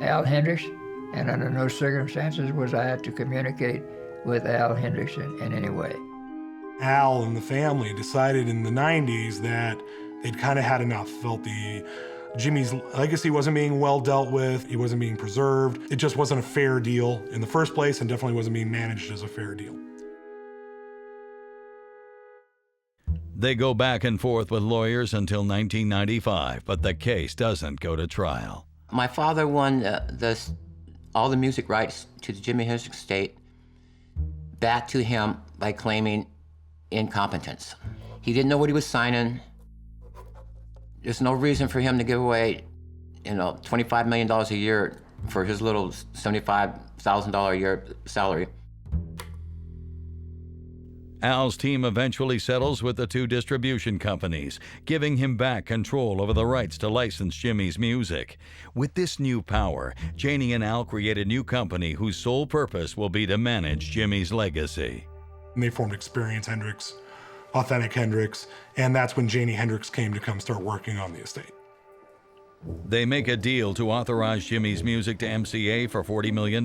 Al Hendrix, and under no circumstances was I to communicate with Al Hendrix in any way. Al and the family decided in the 90s that they'd kind of had enough, felt Jimi's legacy wasn't being well dealt with, he wasn't being preserved. It just wasn't a fair deal in the first place and definitely wasn't being managed as a fair deal. They go back and forth with lawyers until 1995, but the case doesn't go to trial. My father won all the music rights to the Jimi Hendrix estate back to him by claiming incompetence. He didn't know what he was signing. There's no reason for him to give away, you know, $25 million a year for his little $75,000 a year salary. Al's team eventually settles with the 2 distribution companies, giving him back control over the rights to license Jimi's music. With this new power, Janie and Al create a new company whose sole purpose will be to manage Jimi's legacy. And they formed Experience Hendrix, Authentic Hendrix, and that's when Jimi Hendrix came to come start working on the estate. They make a deal to authorize Jimi's music to MCA for $40 million.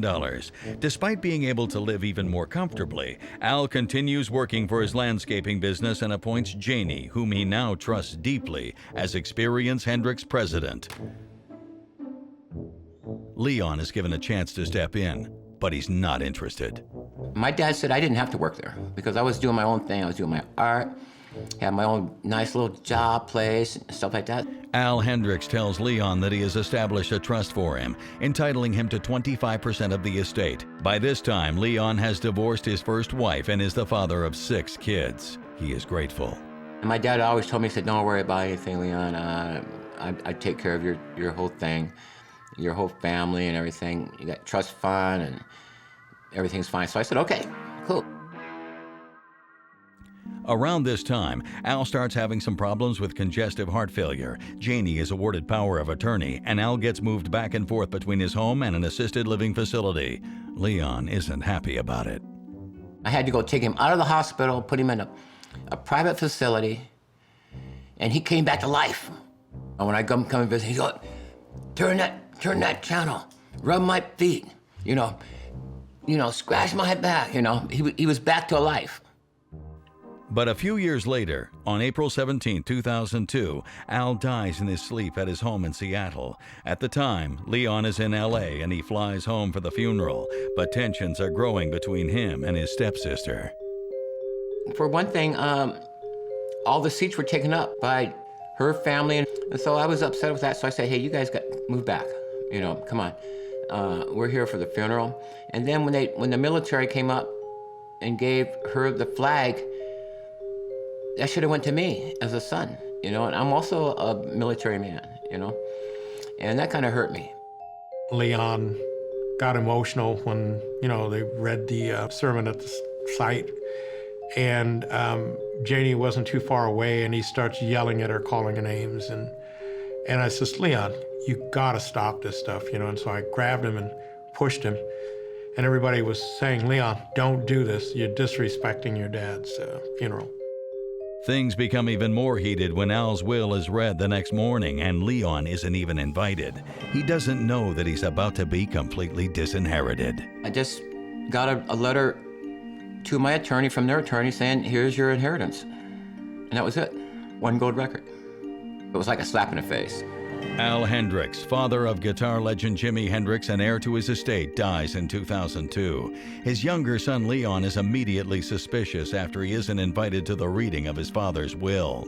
Despite being able to live even more comfortably, Al continues working for his landscaping business and appoints Janie, whom he now trusts deeply, as Experience Hendrix president. Leon is given a chance to step in, but he's not interested. My dad said I didn't have to work there because I was doing my own thing. I was doing my art, had my own nice little job place, and stuff like that. Al Hendrix tells Leon that he has established a trust for him, entitling him to 25% of the estate. By this time, Leon has divorced his first wife and is the father of 6 kids. He is grateful. And my dad always told me, he said, don't worry about anything, Leon. I take care of your whole thing, your whole family and everything. You got trust fund and everything's fine. So I said, okay, cool. Around this time, Al starts having some problems with congestive heart failure. Janie is awarded power of attorney, and Al gets moved back and forth between his home and an assisted living facility. Leon isn't happy about it. I had to go take him out of the hospital, put him in a private facility, and he came back to life. And when I come and visit, he goes, turn that channel, rub my feet, you know, scratch my back, He was back to life. But a few years later, on April 17, 2002, Al dies in his sleep at his home in Seattle. At the time, Leon is in LA and he flies home for the funeral, but tensions are growing between him and his stepsister. For one thing, all the seats were taken up by her family, and so I was upset with that, so I said, hey, you guys got move back, come on. We're here for the funeral. And then when the military came up and gave her the flag, that should have went to me as a son, and I'm also a military man, and that kind of hurt me. Leon got emotional when, they read the sermon at the site, and Janie wasn't too far away, and he starts yelling at her, calling her names, and I says, Leon, you gotta stop this stuff, and so I grabbed him and pushed him, and everybody was saying, Leon, don't do this, you're disrespecting your dad's funeral. Things become even more heated when Al's will is read the next morning and Leon isn't even invited. He doesn't know that he's about to be completely disinherited. I just got a letter to my attorney from their attorney saying, here's your inheritance. And that was it. 1 gold record. It was like a slap in the face. Al Hendrix, father of guitar legend Jimi Hendrix and heir to his estate, dies in 2002. His younger son Leon is immediately suspicious after he isn't invited to the reading of his father's will.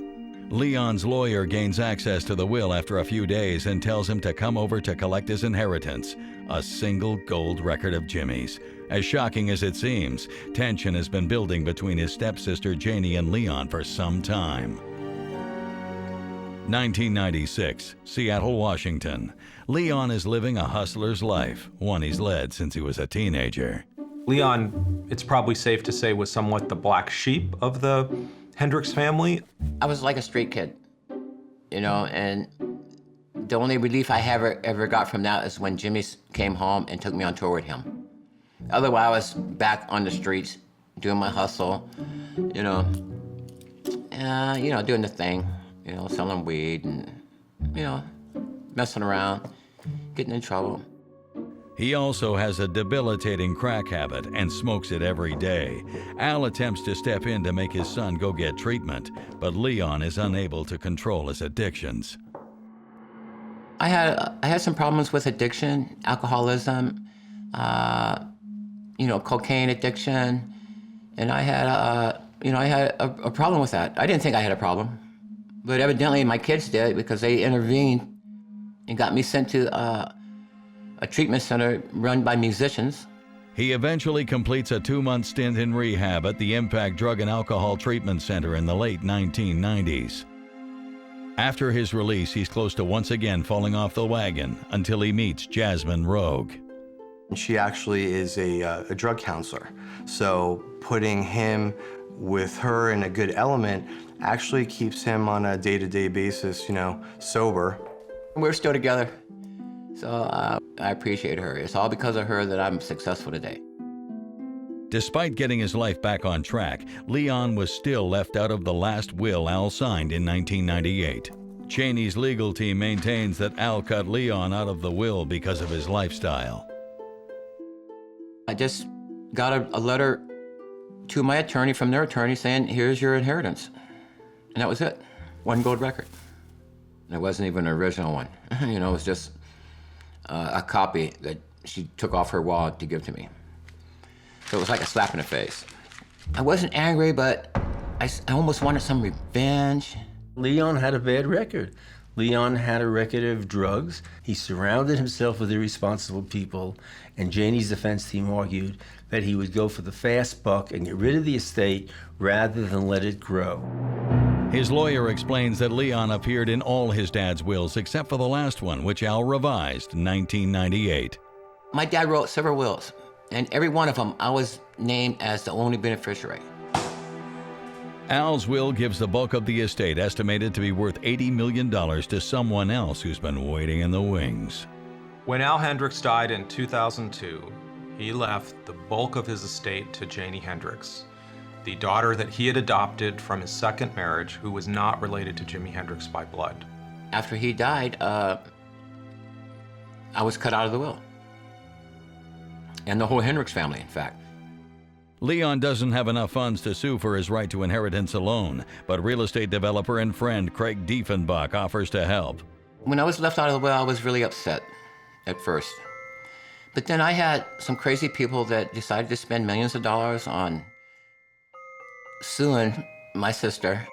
Leon's lawyer gains access to the will after a few days and tells him to come over to collect his inheritance, a single gold record of Jimi's. As shocking as it seems, tension has been building between his stepsister Janie and Leon for some time. 1996, Seattle, Washington. Leon is living a hustler's life, one he's led since he was a teenager. Leon, it's probably safe to say, was somewhat the black sheep of the Hendrix family. I was like a street kid, and the only relief I ever got from that is when Jimi came home and took me on tour with him. Otherwise, I was back on the streets, doing my hustle, doing the thing. Selling weed and, messing around, getting in trouble. He also has a debilitating crack habit and smokes it every day. Al attempts to step in to make his son go get treatment, but Leon is unable to control his addictions. I had some problems with addiction, alcoholism, cocaine addiction, and I had a problem with that. I didn't think I had a problem. But evidently my kids did because they intervened and got me sent to a treatment center run by musicians. He eventually completes a 2-month stint in rehab at the Impact Drug and Alcohol Treatment Center in the late 1990s. After his release, he's close to once again falling off the wagon until he meets Jasmine Rogue. She actually is a drug counselor. So putting him with her in a good element actually keeps him on a day-to-day basis, sober. We're still together, so I appreciate her. It's all because of her that I'm successful today. Despite getting his life back on track, Leon was still left out of the last will Al signed in 1998. Cheney's legal team maintains that Al cut Leon out of the will because of his lifestyle. I just got a letter to my attorney from their attorney saying, here's your inheritance. And that was it. 1 gold record. And it wasn't even an original one. It was just a copy that she took off her wall to give to me. So it was like a slap in the face. I wasn't angry, but I almost wanted some revenge. Leon had a bad record. Leon had a record of drugs. He surrounded himself with irresponsible people, and Janie's defense team argued that he would go for the fast buck and get rid of the estate rather than let it grow. His lawyer explains that Leon appeared in all his dad's wills except for the last one, which Al revised in 1998. My dad wrote several wills, and every one of them I was named as the only beneficiary. Al's will gives the bulk of the estate, estimated to be worth $80 million, to someone else who's been waiting in the wings. When Al Hendrix died in 2002, he left the bulk of his estate to Janie Hendrix, the daughter that he had adopted from his second marriage, who was not related to Jimi Hendrix by blood. After he died, I was cut out of the will. And the whole Hendrix family, in fact. Leon doesn't have enough funds to sue for his right to inheritance alone, but real estate developer and friend Craig Diefenbach offers to help. When I was left out of the will, I was really upset at first. But then I had some crazy people that decided to spend millions of dollars on suing my sister.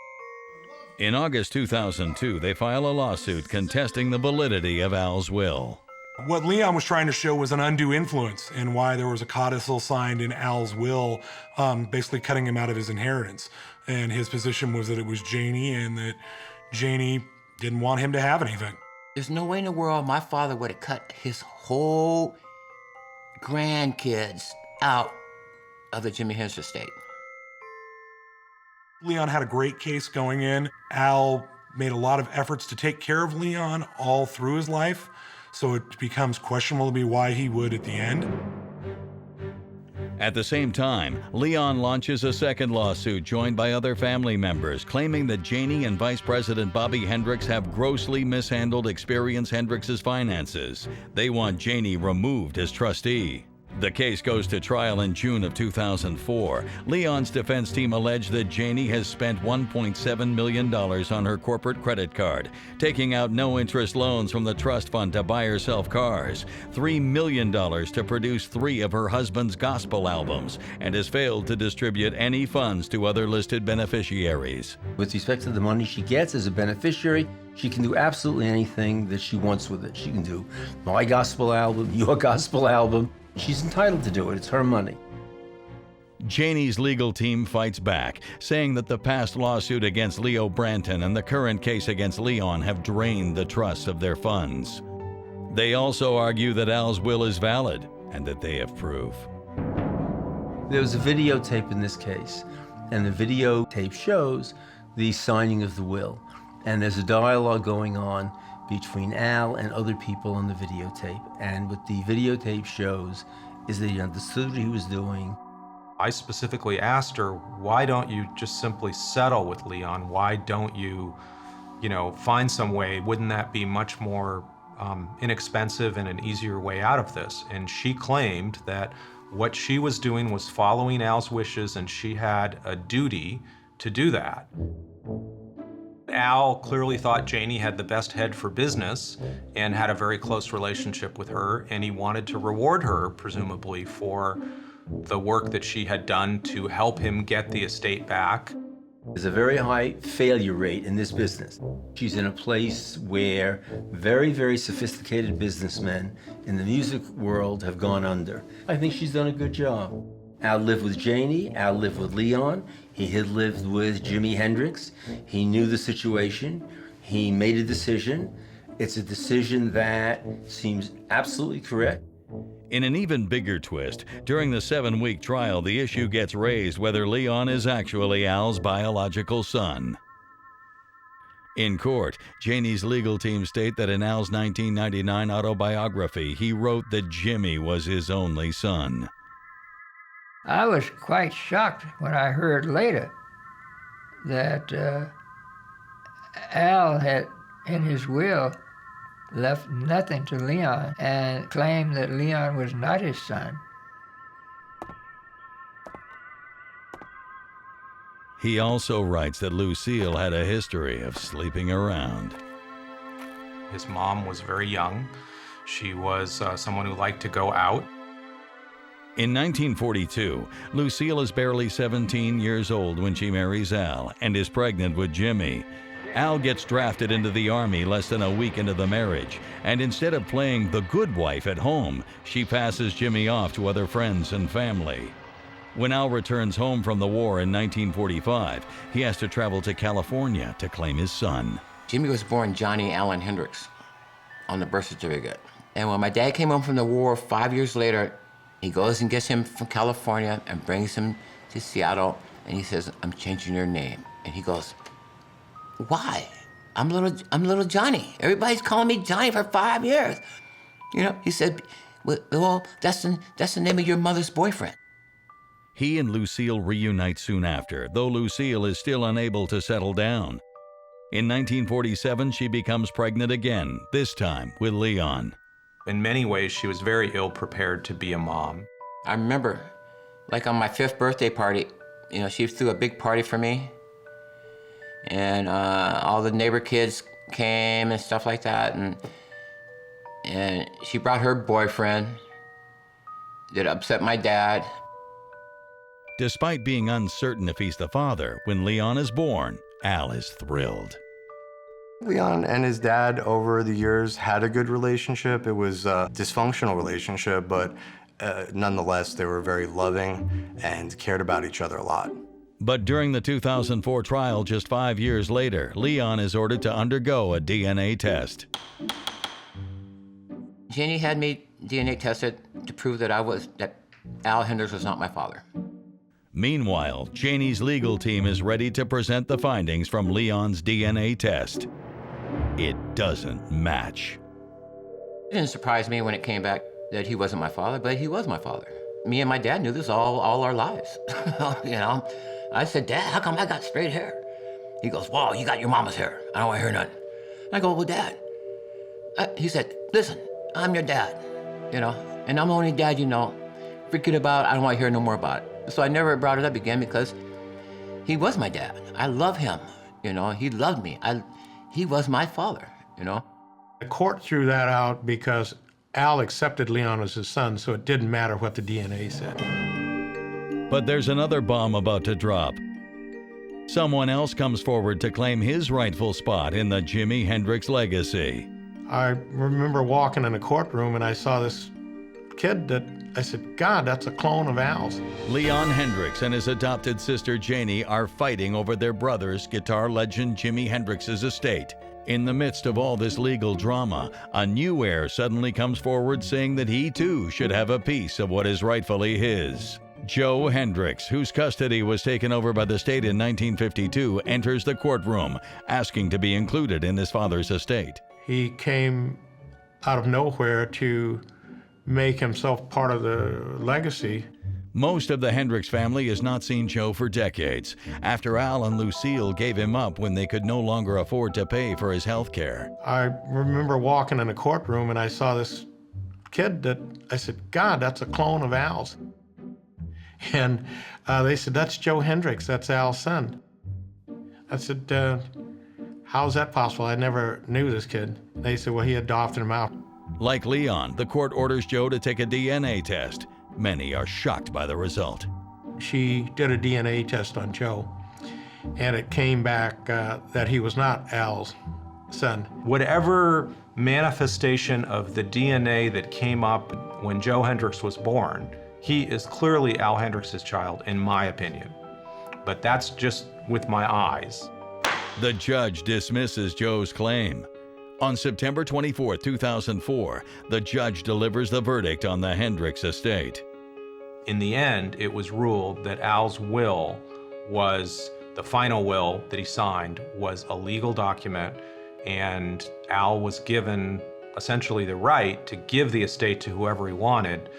In August 2002, they file a lawsuit contesting the validity of Al's will. What Leon was trying to show was an undue influence and why there was a codicil signed in Al's will, basically cutting him out of his inheritance. And his position was that it was Janie and that Janie didn't want him to have anything. There's no way in the world my father would have cut his whole grandkids out of the Jimi Hendrix estate. Leon had a great case going in. Al made a lot of efforts to take care of Leon all through his life, so it becomes questionable to me why he would at the end. At the same time, Leon launches a second lawsuit joined by other family members, claiming that Janie and Vice President Bobby Hendrix have grossly mishandled Experience Hendrix's finances. They want Janie removed as trustee. The case goes to trial in June of 2004. Leon's defense team alleged that Janie has spent $1.7 million on her corporate credit card, taking out no-interest loans from the trust fund to buy herself cars, $3 million to produce 3 of her husband's gospel albums, and has failed to distribute any funds to other listed beneficiaries. With respect to the money she gets as a beneficiary, she can do absolutely anything that she wants with it. She can do my gospel album, your gospel album. She's entitled to do it. It's her money. Janie's legal team fights back, saying that the past lawsuit against Leo Branton and the current case against Leon have drained the trusts of their funds. They also argue that Al's will is valid and that they have proof. There was a videotape in this case, and the videotape shows the signing of the will. And there's a dialogue going on between Al and other people on the videotape. And what the videotape shows is that he understood what he was doing. I specifically asked her, why don't you just simply settle with Leon? Why don't you, find some way? Wouldn't that be much more inexpensive and an easier way out of this? And she claimed that what she was doing was following Al's wishes, and she had a duty to do that. Al clearly thought Janie had the best head for business and had a very close relationship with her, and he wanted to reward her, presumably, for the work that she had done to help him get the estate back. There's a very high failure rate in this business. She's in a place where very, very sophisticated businessmen in the music world have gone under. I think she's done a good job. Al lived with Janie, Al lived with Leon, he had lived with Jimi Hendrix. He knew the situation, he made a decision. It's a decision that seems absolutely correct. In an even bigger twist, during the 7-week trial, the issue gets raised whether Leon is actually Al's biological son. In court, Janie's legal team state that in Al's 1999 autobiography, he wrote that Jimi was his only son. I was quite shocked when I heard later that Al had, in his will, left nothing to Leon and claimed that Leon was not his son. He also writes that Lucille had a history of sleeping around. His mom was very young. She was someone who liked to go out. In 1942, Lucille is barely 17 years old when she marries Al and is pregnant with Jimi. Al gets drafted into the Army less than a week into the marriage, and instead of playing the good wife at home, she passes Jimi off to other friends and family. When Al returns home from the war in 1945, he has to travel to California to claim his son. Jimi was born Johnny Allen Hendrix on the birth certificate. And when my dad came home from the war 5 years later, he goes and gets him from California and brings him to Seattle, and he says, "I'm changing your name." And he goes, "Why? I'm little Johnny. Everybody's calling me Johnny for 5 years." You know, he said, "Well, that's the name of your mother's boyfriend." He and Lucille reunite soon after, though Lucille is still unable to settle down. In 1947, she becomes pregnant again, this time with Leon. In many ways, she was very ill-prepared to be a mom. I remember, like on my 5th birthday party, you know, she threw a big party for me. And all the neighbor kids came and stuff like that. And she brought her boyfriend that upset my dad. Despite being uncertain if he's the father, when Leon is born, Al is thrilled. Leon and his dad over the years had a good relationship. It was a dysfunctional relationship, but nonetheless, they were very loving and cared about each other a lot. But during the 2004 trial, just 5 years later, Leon is ordered to undergo a DNA test. Jenny had me DNA tested to prove that Al Hendrix was not my father. Meanwhile, Janie's legal team is ready to present the findings from Leon's DNA test. It doesn't match. It didn't surprise me when it came back that he wasn't my father, but he was my father. Me and my dad knew this all our lives. You know, I said, "Dad, how come I got straight hair?" He goes, "Well, you got your mama's hair. I don't want to hear nothing." I go, "Well, Dad," he said, "Listen, I'm your dad, you know, and I'm the only dad you know. Forget about it. I don't want to hear no more about it." So I never brought it up again because he was my dad. I love him, you know. He loved me. He was my father, you know. The court threw that out because Al accepted Leon as his son, so it didn't matter what the DNA said. But there's another bomb about to drop. Someone else comes forward to claim his rightful spot in the Jimi Hendrix legacy. I remember walking in a courtroom and I saw this kid that I said, "God, that's a clone of Al's." Leon Hendrix and his adopted sister Janie are fighting over their brother's guitar legend Jimi Hendrix's estate. In the midst of all this legal drama, a new heir suddenly comes forward saying that he too should have a piece of what is rightfully his. Joe Hendrix, whose custody was taken over by the state in 1952, enters the courtroom, asking to be included in his father's estate. He came out of nowhere to make himself part of the legacy. Most of the Hendrix family has not seen Joe for decades, after Al and Lucille gave him up when they could no longer afford to pay for his health care. I remember walking in a courtroom and I saw this kid that I said, "God, that's a clone of Al's." And they said, "That's Joe Hendrix, that's Al's son." I said, "How's that possible? I never knew this kid." They said, "Well, he adopted him out." Like Leon, the court orders Joe to take a DNA test. Many are shocked by the result. She did a DNA test on Joe, and it came back that he was not Al's son. Whatever manifestation of the DNA that came up when Joe Hendrix was born, he is clearly Al Hendrix's child, in my opinion. But that's just with my eyes. The judge dismisses Joe's claim. On September 24, 2004, the judge delivers the verdict on the Hendrix estate. In the end, it was ruled that Al's will was, the final will that he signed, was a legal document, and Al was given essentially the right to give the estate to whoever he wanted,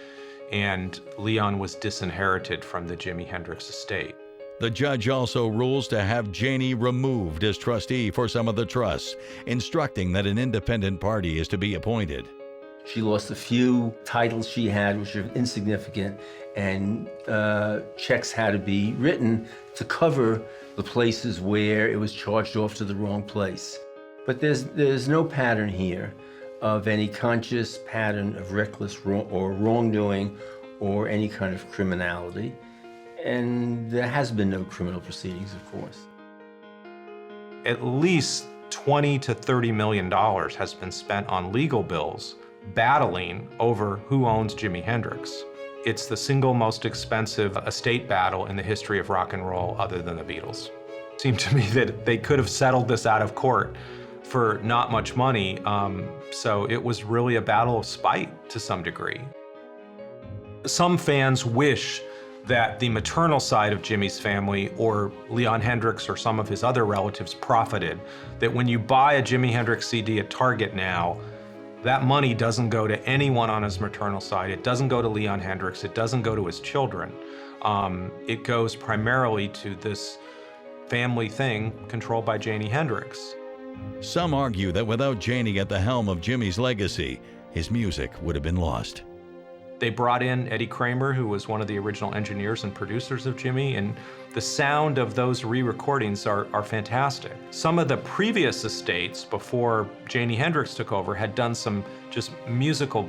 and Leon was disinherited from the Jimi Hendrix estate. The judge also rules to have Janie removed as trustee for some of the trusts, instructing that an independent party is to be appointed. She lost a few titles she had, which are insignificant, and checks had to be written to cover the places where it was charged off to the wrong place. But there's no pattern here of any conscious pattern of reckless or wrongdoing or any kind of criminality. And there has been no criminal proceedings, of course. At least $20 to $30 million has been spent on legal bills battling over who owns Jimi Hendrix. It's the single most expensive estate battle in the history of rock and roll other than the Beatles. It seemed to me that they could have settled this out of court for not much money, so it was really a battle of spite to some degree. Some fans wish that the maternal side of Jimi's family, or Leon Hendrix or some of his other relatives, profited. That when you buy a Jimi Hendrix CD at Target now, that money doesn't go to anyone on his maternal side. It doesn't go to Leon Hendrix. It doesn't go to his children. It goes primarily to this family thing controlled by Jimi Hendrix. Some argue that without Jani at the helm of Jimi's legacy, his music would have been lost. They brought in Eddie Kramer, who was one of the original engineers and producers of Jimi, and the sound of those re-recordings are fantastic. Some of the previous estates before Jimi Hendrix took over had done some just musical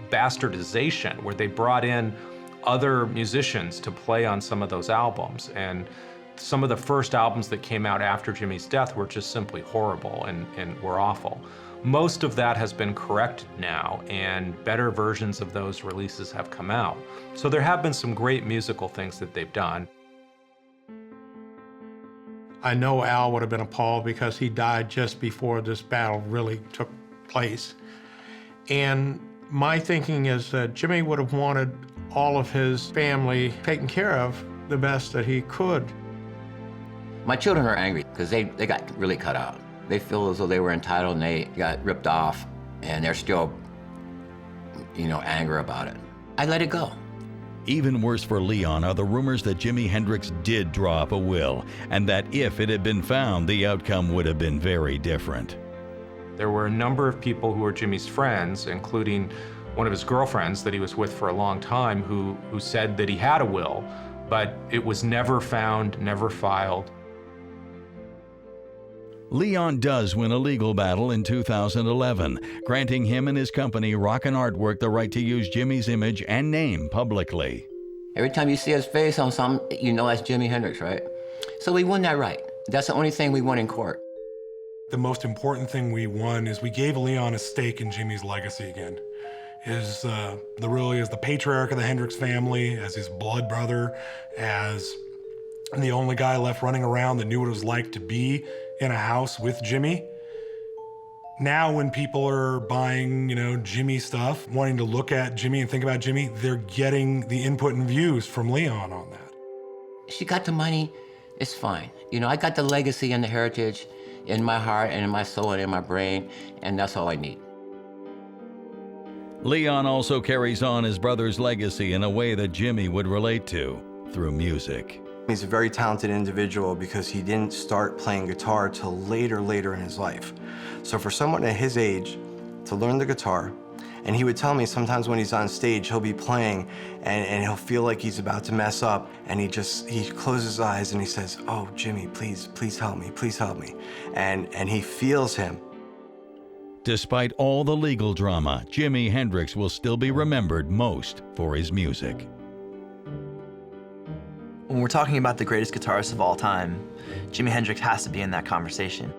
bastardization, where they brought in other musicians to play on some of those albums. And some of the first albums that came out after Jimi's death were just simply horrible and were awful. Most of that has been corrected now, and better versions of those releases have come out. So there have been some great musical things that they've done. I know Al would have been appalled because he died just before this battle really took place. And my thinking is that Jimi would have wanted all of his family taken care of the best that he could. My children are angry because they got really cut out. They feel as though they were entitled and they got ripped off, and they're still, angry about it. I let it go. Even worse for Leon are the rumors that Jimi Hendrix did draw up a will, and that if it had been found, the outcome would have been very different. There were a number of people who were Jimi's friends, including one of his girlfriends that he was with for a long time, who said that he had a will, but it was never found, never filed. Leon does win a legal battle in 2011, granting him and his company Rockin' Artwork the right to use Jimi's image and name publicly. Every time you see his face on something, you know that's Jimi Hendrix, right? So we won that right. That's the only thing we won in court. The most important thing we won is we gave Leon a stake in Jimi's legacy again. Is the patriarch of the Hendrix family, as his blood brother, as the only guy left running around that knew what it was like to be in a house with Jimi. Now when people are buying, Jimi stuff, wanting to look at Jimi and think about Jimi, they're getting the input and views from Leon on that. She got the money, it's fine. I got the legacy and the heritage in my heart and in my soul and in my brain, and that's all I need. Leon also carries on his brother's legacy in a way that Jimi would relate to, through music. He's a very talented individual because he didn't start playing guitar till later in his life. So for someone at his age to learn the guitar, and he would tell me sometimes when he's on stage, he'll be playing and he'll feel like he's about to mess up, and he closes his eyes and he says, "Oh, Jimi, please help me, please help me." And he feels him. Despite all the legal drama, Jimi Hendrix will still be remembered most for his music. When we're talking about the greatest guitarist of all time, Jimi Hendrix has to be in that conversation.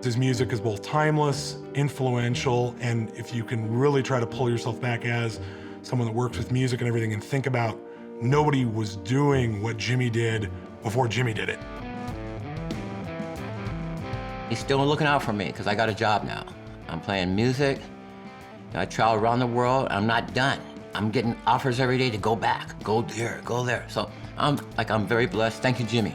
His music is both timeless, influential, and if you can really try to pull yourself back as someone that works with music and everything and think about nobody was doing what Jimi did before Jimi did it. He's still looking out for me because I got a job now. I'm playing music. I travel around the world. I'm not done. I'm getting offers every day to go back, go there, go there. So I'm very blessed. Thank you, Jimi.